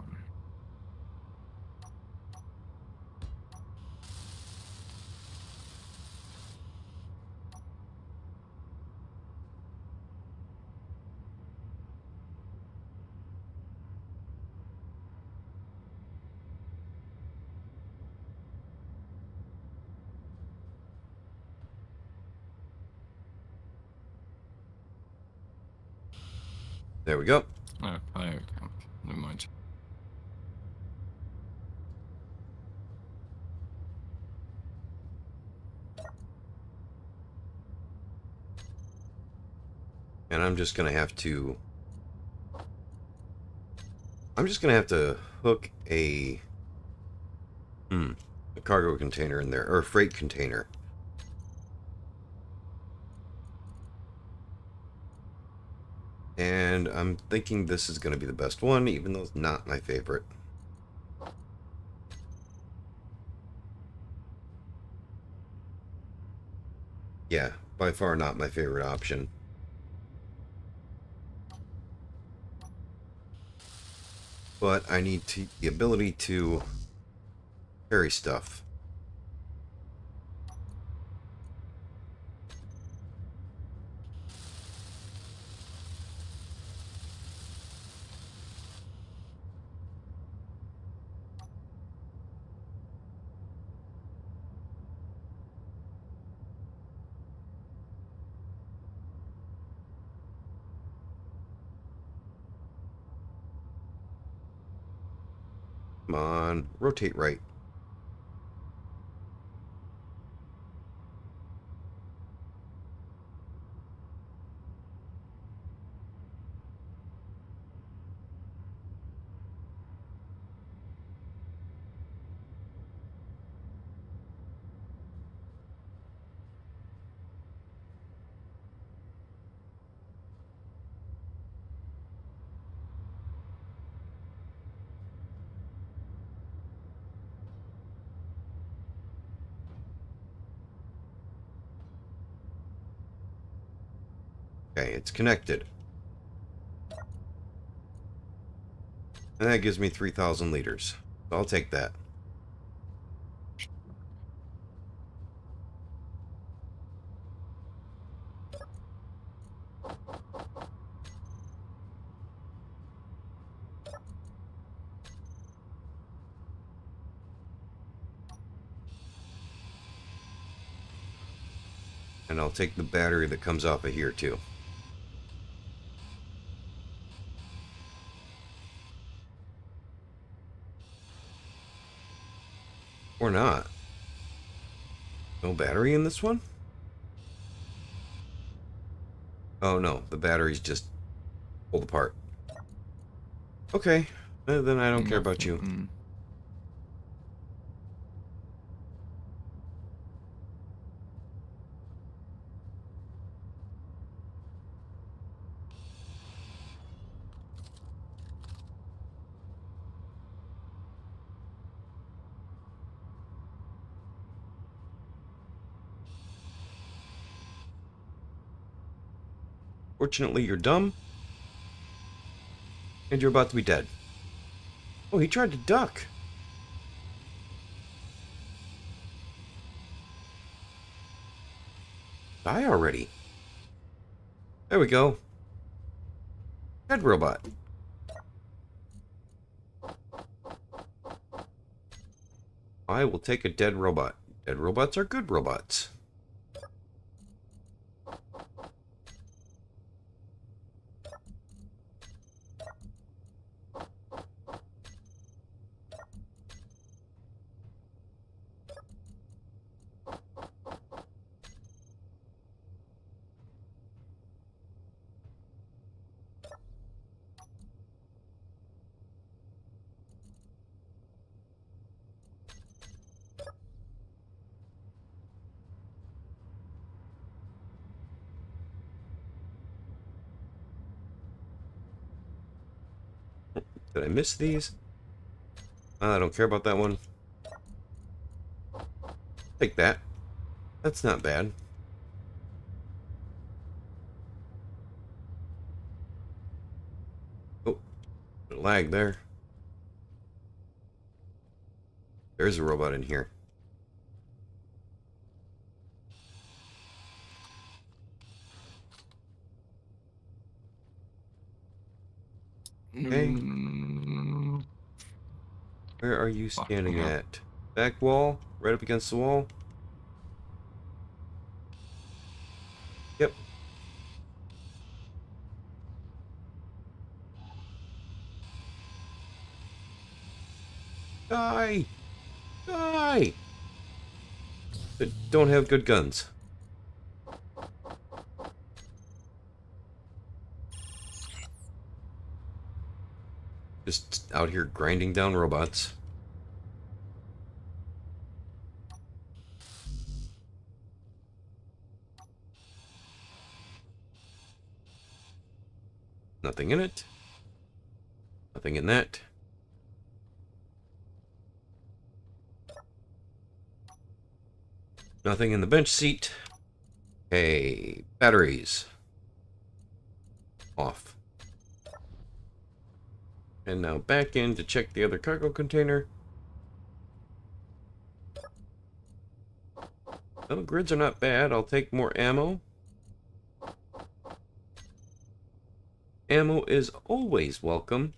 There we go. Oh, never mind. And I'm just gonna have to hook a cargo container in there, or a freight container. And I'm thinking this is going to be the best one, even though it's not my favorite. Yeah, by far not my favorite option. But I need the ability to carry stuff. Come on, rotate right. Okay, it's connected. And that gives me 3,000 liters. So I'll take that. And I'll take the battery that comes off of here too. Or not. No battery in this one? Oh no, the battery's just pulled apart. Okay, then I don't care about you. Fortunately, you're dumb. And you're about to be dead. Oh, he tried to duck. Die already. There we go. Dead robot. I will take a dead robot. Dead robots are good robots. Did I miss these? I don't care about that one. Take that. That's not bad. Oh, lag there. There's a robot in here. Okay. Where are you standing at? Back wall? Right up against the wall? Yep. Die! Die! That don't have good guns. Just out here grinding down robots. Nothing in it. Nothing in that. Nothing in the bench seat. Hey, batteries. Off. And now back in to check the other cargo container. Well, grids are not bad. I'll take more ammo. Ammo is always welcome.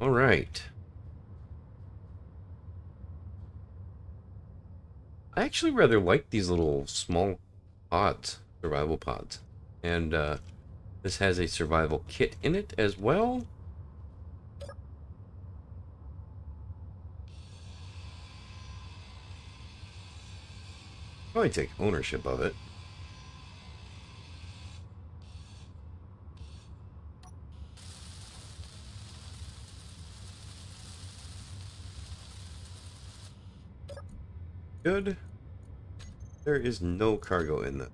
All right. I actually rather like these little small pods, survival pods. And this has a survival kit in it as well. Probably take ownership of it. Good. There is no cargo in that.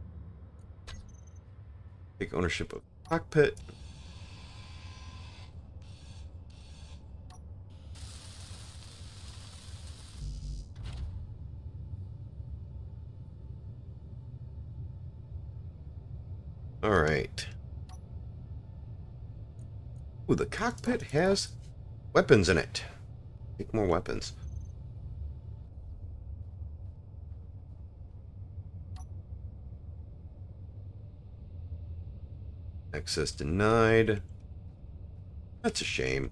Take ownership of the cockpit. All right. Ooh, the cockpit has weapons in it. Take more weapons. Access denied. That's a shame.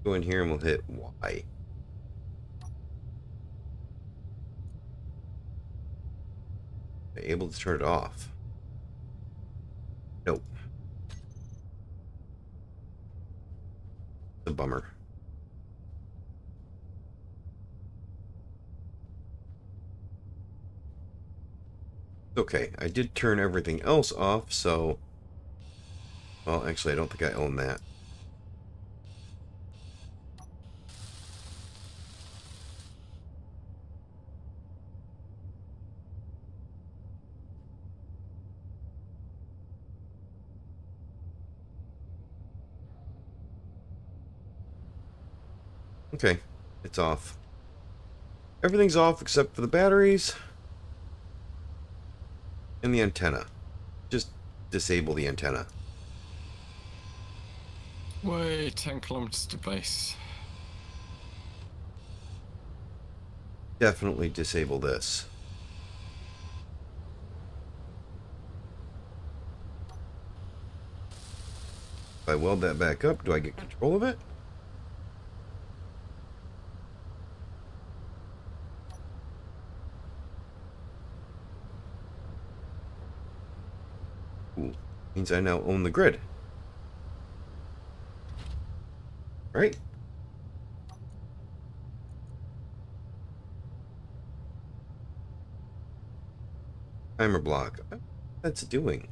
Go in here and we'll hit Y. Able to turn it off. Nope. It's a bummer. Okay, I did turn everything else off, so... Well, actually, I don't think I own that. Okay, it's off. Everything's off except for the batteries and the antenna. Just disable the antenna. Way 10 kilometers to base. Definitely disable this. If I weld that back up, do I get control of it? Ooh, means I now own the grid. Right? Timer block. What that's doing?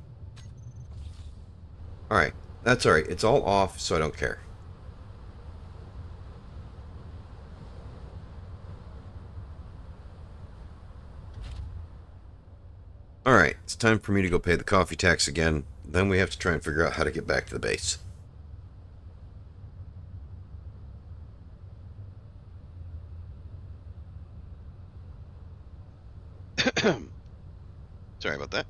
Alright, that's alright. It's all off, so I don't care. Alright, it's time for me to go pay the coffee tax again. Then we have to try and figure out how to get back to the base. Sorry about that.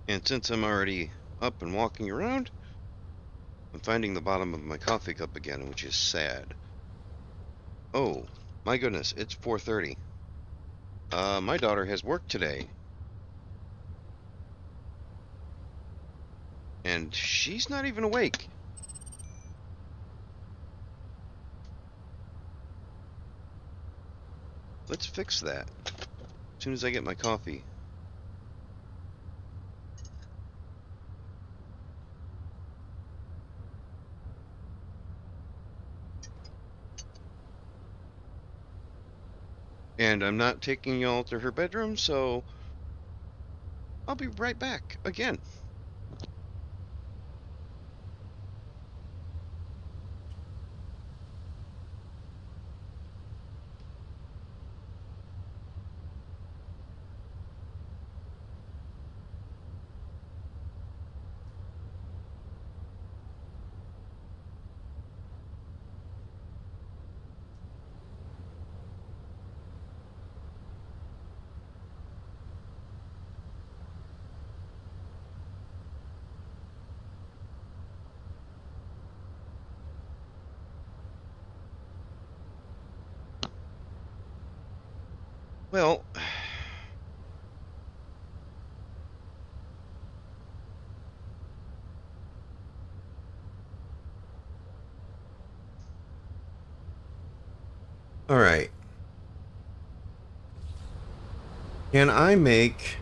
And since I'm already up and walking around, I'm finding the bottom of my coffee cup again, which is sad. Oh, my goodness, it's 4:30. My daughter has work today. And she's not even awake. Let's fix that as soon as I get my coffee. And I'm not taking y'all to her bedroom, so I'll be right back again. Well, all right. Can I make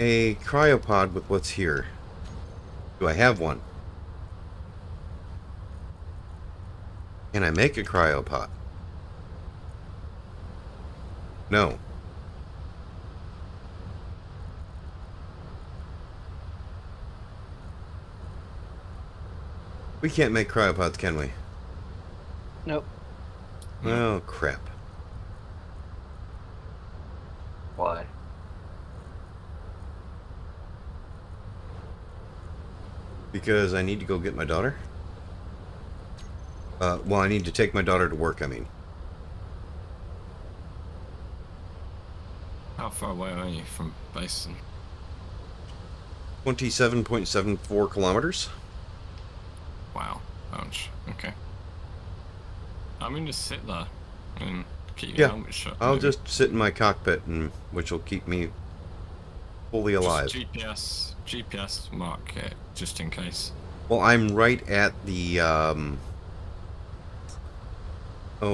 a cryopod with what's here? Do I have one? Can I make a cryopod? No. We can't make cryopods, can we? Nope. Oh, crap. Why? Because I need to go get my daughter? Well, I need to take my daughter to work, I mean. How far away are you from Basin? 27.74 kilometers. Wow. Ouch. Okay. I'm going to sit there and keep your Yeah, helmet shut. I'll maybe. just sit in my cockpit, which will keep me fully alive. Just GPS mark it, just in case. Well, I'm right at the, oh,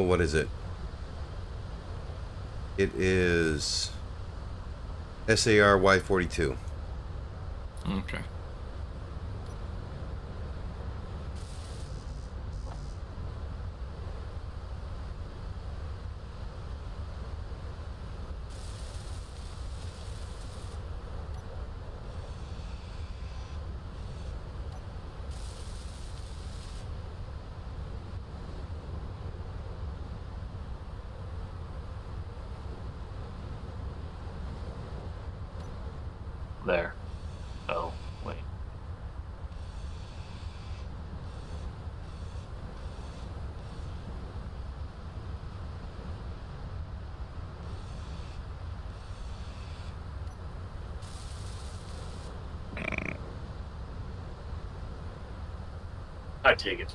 what is it? It is SAR Y42. Okay. There. Oh, wait. I take it.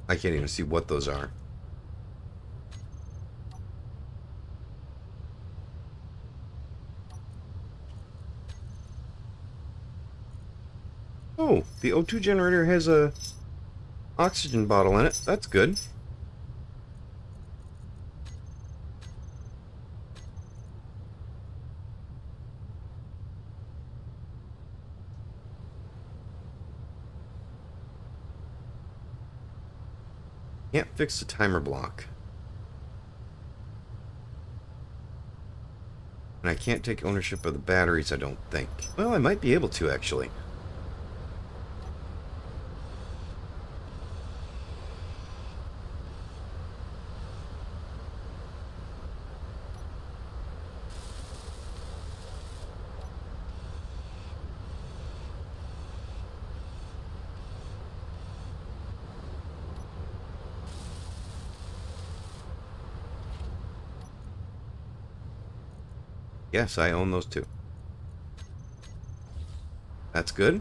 I can't even see what those are. Oh, the O2 generator has a oxygen bottle in it. That's good. Can't fix the timer block. And I can't take ownership of the batteries, I don't think. Well, I might be able to, actually. Yes, I own those too. That's good.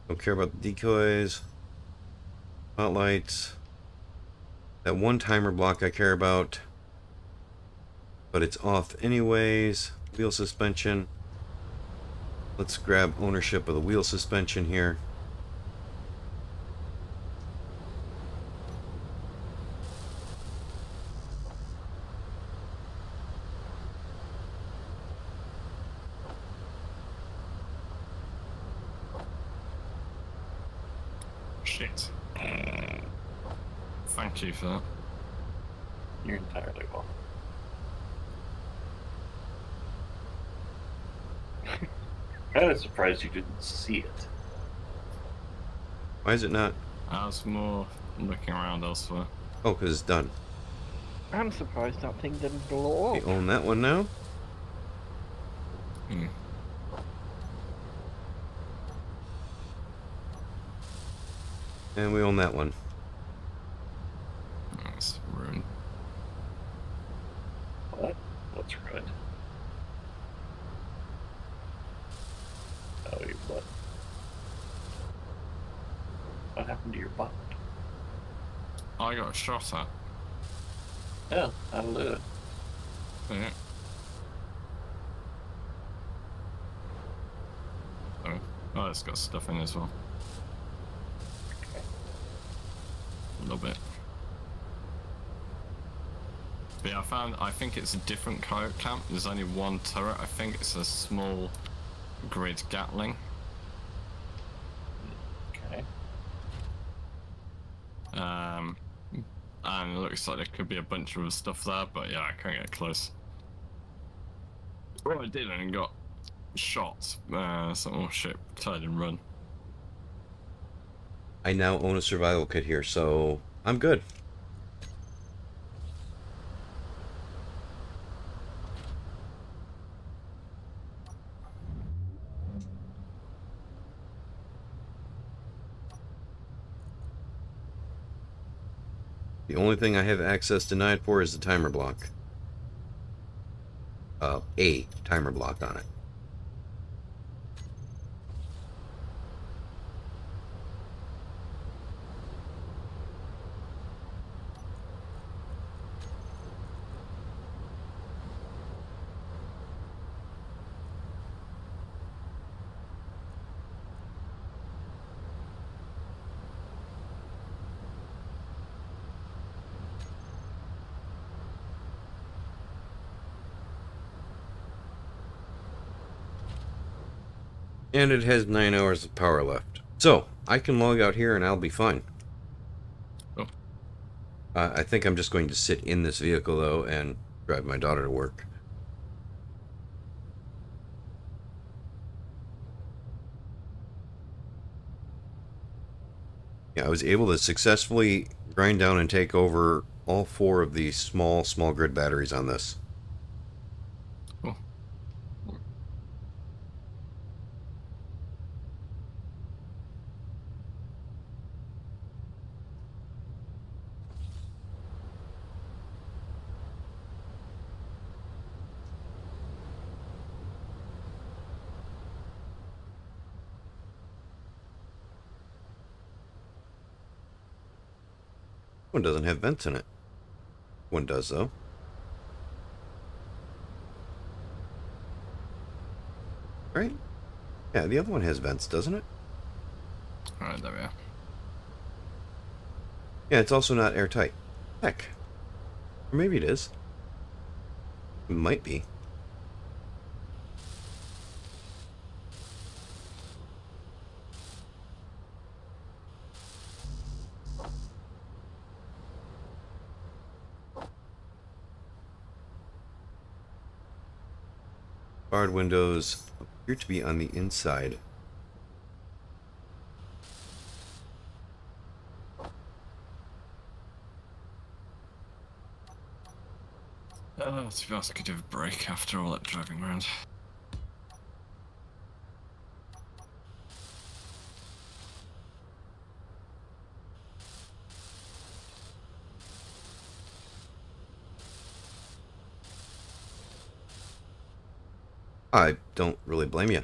Don't care about the decoys, spotlights. That one timer block I care about, but it's off anyways. Wheel suspension. Let's grab ownership of the wheel suspension here. Shit. Thank you for that. You're entirely welcome. Kind of surprised you didn't see it. Why is it not? I was more looking around elsewhere. Oh, because it's done. I'm surprised that thing didn't blow We up. own that one now. Hmm. And we own that one. That's ruined. What? What's ruined? Oh, your butt. What happened to your butt? I got shot at. Yeah, that'll do it. Yeah. Oh, it's got stuff in as well. Okay. A little bit. But yeah, I think it's a different coyote camp. There's only one turret. I think it's a small grid Gatling. Okay. And it looks like there could be a bunch of stuff there, but yeah, I can't get close. Well, I did and got shot. Oh shit, turned and run. I now own a survival kit here, so I'm good. The only thing I have access denied for is the timer block. A timer block on it. And it has 9 hours of power left. So, I can log out here and I'll be fine. Oh. I think I'm just going to sit in this vehicle, though, and drive my daughter to work. Yeah, I was able to successfully grind down and take over all 4 of these small grid batteries on this. Cool. One doesn't have vents in it. One does, though. Right? Yeah, the other one has vents, doesn't it? Alright, there we are. Yeah, it's also not airtight. Heck. Or maybe it is. It might be. Barred windows appear to be on the inside. To be honest, I could do a break after all that driving around. I don't really blame you.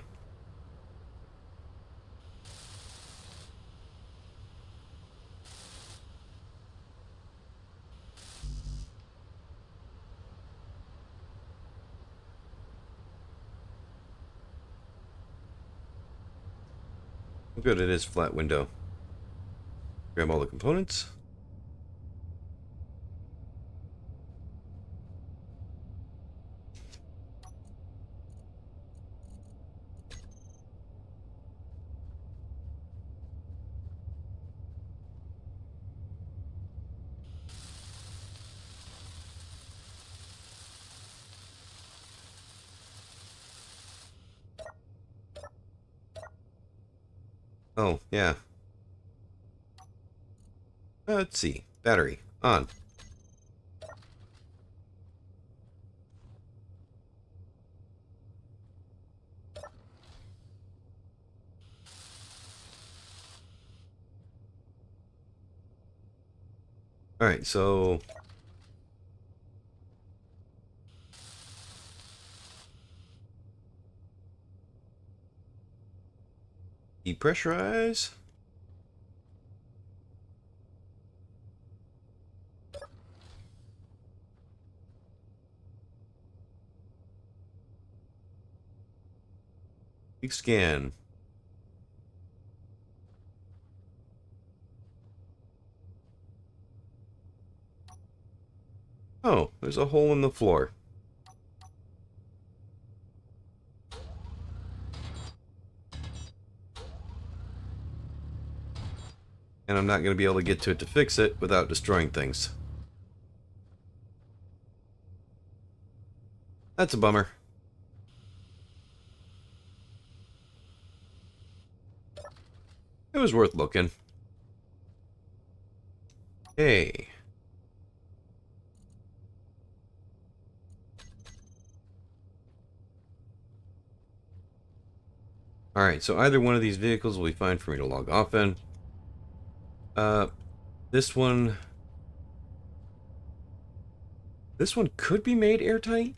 Good, it is flat window. Grab all the components. Oh, yeah. Let's see. Battery on. Alright, so depressurize. Big scan. Oh, there's a hole in the floor. And I'm not going to be able to get to it to fix it without destroying things. That's a bummer. It was worth looking. Hey. Alright, so either one of these vehicles will be fine for me to log off in. This one could be made airtight,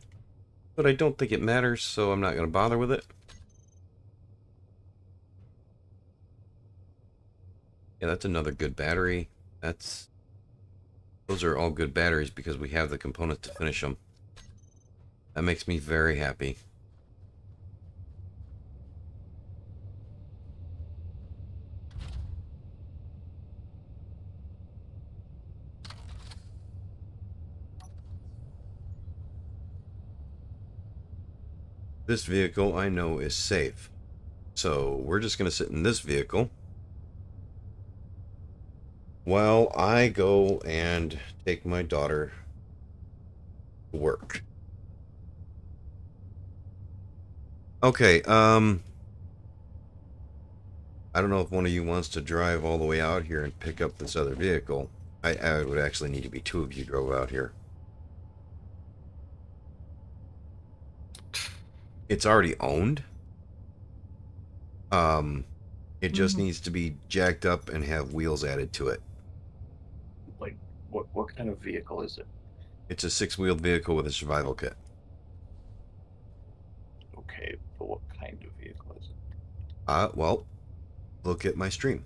but I don't think it matters, so I'm not going to bother with it. Yeah, that's another good battery. Those are all good batteries because we have the components to finish them. That makes me very happy. This vehicle I know is safe. So we're just going to sit in this vehicle while I go and take my daughter to work. Okay, I don't know if one of you wants to drive all the way out here and pick up this other vehicle. I would actually need to be two of you drove out here. It's already owned. It just needs to be jacked up and have wheels added to it. Like, what kind of vehicle is it? It's a 6-wheeled vehicle with a survival kit. Okay, but what kind of vehicle is it? Well, look at my stream.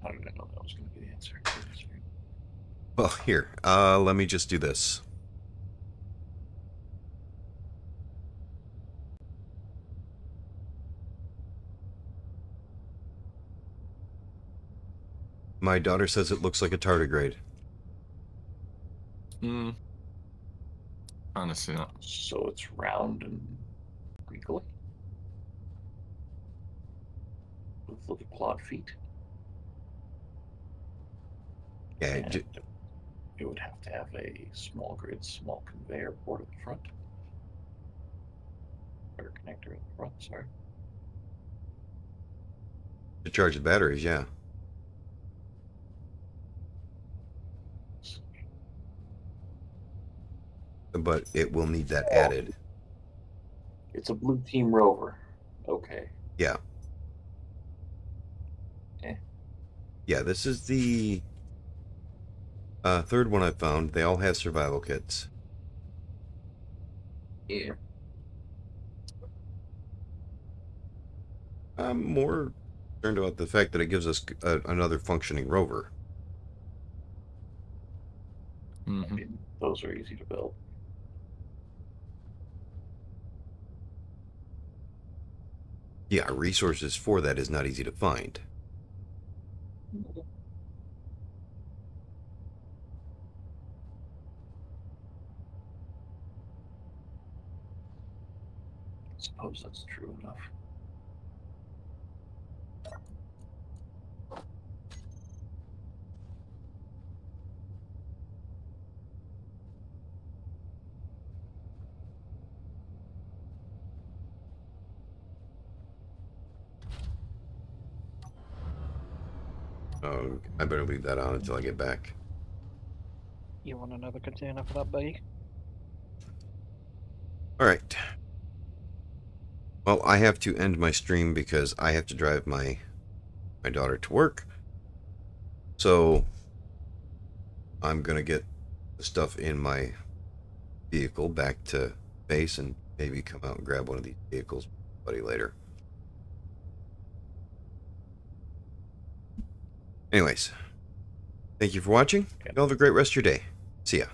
How did I know that was going to be the answer? Well, here, let me just do this. My daughter says it looks like a tardigrade. Honestly, not. So it's round and wrinkly? With little clawed feet? Yeah, And it would have to have a small grid, small conveyor board at the front. Water connector in the front, sorry. To charge the batteries, yeah. But it will need that added. It's a Blue Team Rover. Okay. Yeah. Eh. Yeah, this is the third one I found. They all have survival kits. Yeah. I'm more concerned about the fact that it gives us another functioning rover. Hmm. I mean, those are easy to build. Yeah, resources for that is not easy to find. I suppose that's true enough. Oh, I better leave that on until I get back. You want another container for that bag? All right. Well, I have to end my stream because I have to drive my daughter to work. So I'm gonna get the stuff in my vehicle back to base and maybe come out and grab one of these vehicles later. Anyways, thank you for watching. Y'all have a great rest of your day. See ya.